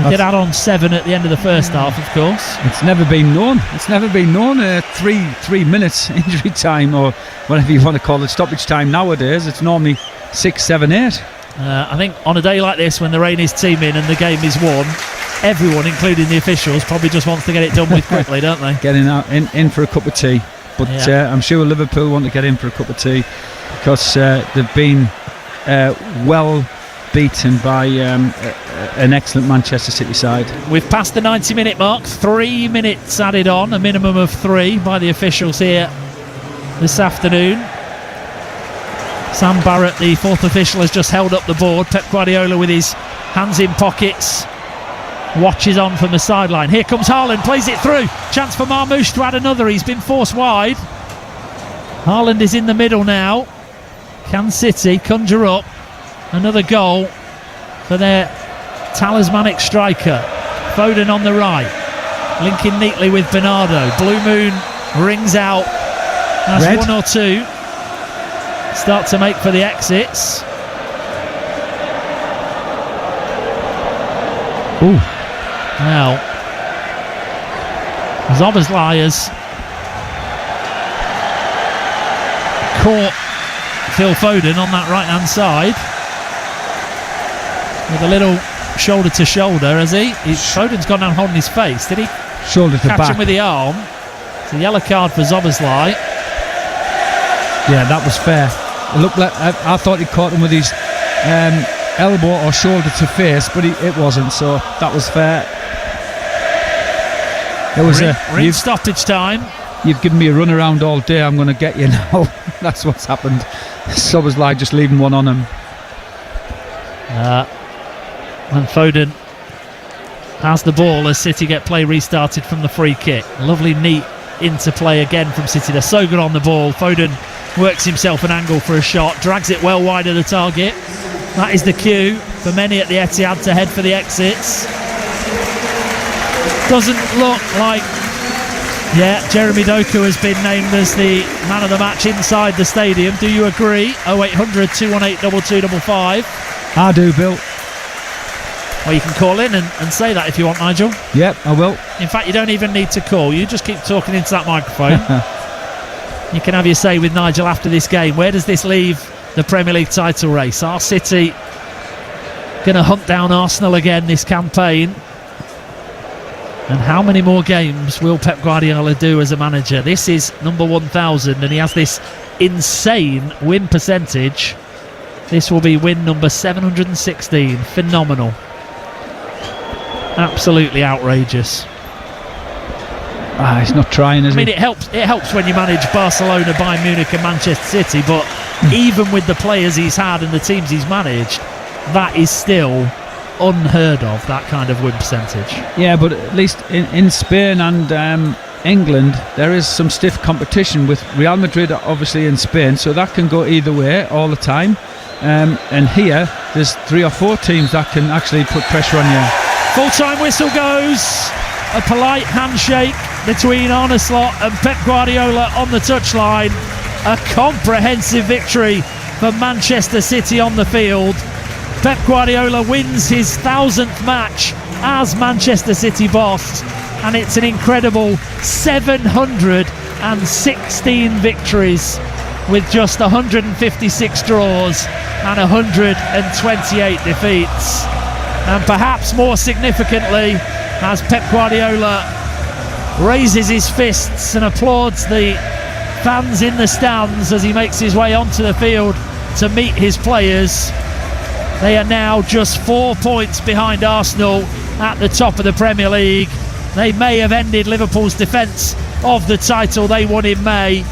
We did add on 7 at the end of the first half, of course. It's never been known. It's never been known. 3 minutes injury time, or whatever you want to call it, stoppage time nowadays. It's normally 6, 7, 8. I think on a day like this, when the rain is teeming and the game is won, everyone, including the officials, probably just wants to get it done with quickly, don't they? Getting out in for a cup of tea. But I'm sure Liverpool want to get in for a cup of tea, because they've been well beaten by an excellent Manchester City side. We've passed the 90-minute mark. 3 minutes added on, a minimum of 3 by the officials here this afternoon. Sam Barrett, the fourth official, has just held up the board. Pep Guardiola with his hands in pockets watches on from the sideline. Here comes Haaland, plays it through. Chance for Marmoush to add another. He's been forced wide. Haaland is in the middle now. Can City conjure up another goal for their talismanic striker? Foden on the right, linking neatly with Bernardo. Blue Moon rings out as Red. 1 or 2 start to make for the exits. Ooh. Now, Szoboszlai has caught Phil Foden on that right hand side with a little shoulder to shoulder, has he? Foden's gone down holding his face. Did he Shoulder to catch back. him with the arm? It's a yellow card for Szoboszlai. Yeah, that was fair. It looked like I thought he caught him with his elbow or shoulder to face, but it wasn't, so that was fair. It was Ring stoppage time. You've given me a run around all day, I'm going to get you now. That's what's happened. Szoboszlai just leaving one on him. And Foden has the ball as City get play restarted from the free kick. Lovely neat interplay again from City. They're so good on the ball. Foden works himself an angle for a shot, drags it well wide of the target. That is the cue for many at the Etihad to head for the exits. Doesn't look like... Yeah, Jeremy Doku has been named as the man of the match inside the stadium. Do you agree? 0800 218 2255. I do, Bill. Well, you can call in and say that if you want, Nigel. Yep, I will. In fact, you don't even need to call. You just keep talking into that microphone. You can have your say with Nigel after this game. Where does this leave the Premier League title race? Are City going to hunt down Arsenal again this campaign? And how many more games will Pep Guardiola do as a manager? This is number 1,000 and he has this insane win percentage. This will be win number 716. Phenomenal. Absolutely outrageous. He's not trying, is he? I mean, it helps when you manage Barcelona, Bayern Munich and Manchester City, but even with the players he's had and the teams he's managed, that is still unheard of, that kind of win percentage. Yeah, but at least in Spain and England, there is some stiff competition with Real Madrid, obviously, in Spain, so that can go either way all the time. And here, there's 3 or 4 teams that can actually put pressure on you. Full-time whistle goes. A polite handshake between Arne Slot and Pep Guardiola on the touchline. A comprehensive victory for Manchester City on the field. Pep Guardiola wins his 1,000th match as Manchester City boss, and it's an incredible 716 victories with just 156 draws and 128 defeats. And perhaps more significantly, as Pep Guardiola raises his fists and applauds the fans in the stands as he makes his way onto the field to meet his players, they are now just 4 points behind Arsenal at the top of the Premier League. They may have ended Liverpool's defence of the title they won in May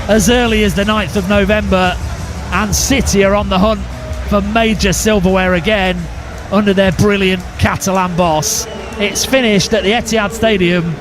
as early as the 9th of November, and City are on the hunt for major silverware again under their brilliant Catalan boss. It's finished at the Etihad Stadium.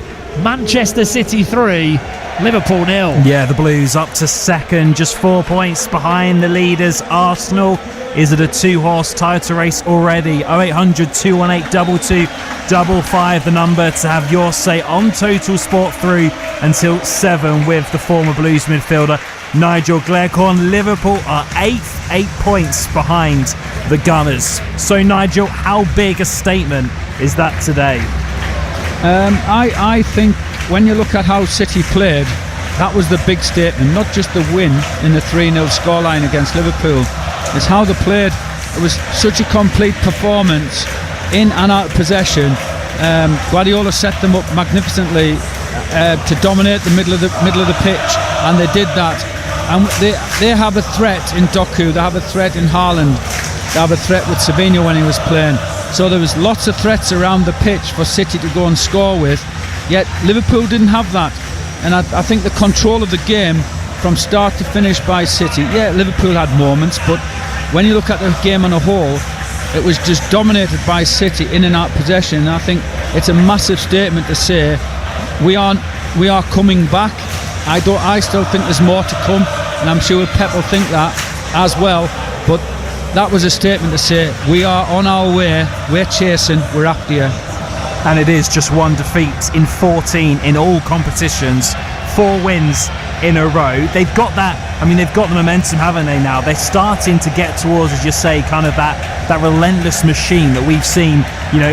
Manchester City 3, Liverpool 0. Yeah, the Blues up to second, just 4 points behind the leaders. Arsenal is at a 2-horse title race already. 0800 218 2255, the number to have your say on Total Sport through until 7 with the former Blues midfielder Nigel Gleghorn. Liverpool are 8th, 8 points behind the Gunners. So Nigel, how big a statement is that today? I think when you look at how City played, that was the big statement. Not just the win in the 3-0 scoreline against Liverpool. It's how they played. It was such a complete performance in and out of possession. Guardiola set them up magnificently to dominate the middle of the pitch, and they did that. And they have a threat in Doku. They have a threat in Haaland. They have a threat with Savinho when he was playing. So there was lots of threats around the pitch for City to go and score with, yet Liverpool didn't have that. And I think the control of the game from start to finish by City, yeah, Liverpool had moments, but when you look at the game on a whole, it was just dominated by City in and out possession. And I think it's a massive statement to say we are coming back. I still think there's more to come, and I'm sure Pep will think that as well. But that was a statement to say we are on our way, we're chasing, we're after you. And it is just one defeat in 14 in all competitions, 4 wins in a row. They've got that, they've got the momentum, haven't they now? They're starting to get towards, as you say, kind of that relentless machine that we've seen,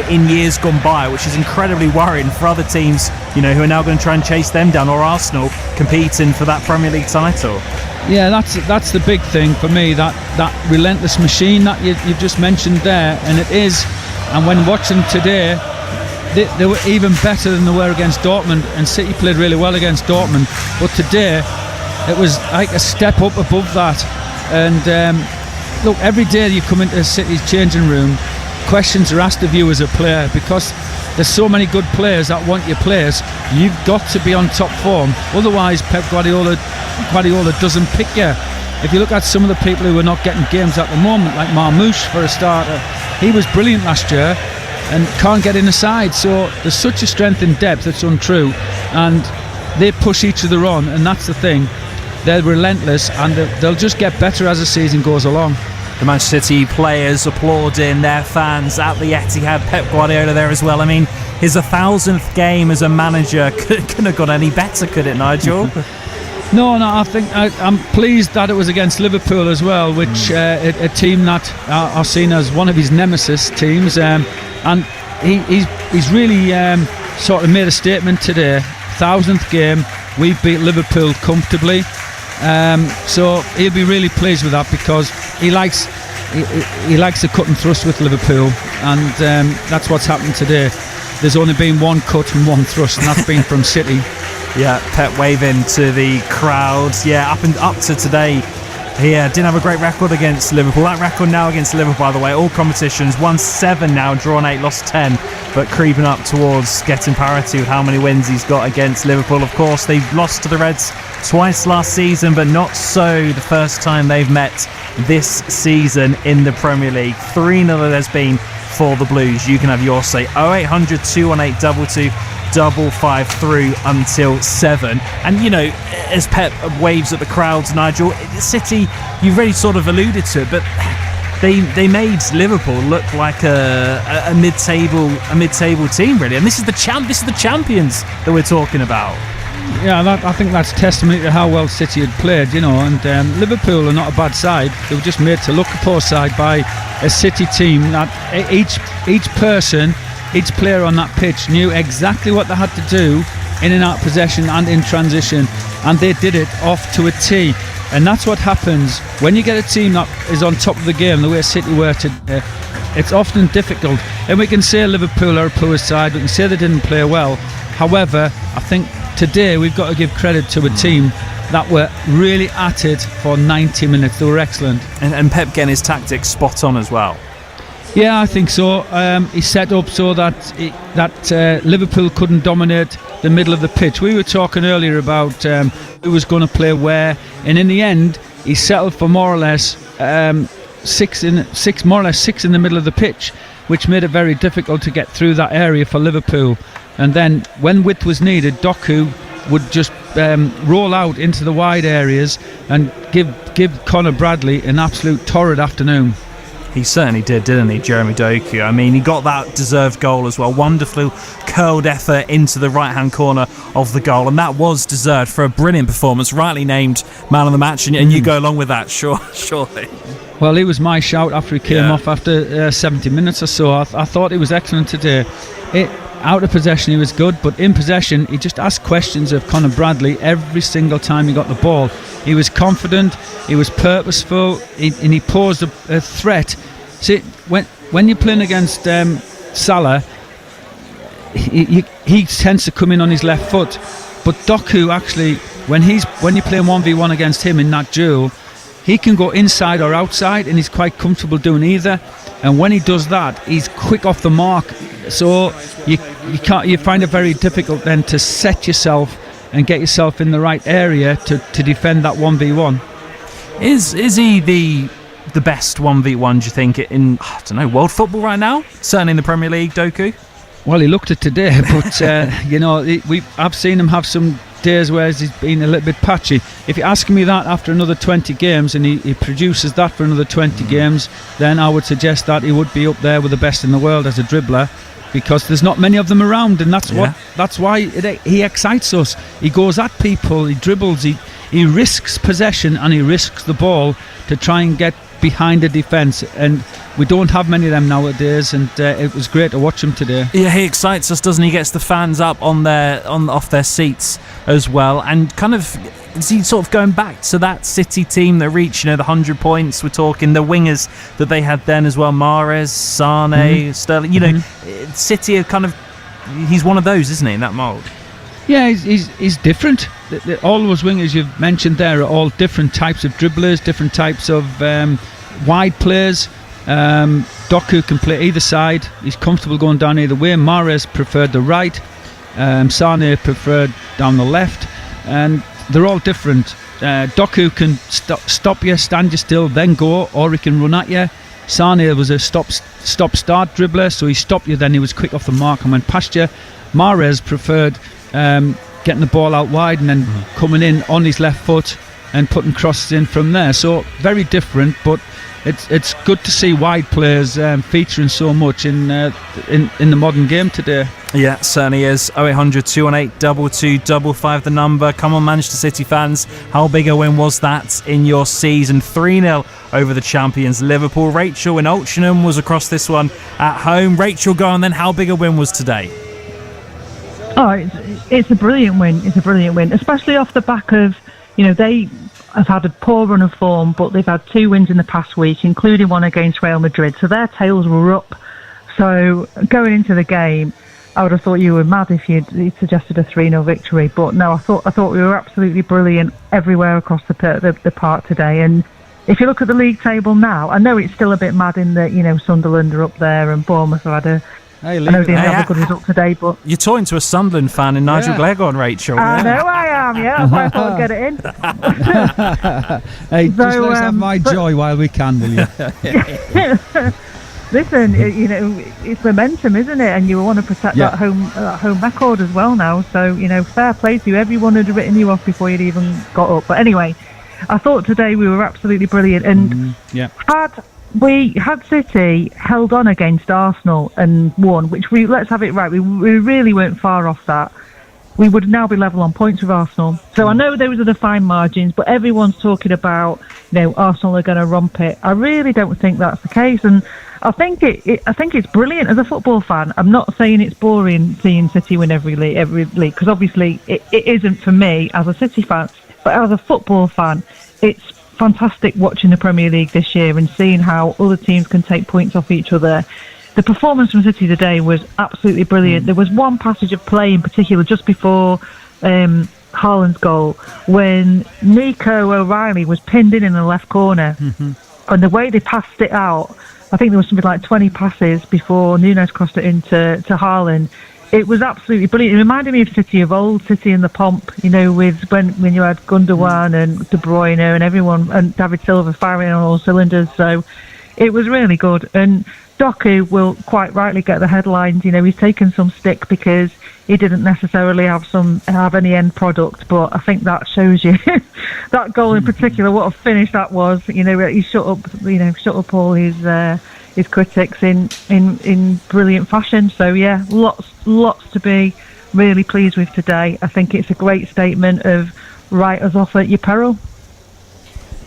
in years gone by, which is incredibly worrying for other teams, who are now going to try and chase them down, or Arsenal competing for that Premier League title. Yeah, that's the big thing for me, that relentless machine that you've just mentioned there, and it is. And when watching today, they were even better than they were against Dortmund, and City played really well against Dortmund. But today, it was like a step up above that. And look, every day you come into City's changing room, questions are asked of you as a player, because there's so many good players that want your players. You've got to be on top form, otherwise Pep Guardiola doesn't pick you. If you look at some of the people who are not getting games at the moment, like Marmoush for a starter, he was brilliant last year and can't get in the side. So there's such a strength in depth, it's untrue, and they push each other on, and that's the thing. They're relentless, and they'll just get better as the season goes along. The Manchester City players applauding their fans at the Etihad. Pep Guardiola there as well. His 1,000th game as a manager couldn't have got any better, could it, Nigel? No, I think I'm pleased that it was against Liverpool as well, which a team that are seen as one of his nemesis teams, and he's really sort of made a statement today. 1,000th game, we beat Liverpool comfortably, so he'll be really pleased with that, because he likes the cut and thrust with Liverpool, and that's what's happened today. There's only been one cut and one thrust, and that's been from City. Yeah, Pep waving to the crowd. Yeah, up to today, he didn't have a great record against Liverpool. That record now against Liverpool, by the way, all competitions, won 7 now, drawn 8, lost 10, but creeping up towards getting parity with how many wins he's got against Liverpool. Of course, they've lost to the Reds twice last season, but not so the first time they've met this season in the Premier League. 3-0 it has been for the Blues. You can have your say. 0800 218 225 through until 7. And as Pep waves at the crowds, Nigel, City, you've already sort of alluded to it, but they made Liverpool look like a mid-table team, really. And this is the champions that we're talking about. Yeah, I think that's testimony to how well City had played, and Liverpool are not a bad side. They were just made to look a poor side by a City team that each person, each player on that pitch knew exactly what they had to do in and out possession and in transition, and they did it off to a T. And that's what happens when you get a team that is on top of the game the way City were today. It's often difficult, and we can say Liverpool are a poor side, we can say they didn't play well. However, I think today we've got to give credit to a team that were really at it for 90 minutes. They were excellent. And Pep getting his tactics spot on as well. Yeah, I think so. He set up so that Liverpool couldn't dominate the middle of the pitch. We were talking earlier about who was going to play where, and in the end, he settled for more or less six in the middle of the pitch, which made it very difficult to get through that area for Liverpool. And then, when width was needed, Doku would just roll out into the wide areas and give Conor Bradley an absolute torrid afternoon. He certainly did, didn't he, Jeremy Doku? He got that deserved goal as well. Wonderful curled effort into the right-hand corner of the goal, and that was deserved for a brilliant performance. Rightly named man of the match, and you go along with that, surely. Well, he was my shout after he came off after 70 minutes or so. I thought he was excellent today. Out of possession he was good, but in possession he just asked questions of Conor Bradley every single time he got the ball. He was confident, he was purposeful, and he posed a threat. See, when you're playing against Salah, he tends to come in on his left foot, but Doku actually, when you're playing 1v1 against him in that duel, he can go inside or outside, and he's quite comfortable doing either. And when he does that, he's quick off the mark. So you find it very difficult then to set yourself and get yourself in the right area to defend that 1v1. Is he the best 1v1, do you think, in, I don't know, world football right now? Certainly in the Premier League, Doku? Well, he looked it today, but I've seen him have some days where he's been a little bit patchy. If you're asking me that after another 20 games and he produces that for another 20 games, then I would suggest that he would be up there with the best in the world as a dribbler, because there's not many of them around, and that's why he excites us. He goes at people, he dribbles, he risks possession, and he risks the ball to try and get behind the defence, and we don't have many of them nowadays, and it was great to watch him today. Yeah, he excites us, doesn't he? Gets the fans up off their seats as well, and kind of is he sort of going back to that City team that reached the 100 points? We're talking the wingers that they had then as well, Mahrez, Sane, Sterling. City are kind of, he's one of those, isn't he, in that mould? Yeah, he's different. All those wingers you've mentioned there are all different types of dribblers, different types of wide players. Doku can play either side. He's comfortable going down either way. Mahrez preferred the right. Sane preferred down the left. And they're all different. Doku can stop you, stand you still, then go, or he can run at you. Sane was a stop-start dribbler, so he stopped you, then he was quick off the mark and went past you. Mahrez preferred getting the ball out wide and then coming in on his left foot and putting crosses in from there. So very different, but it's good to see wide players featuring so much in the modern game today. Yeah, certainly is. 0800 218 2255 the number. Come on, Manchester City fans, how big a win was that in your season? 3-0 over the champions Liverpool. Rachel in Altrincham was across this one at home. Rachel, go on then, how big a win was today? Oh, it's a brilliant win. It's a brilliant win, especially off the back of, they have had a poor run of form, but they've had 2 wins in the past week, including one against Real Madrid. So their tails were up. So going into the game, I would have thought you were mad if you'd suggested a 3-0 victory. But no, I thought we were absolutely brilliant everywhere across the park today. And if you look at the league table now, I know it's still a bit mad in that, Sunderland are up there and Bournemouth have had I know they didn't have a good result today, but you're talking to a Sunderland fan in Nigel Glegorn, Rachel. I know I am, that's why I thought I'd get it in. Hey, just let's have my joy while we can, will you? Listen, it's momentum, isn't it? And you want to protect that home record as well now. So, fair play to you. Everyone had written you off before you'd even got up. But anyway, I thought today we were absolutely brilliant. And had City held on against Arsenal and won, which let's have it right, we really weren't far off that, we would now be level on points with Arsenal. So I know those are the fine margins, but everyone's talking about, Arsenal are going to romp it. I really don't think that's the case, and I think it's brilliant as a football fan. I'm not saying it's boring seeing City win every league, because obviously it isn't for me as a City fan, but as a football fan, it's fantastic watching the Premier League this year and seeing how other teams can take points off each other. The performance from City today was absolutely brilliant. There was one passage of play in particular just before Haaland's goal when Nico O'Reilly was pinned in the left corner, and the way they passed it out, I think there was something like 20 passes before Nunes crossed it into Haaland. It was absolutely brilliant. It reminded me of City of old, City in the pomp, with when you had Gundogan and De Bruyne and everyone, and David Silva firing on all cylinders. So it was really good. And Doku will quite rightly get the headlines. He's taken some stick because he didn't necessarily have any end product, but I think that shows you that goal in particular, what a finish that was. He shut up all his critics in brilliant fashion. So yeah, lots to be really pleased with today. I think it's a great statement of write us off at your peril.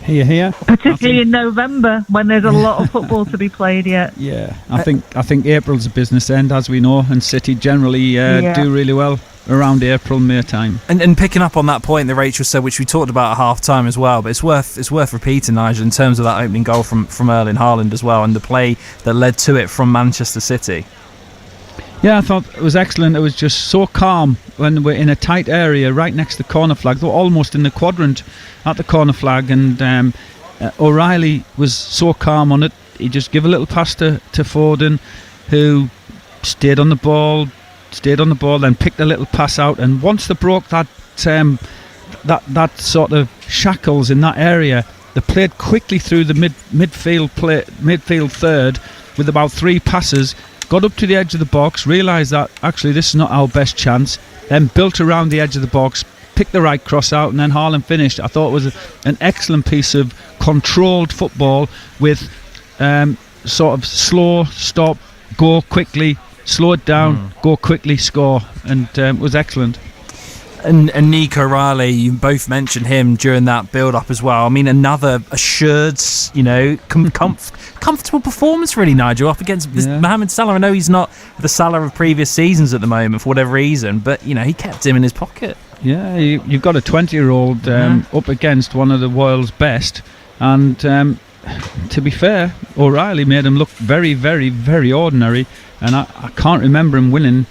Here. Particularly in November when there's a lot of football to be played yet. Yeah, I think April's a business end, as we know, and City generally do really well around April, May time. And picking up on that point that Rachel said, which we talked about at half time as well, but it's worth repeating, Nigel, in terms of that opening goal from Erling Haaland as well, and the play that led to it from Manchester City. Yeah, I thought it was excellent. It was just so calm when we're in a tight area right next to the corner flag. They were almost in the quadrant at the corner flag, and O'Reilly was so calm on it. He just gave a little pass to Foden, who stayed on the ball, then picked a little pass out, and once they broke that sort of shackles in that area, they played quickly through the midfield third with about 3 passes, got up to the edge of the box, realised that actually this is not our best chance, then built around the edge of the box, picked the right cross out, and then Haaland finished. I thought it was an excellent piece of controlled football with sort of slow, stop, go quickly, slow it down, go quickly, score, and it was excellent. And Nico O'Reilly, you both mentioned him during that build-up as well. I mean, another assured, comfortable performance, really, Nigel, up against Mohamed Salah. I know he's not the Salah of previous seasons at the moment for whatever reason, but, he kept him in his pocket. Yeah, you've got a 20-year-old up against one of the world's best, and to be fair, O'Reilly made him look very, very, very ordinary, and I can't remember him winning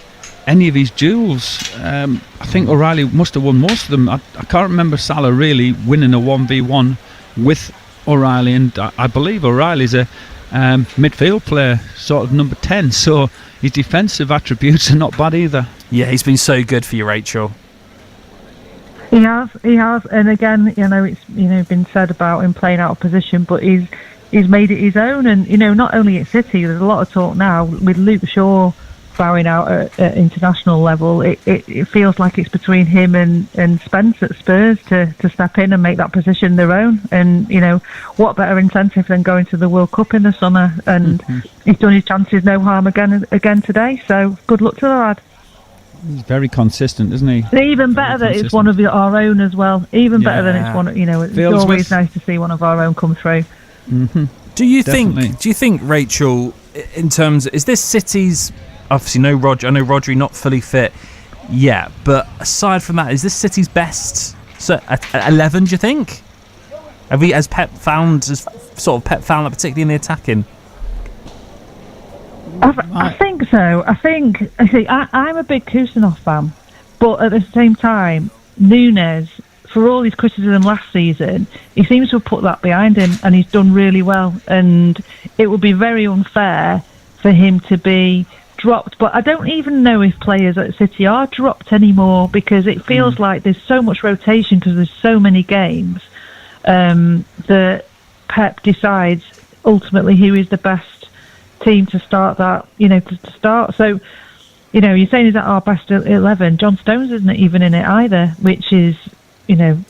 any of his duels. I think O'Reilly must have won most of them. I can't remember Salah really winning a 1v1 with O'Reilly, and I believe O'Reilly's a midfield player, sort of number 10, so his defensive attributes are not bad either. Yeah, he's been so good for you, Rachel. He has, and again, it's been said about him playing out of position, but he's made it his own, and not only at City, there's a lot of talk now with Luke Shaw bowing out at international level. It feels like it's between him and Spence at Spurs to step in and make that position their own, and what better incentive than going to the World Cup in the summer, and he's done his chances no harm again today, so good luck to the lad. He's very consistent, isn't he? Even better that it's one of our own as well. Even better than it's one. It's always nice to see one of our own come through. Mm-hmm. Do you think, Rachel, in terms, is this City's? Obviously, no Rodri. I know Rodri not fully fit yet, but aside from that, is this City's best 11? Do you think? Has Pep found that particularly in the attacking? I think so. I'm a big Kusanov fan, but at the same time, Núñez, for all his criticism last season, he seems to have put that behind him, and he's done really well. And it would be very unfair for him to be dropped. But I don't even know if players at City are dropped anymore, because it feels like there's so much rotation because there's so many games that Pep decides ultimately who is the best team to start that, to start. So, you're saying is that our best 11? John Stones isn't even in it either, which is,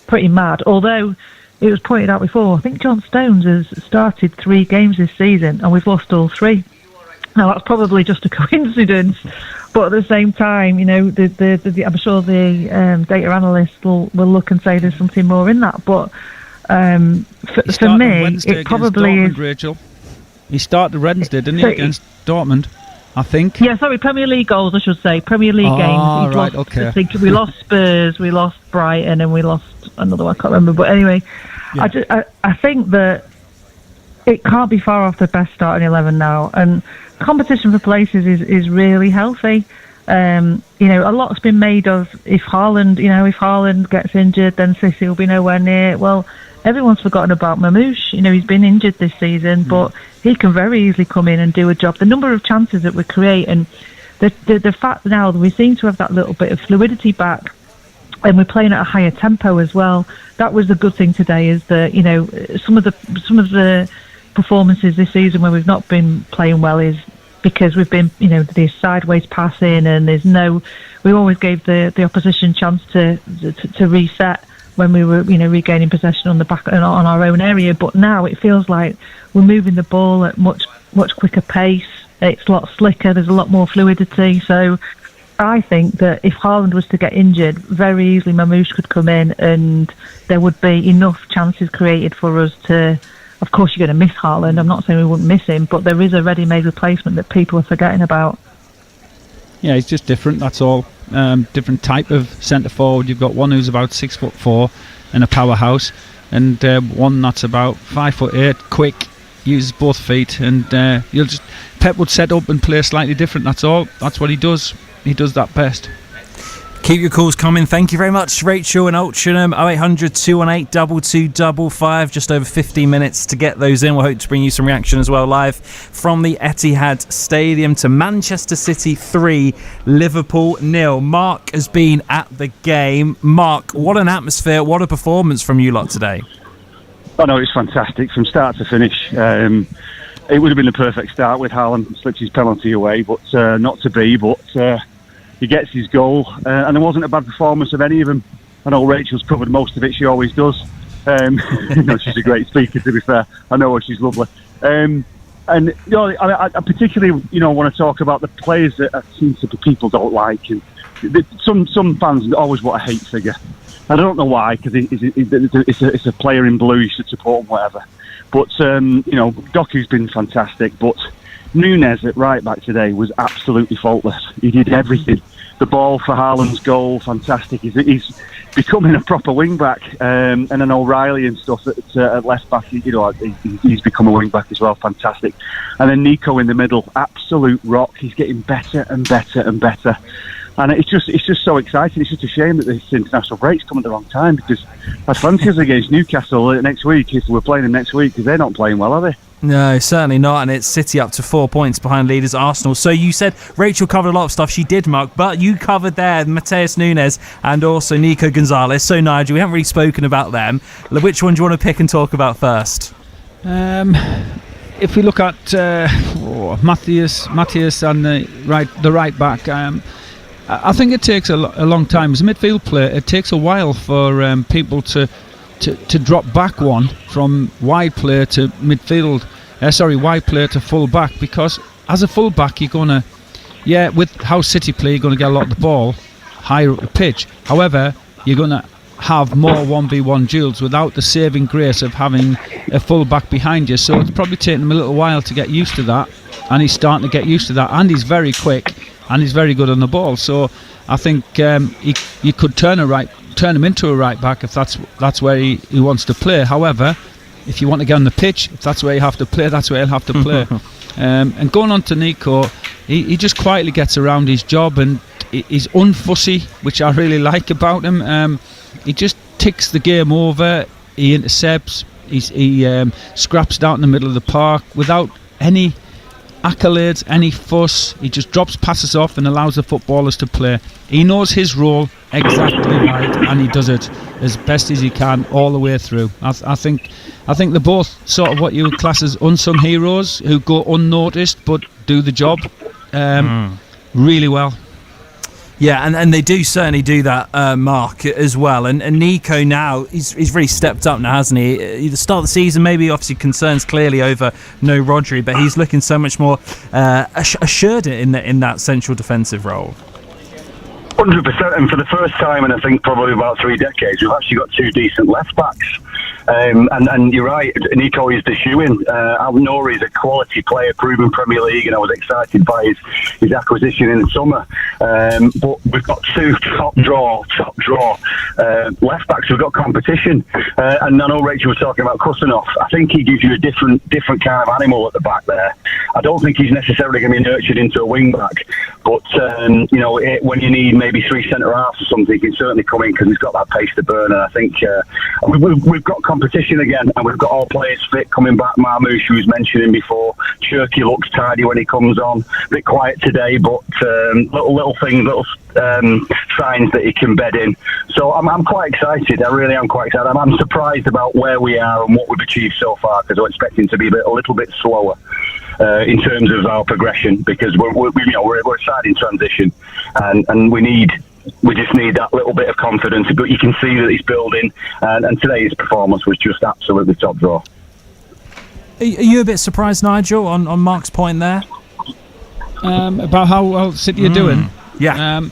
pretty mad. Although it was pointed out before, I think John Stones has started 3 games this season and we've lost all 3. Now that's probably just a coincidence, but at the same time, I'm sure the data analysts will look and say there's something more in that. But for me, it probably is. Rachel. He started Wednesday, didn't he, against Dortmund, I think? Yeah, sorry, Premier League goals, I should say. Premier League games. Right, okay. I think we lost Spurs, we lost Brighton, and we lost another one, I can't remember. But anyway, yeah. I think that it can't be far off the best starting 11 now. And competition for places is really healthy. A lot's been made of if Haaland gets injured, then City will be nowhere near. Well, everyone's forgotten about Mamouche. He's been injured this season, but he can very easily come in and do a job. The number of chances that we create, and the fact now that we seem to have that little bit of fluidity back, and we're playing at a higher tempo as well. That was the good thing today, is that some of the performances this season where we've not been playing well is because we've been there's sideways passing, and we always gave the opposition chance to reset when we were regaining possession on the back on our own area. But now it feels like we're moving the ball at much quicker pace. It's a lot slicker, there's a lot more fluidity. So I think that if Haaland was to get injured, very easily Mamouche could come in and there would be enough chances created for us to. Of course you're going to miss Haaland, I'm not saying we wouldn't miss him, but there is a ready-made replacement that people are forgetting about. Yeah, he's just different, that's all. Different type of centre forward. You've got one who's about 6'4" and a powerhouse, and one that's about 5'8", quick, uses both feet, and Pep would set up and play slightly different. That's all. That's what he does. He does that best. Keep your calls coming. Thank you very much, Rachel and Altrincham. 0800 218 2255. Just over 15 minutes to get those in. We'll hope to bring you some reaction as well, live from the Etihad Stadium to Manchester City 3, Liverpool 0. Mark has been at the game. Mark, what an atmosphere, what a performance from you lot today. Oh no, it's fantastic from start to finish. It would have been the perfect start with Haaland slipped his penalty away, but not to be. But he gets his goal, and it wasn't a bad performance of any of them. I know Rachel's covered most of it; she always does. She's a great speaker, to be fair. I know her; she's lovely. And I particularly, want to talk about the players that seem to be people don't like, and some fans always want a hate figure. I don't know why, because it's a player in blue, you should support him, whatever. But, Doku's been fantastic, but Núñez at right back today was absolutely faultless. He did everything. The ball for Haaland's goal, fantastic. He's becoming a proper wing back, and then O'Reilly and stuff at left back. He's become a wing back as well, fantastic. And then Nico in the middle, absolute rock. He's getting better and better and better. And it's just so exciting. It's just a shame that this international break's come at the wrong time, because I'd fancy us against Newcastle next week if we're playing them next week, because they're not playing well, are they? No, certainly not, and it's City up to 4 points behind leaders Arsenal. So you said Rachel covered a lot of stuff. She did, Mark, but you covered there Matheus Núñez and also Nico Gonzalez. So Nigel, we haven't really spoken about them. Which one do you want to pick and talk about first? If we look at Matheus and the right back, I think it takes a long time. As a midfield player, it takes a while for people to drop back one from wide player to midfield. Wide player to full back, because as a full back, you're gonna, with how City play, you're gonna get a lot of the ball higher up the pitch. However, you're gonna have more 1v1 duels without the saving grace of having a full back behind you. So it's probably taken him a little while to get used to that, and he's starting to get used to that. And he's very quick. And he's very good on the ball, so I think you could turn him into a right back if that's where he wants to play. However, if you want to get on the pitch, if that's where you have to play, that's where he'll have to play. And going on to Nico, he just quietly gets around his job, and he's unfussy, which I really like about him. He just ticks the game over. He intercepts. He scraps down in the middle of the park without any accolades, any fuss. He just drops passes off and allows the footballers to play. He knows his role exactly right, and he does it as best as he can all the way through. I think they're both sort of what you would class as unsung heroes who go unnoticed but do the job really well. Yeah, and they do certainly do that, Mark, as well. And Nico now, he's really stepped up now, hasn't he? At the start of the season, maybe obviously concerns clearly over no Rodri, but he's looking so much more assured in that central defensive role. 100%, and for the first time in I think probably about 3 decades, we've actually got 2 decent left backs. And you're right, Nico is the shoe-in. Al-Nouri is a quality player, proven Premier League, and I was excited by his acquisition in the summer. But we've got 2 top draw left backs. We've got competition. And I know Rachel was talking about Kusanov. I think he gives you a different kind of animal at the back there. I don't think he's necessarily going to be nurtured into a wing back, but when you need maybe 3 centre halves or something, he can certainly come in because he's got that pace to burn. And I think we've got competition again, and we've got all players fit coming back. Marmoush, who was mentioning before, Cherky looks tidy when he comes on. A bit quiet today, but little things, little signs that he can bed in. So I'm quite excited. I really am quite excited. I'm surprised about where we are and what we've achieved so far, because I'm expecting to be a little bit slower in terms of our progression, because we're a side in transition, and we just need that little bit of confidence. But you can see that he's building, and today's performance was just absolutely top draw. Are you a bit surprised, Nigel, on Mark's point there? About how well City are doing? Yeah.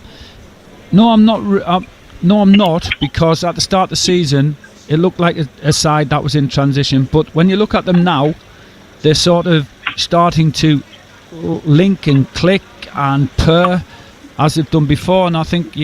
No, I'm not. No, I'm not, because at the start of the season, it looked like a side that was in transition. But when you look at them now, they're sort of starting to link and click and purr as they've done before. And I think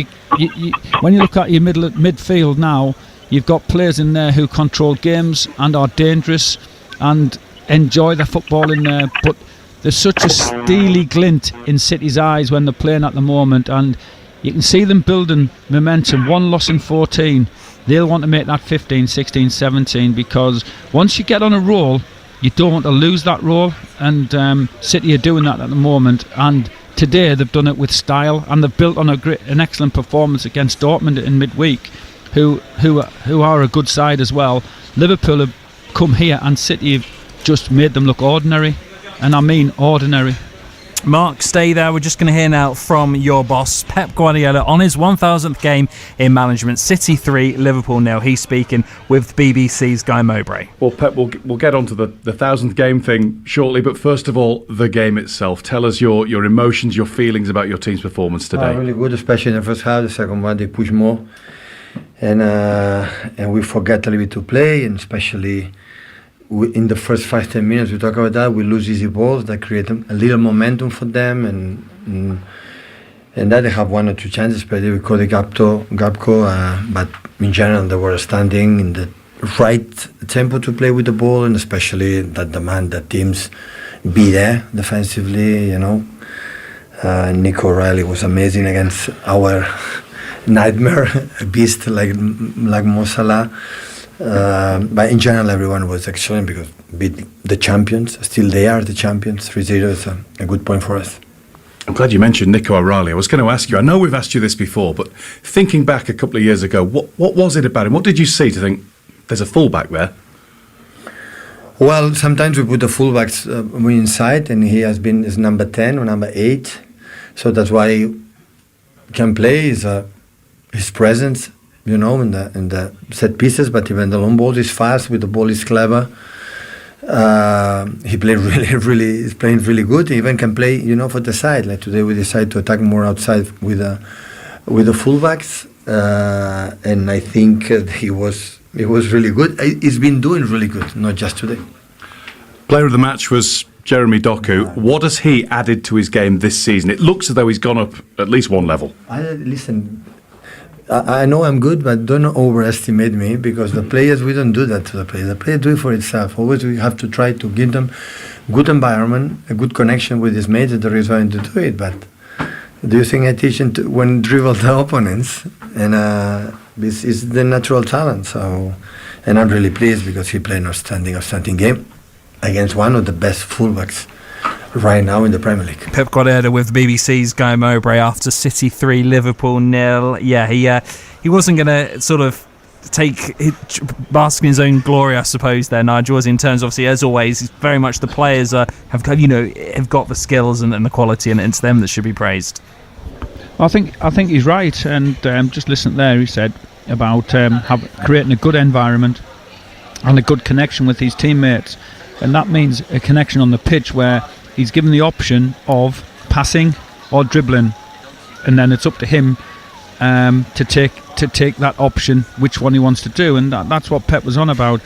when you look at your midfield now, you've got players in there who control games and are dangerous and enjoy the football in there. But there's such a steely glint in City's eyes when they're playing at the moment, and You can see them building momentum. 1 loss in 14. They'll want to make that 15, 16, 17, because once you get on a roll, you don't want to lose that roll. And City are doing that at the moment. And today they've done it with style, and they've built on an excellent performance against Dortmund in midweek, who are a good side as well. Liverpool have come here, and City have just made them look ordinary, and I mean ordinary. Mark, stay there. We're just going to hear now from your boss, Pep Guardiola, on his 1,000th game in management. City 3, Liverpool 0. He's speaking with BBC's Guy Mowbray. Well, Pep, we'll get onto the 1,000th game thing shortly, but first of all, the game itself. Tell us your emotions, your feelings about your team's performance today. Really good, especially in the first half. The second one, they push more, and we forget a little bit to play, and especially in the first 5-10 minutes, we talk about that. We lose easy balls that create a little momentum for them, and that they have 1 or 2 chances, especially with Cody Gakpo. But in general, they were standing in the right tempo to play with the ball, and especially that demand that teams be there defensively. Nico O'Reilly was amazing against our nightmare, a beast like Mo Salah. But in general, everyone was excellent because beat the champions. Still, they are the champions. 3-0 is a good point for us. I'm glad you mentioned Nico O'Reilly. I was going to ask you, I know we've asked you this before, but thinking back a couple of years ago, what was it about him? What did you see to think there's a fullback there? Well, sometimes we put the fullbacks inside, and he has been is number 10 or number 8. So that's why he can play, his presence, in the set pieces, but even the long balls is fast, with the ball is clever. He played he's playing really good. He even can play, for the side. Like today we decided to attack more outside with the fullbacks, and I think he was really good. He's been doing really good, not just today. Player of the match was Jeremy Doku. What has he added to his game this season? It looks as though he's gone up at least one level. I know I'm good, but don't overestimate me, because the players, we don't do that to the players. The players do it for itself. Always we have to try to give them good environment, a good connection with his mates, the reason to do it. But do you think I teach him when dribble the opponents? And this is the natural talent. So, and I'm really pleased because he played an outstanding game against one of the best fullbacks right now in the Premier League. Pep Guardiola with BBC's Guy Mowbray after City 3, Liverpool 0. Yeah, he wasn't going to sort of bask in his own glory, I suppose, there, Nigel, as in terms, obviously, as always, very much the players have got the skills and the quality, and it's them that should be praised. I think he's right, and just listen there, he said about creating a good environment and a good connection with his teammates, and that means a connection on the pitch where he's given the option of passing or dribbling, and then it's up to him to take that option, which one he wants to do, and that's what Pep was on about.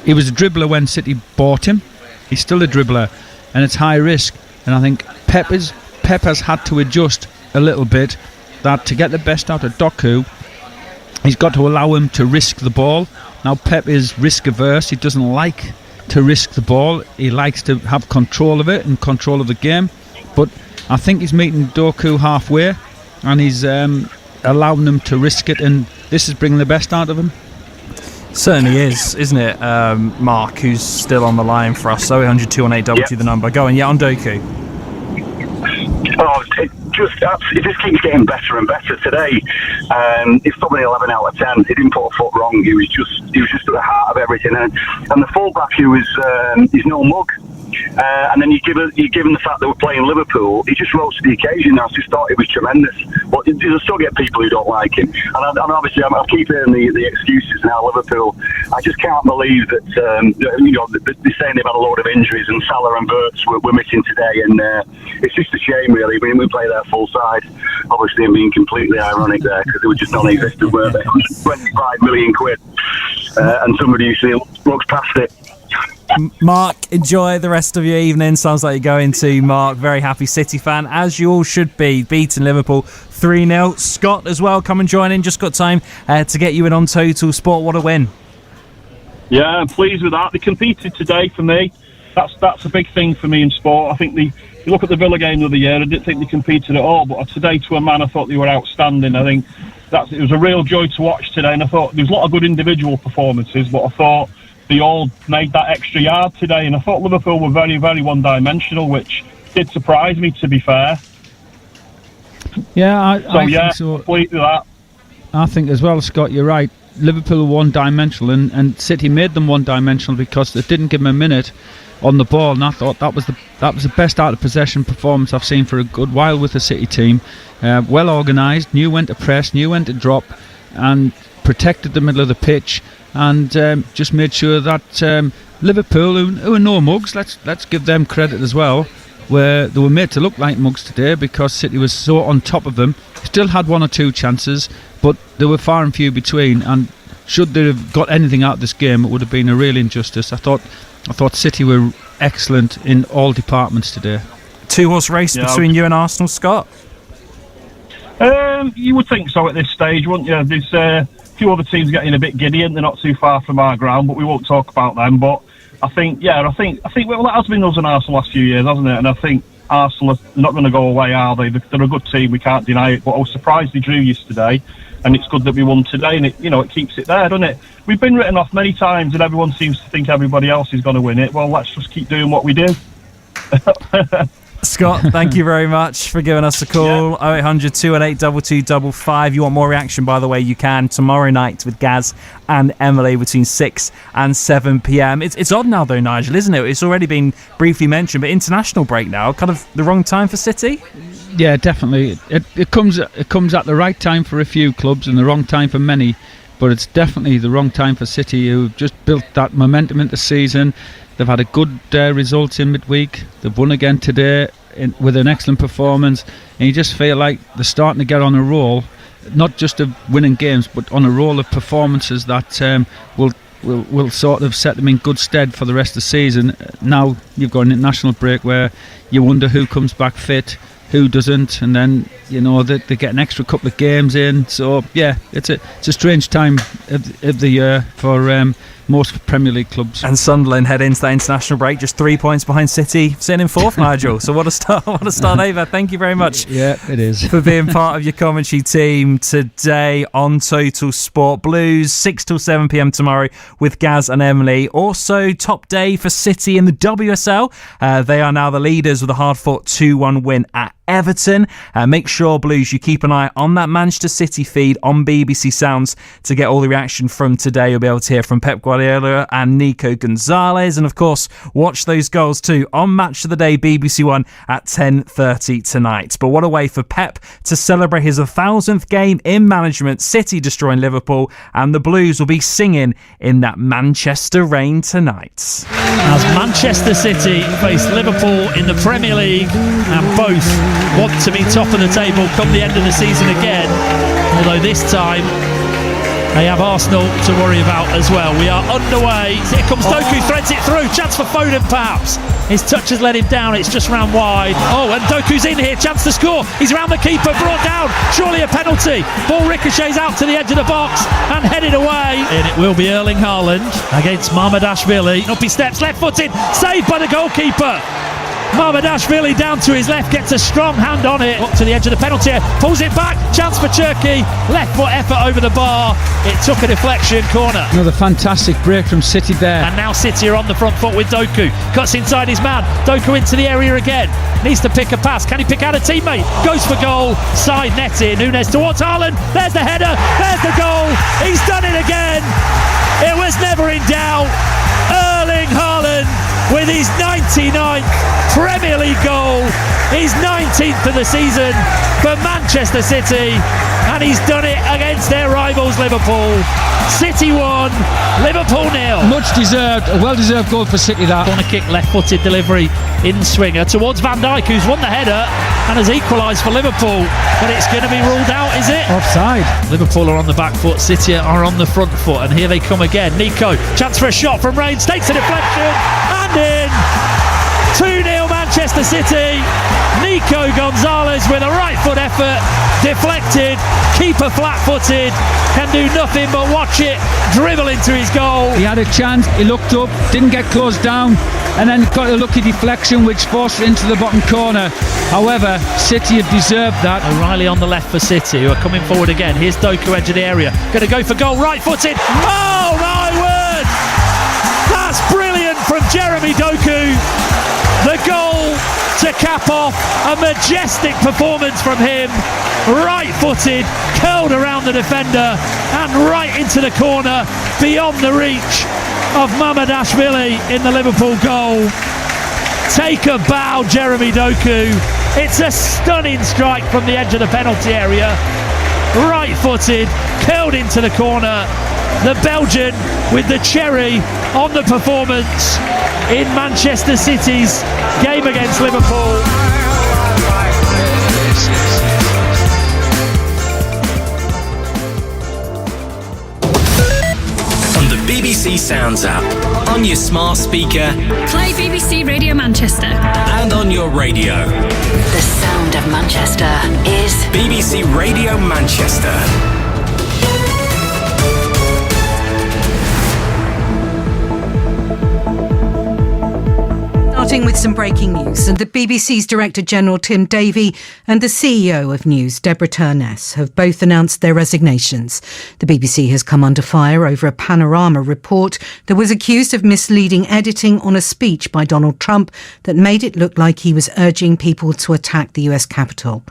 He was a dribbler when City bought him. He's still a dribbler, and it's high risk. And I think Pep has had to adjust a little bit, that to get the best out of Doku, he's got to allow him to risk the ball. Now Pep is risk averse. He doesn't like to risk the ball. He likes to have control of it and control of the game, but I think he's meeting Doku halfway, and he's allowing him to risk it, and this is bringing the best out of him. Certainly is, isn't it? Mark, who's still on the line for us, 0800 218 the number. Go on, on Doku. It just keeps getting better and better. Today, it's probably 11 out of 10. He didn't put a foot wrong. He was just at the heart of everything. And the fullback, who is no mug. And then you give him the fact that we're playing Liverpool, he just rose to the occasion. I just thought it was tremendous. But you'll still get people who don't like him. And obviously, I keep hearing the excuses now. Liverpool, I just can't believe that they're saying they've had a load of injuries, and Salah and Wirtz were missing today. And it's just a shame, really. I mean, we play their full side. Obviously, I'm being completely ironic there, because they were just non-existent, weren't they? 25 million quid, and somebody who looks past it. Mark, enjoy the rest of your evening. Sounds like you're going to, Mark. Very happy City fan, as you all should be. Beating Liverpool 3-0. Scott as well, come and join in. Just got time to get you in on Total Sport. What a win. Yeah, I'm pleased with that. They competed today for me. That's a big thing for me in sport. I think they you look at the Villa game the other year, I didn't think they competed at all, but today, to a man, I thought they were outstanding. I think it was a real joy to watch today, and I thought there was a lot of good individual performances, but I thought they all made that extra yard today, and I thought Liverpool were very, very one-dimensional, which did surprise me, to be fair. Yeah, I think so. Completely that. I think as well, Scott, you're right. Liverpool were one-dimensional, and City made them one-dimensional because they didn't give them a minute on the ball, and I thought that was the best out of possession performance I've seen for a good while with the City team. Well organised, knew when to press, knew when to drop, and protected the middle of the pitch, and just made sure that Liverpool, who are no mugs, let's give them credit as well, where they were made to look like mugs today because City was so on top of them. Still had one or two chances, but they were far and few between, and should they have got anything out of this game, it would have been a real injustice. I thought City were excellent in all departments today. 2-horse race between you and Arsenal, Scott? You would think so at this stage, wouldn't you? There's a few other teams getting a bit giddy, and they're not too far from our ground, but we won't talk about them. But I think well, that has been us and Arsenal last few years, hasn't it? And I think Arsenal are not going to go away, are they? They're a good team, we can't deny it. But I was surprised they drew yesterday, and it's good that we won today, and it keeps it there, doesn't it? We've been written off many times, and everyone seems to think everybody else is going to win it. Well, let's just keep doing what we do. Scott, thank you very much for giving us a call. 0800 218 2255. You want more reaction, by the way, you can tomorrow night with Gaz and Emily between 6 and 7 p.m. It's odd now, though, Nigel, isn't it? It's already been briefly mentioned, but international break now, kind of the wrong time for City? Yeah, definitely. It comes at the right time for a few clubs and the wrong time for many, but it's definitely the wrong time for City, who've just built that momentum into the season. They've had a good results in midweek. They've won again today with an excellent performance, and you just feel like they're starting to get on a roll, not just of winning games, but on a roll of performances that will sort of set them in good stead for the rest of the season. Now you've got an international break where you wonder who comes back fit, who doesn't, and then they get an extra couple of games in. So yeah, it's a strange time of the year for most Premier League clubs. And Sunderland head into that international break just 3 points behind City, sitting in fourth, Nigel. So what a start over. Thank you very much. Yeah, it is. For being part of your commentary team today on Total Sport. Blues 6 till 7 p.m. tomorrow with Gaz and Emily. Also top day for City in the WSL. They are now the leaders with a hard-fought 2-1 win at Everton. Make sure, Blues, you keep an eye on that Manchester City feed on BBC Sounds to get all the reaction from today. You'll be able to hear from Pep Guardiola and Nico Gonzalez, and of course watch those goals too on Match of the Day BBC One at 10:30 tonight. But what a way for Pep to celebrate his 1,000th game in management. City destroying Liverpool, and the Blues will be singing in that Manchester rain tonight. As Manchester City face Liverpool in the Premier League, and both want to be top of the table come the end of the season again, although this time they have Arsenal to worry about as well. We are underway. Here comes Doku, threads it through. Chance for Foden, perhaps. His touch has let him down. It's just round wide. Oh, and Doku's in here. Chance to score. He's around the keeper, brought down. Surely a penalty. Ball ricochets out to the edge of the box and headed away. And it will be Erling Haaland against Mamardashvili. Up he steps, left-footed. Saved by the goalkeeper. Mamardashvili down to his left, gets a strong hand on it, up to the edge of the penalty area, pulls it back, chance for Turkey, left foot effort over the bar, it took a deflection, corner. Another fantastic break from City there. And now City are on the front foot with Doku, cuts inside his man, Doku into the area again, needs to pick a pass, can he pick out a teammate, goes for goal, side netting, Nunes towards Haaland, there's the header, there's the goal, he's done it again, it was never in doubt, Erling Haaland with his 99th Premier League goal, his 19th of the season for Manchester City, and he's done it against their rivals Liverpool. City 1, Liverpool 0. Much deserved, a well-deserved goal for City that. Corner kick, left-footed delivery in swinger towards Van Dijk, who's won the header and has equalised for Liverpool, but it's going to be ruled out, is it? Offside. Liverpool are on the back foot, City are on the front foot, and here they come again. Nico, chance for a shot from Reigns, takes a deflection and in. 2-0 Manchester Manchester City. Nico Gonzalez with a right foot effort, deflected, keeper flat-footed, can do nothing but watch it dribble into his goal. He had a chance, he looked up, didn't get closed down, and then got a lucky deflection which forced it into the bottom corner. However, City have deserved that. O'Reilly on the left for City, who are coming forward again. Here's Doku, edge of the area, going to go for goal, right-footed. Oh my word! That's brilliant from Jeremy Doku. The goal to cap off a majestic performance from him. Right-footed, curled around the defender and right into the corner, beyond the reach of Mamadashvili in the Liverpool goal. Take a bow, Jeremy Doku. It's a stunning strike from the edge of the penalty area. Right-footed, curled into the corner. The Belgian with the cherry on the performance in Manchester City's game against Liverpool. On the BBC Sounds app, on your smart speaker, Play BBC Radio Manchester. and on your radio. The sound of Manchester is BBC Radio Manchester. Starting with some breaking news, and the BBC's Director General Tim Davie and the CEO of News, Deborah Turness, have both announced their resignations. The BBC has come under fire over a Panorama report that was accused of misleading editing on a speech by Donald Trump that made it look like he was urging people to attack the US Capitol.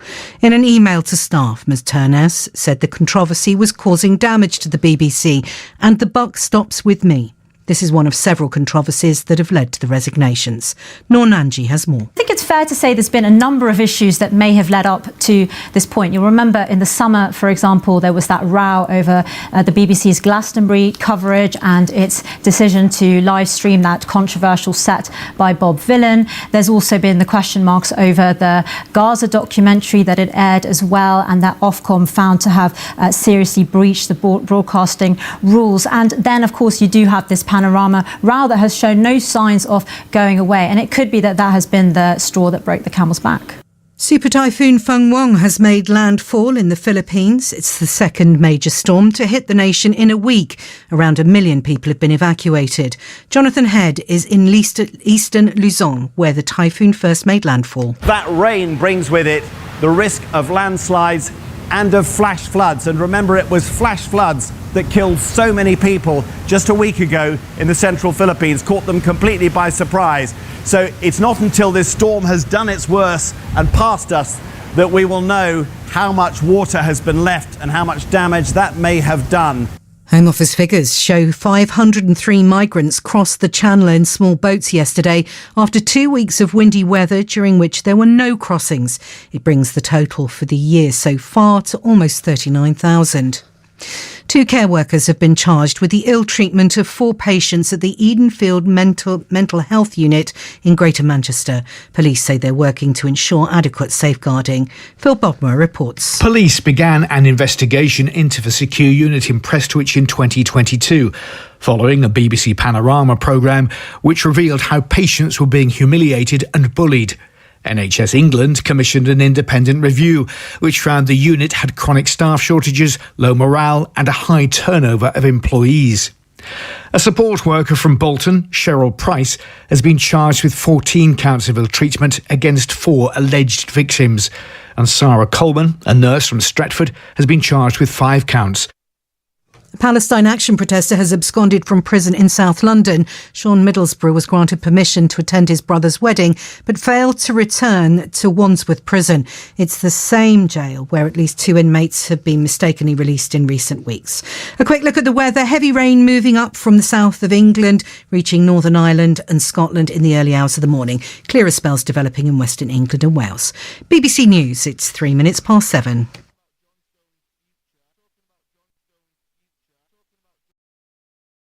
In an email to staff, Ms Turness said the controversy was causing damage to the BBC and the buck stops with me. This is one of several controversies that have led to the resignations. Noor Nanji has more. I think it's fair to say there's been a number of issues that may have led up to this point. You'll remember in the summer, for example, there was that row over the BBC's Glastonbury coverage and its decision to live stream that controversial set by Bob Villan. There's also been the question marks over the Gaza documentary that it aired as well, and that Ofcom found to have seriously breached the broadcasting rules. And then, of course, you do have this Panorama row that has shown no signs of going away, and it could be that that has been the straw that broke the camel's back. Super Typhoon Fengwang has made landfall in the Philippines. It's the second major storm to hit the nation in a week. Around 1 million people have been evacuated. Jonathan Head is in eastern Luzon, where the typhoon first made landfall. That rain brings with it the risk of landslides and of flash floods. And remember, it was flash floods that killed so many people just a week ago in the central Philippines, caught them completely by surprise. So it's not until this storm has done its worst and passed us that we will know how much water has been left and how much damage that may have done. Home Office figures show 503 migrants crossed the channel in small boats yesterday after 2 weeks of windy weather during which there were no crossings. It brings the total for the year so far to almost 39,000. 2 care workers have been charged with the ill treatment of 4 patients at the Edenfield Mental Health Unit in Greater Manchester. Police say they're working to ensure adequate safeguarding. Phil Bodmer reports. Police began an investigation into the secure unit in Prestwich in 2022, following a BBC Panorama programme which revealed how patients were being humiliated and bullied. NHS England commissioned an independent review which found the unit had chronic staff shortages, low morale and a high turnover of employees. A support worker from Bolton, Cheryl Price, has been charged with 14 counts of ill treatment against 4 alleged victims. And Sarah Coleman, a nurse from Stretford, has been charged with 5 counts. A Palestine Action protester has absconded from prison in South London. Sean Middlesbrough was granted permission to attend his brother's wedding, but failed to return to Wandsworth Prison. It's the same jail where at least 2 inmates have been mistakenly released in recent weeks. A quick look at the weather. Heavy rain moving up from the south of England, reaching Northern Ireland and Scotland in the early hours of the morning. Clearer spells developing in Western England and Wales. BBC News, it's 3 minutes past 7.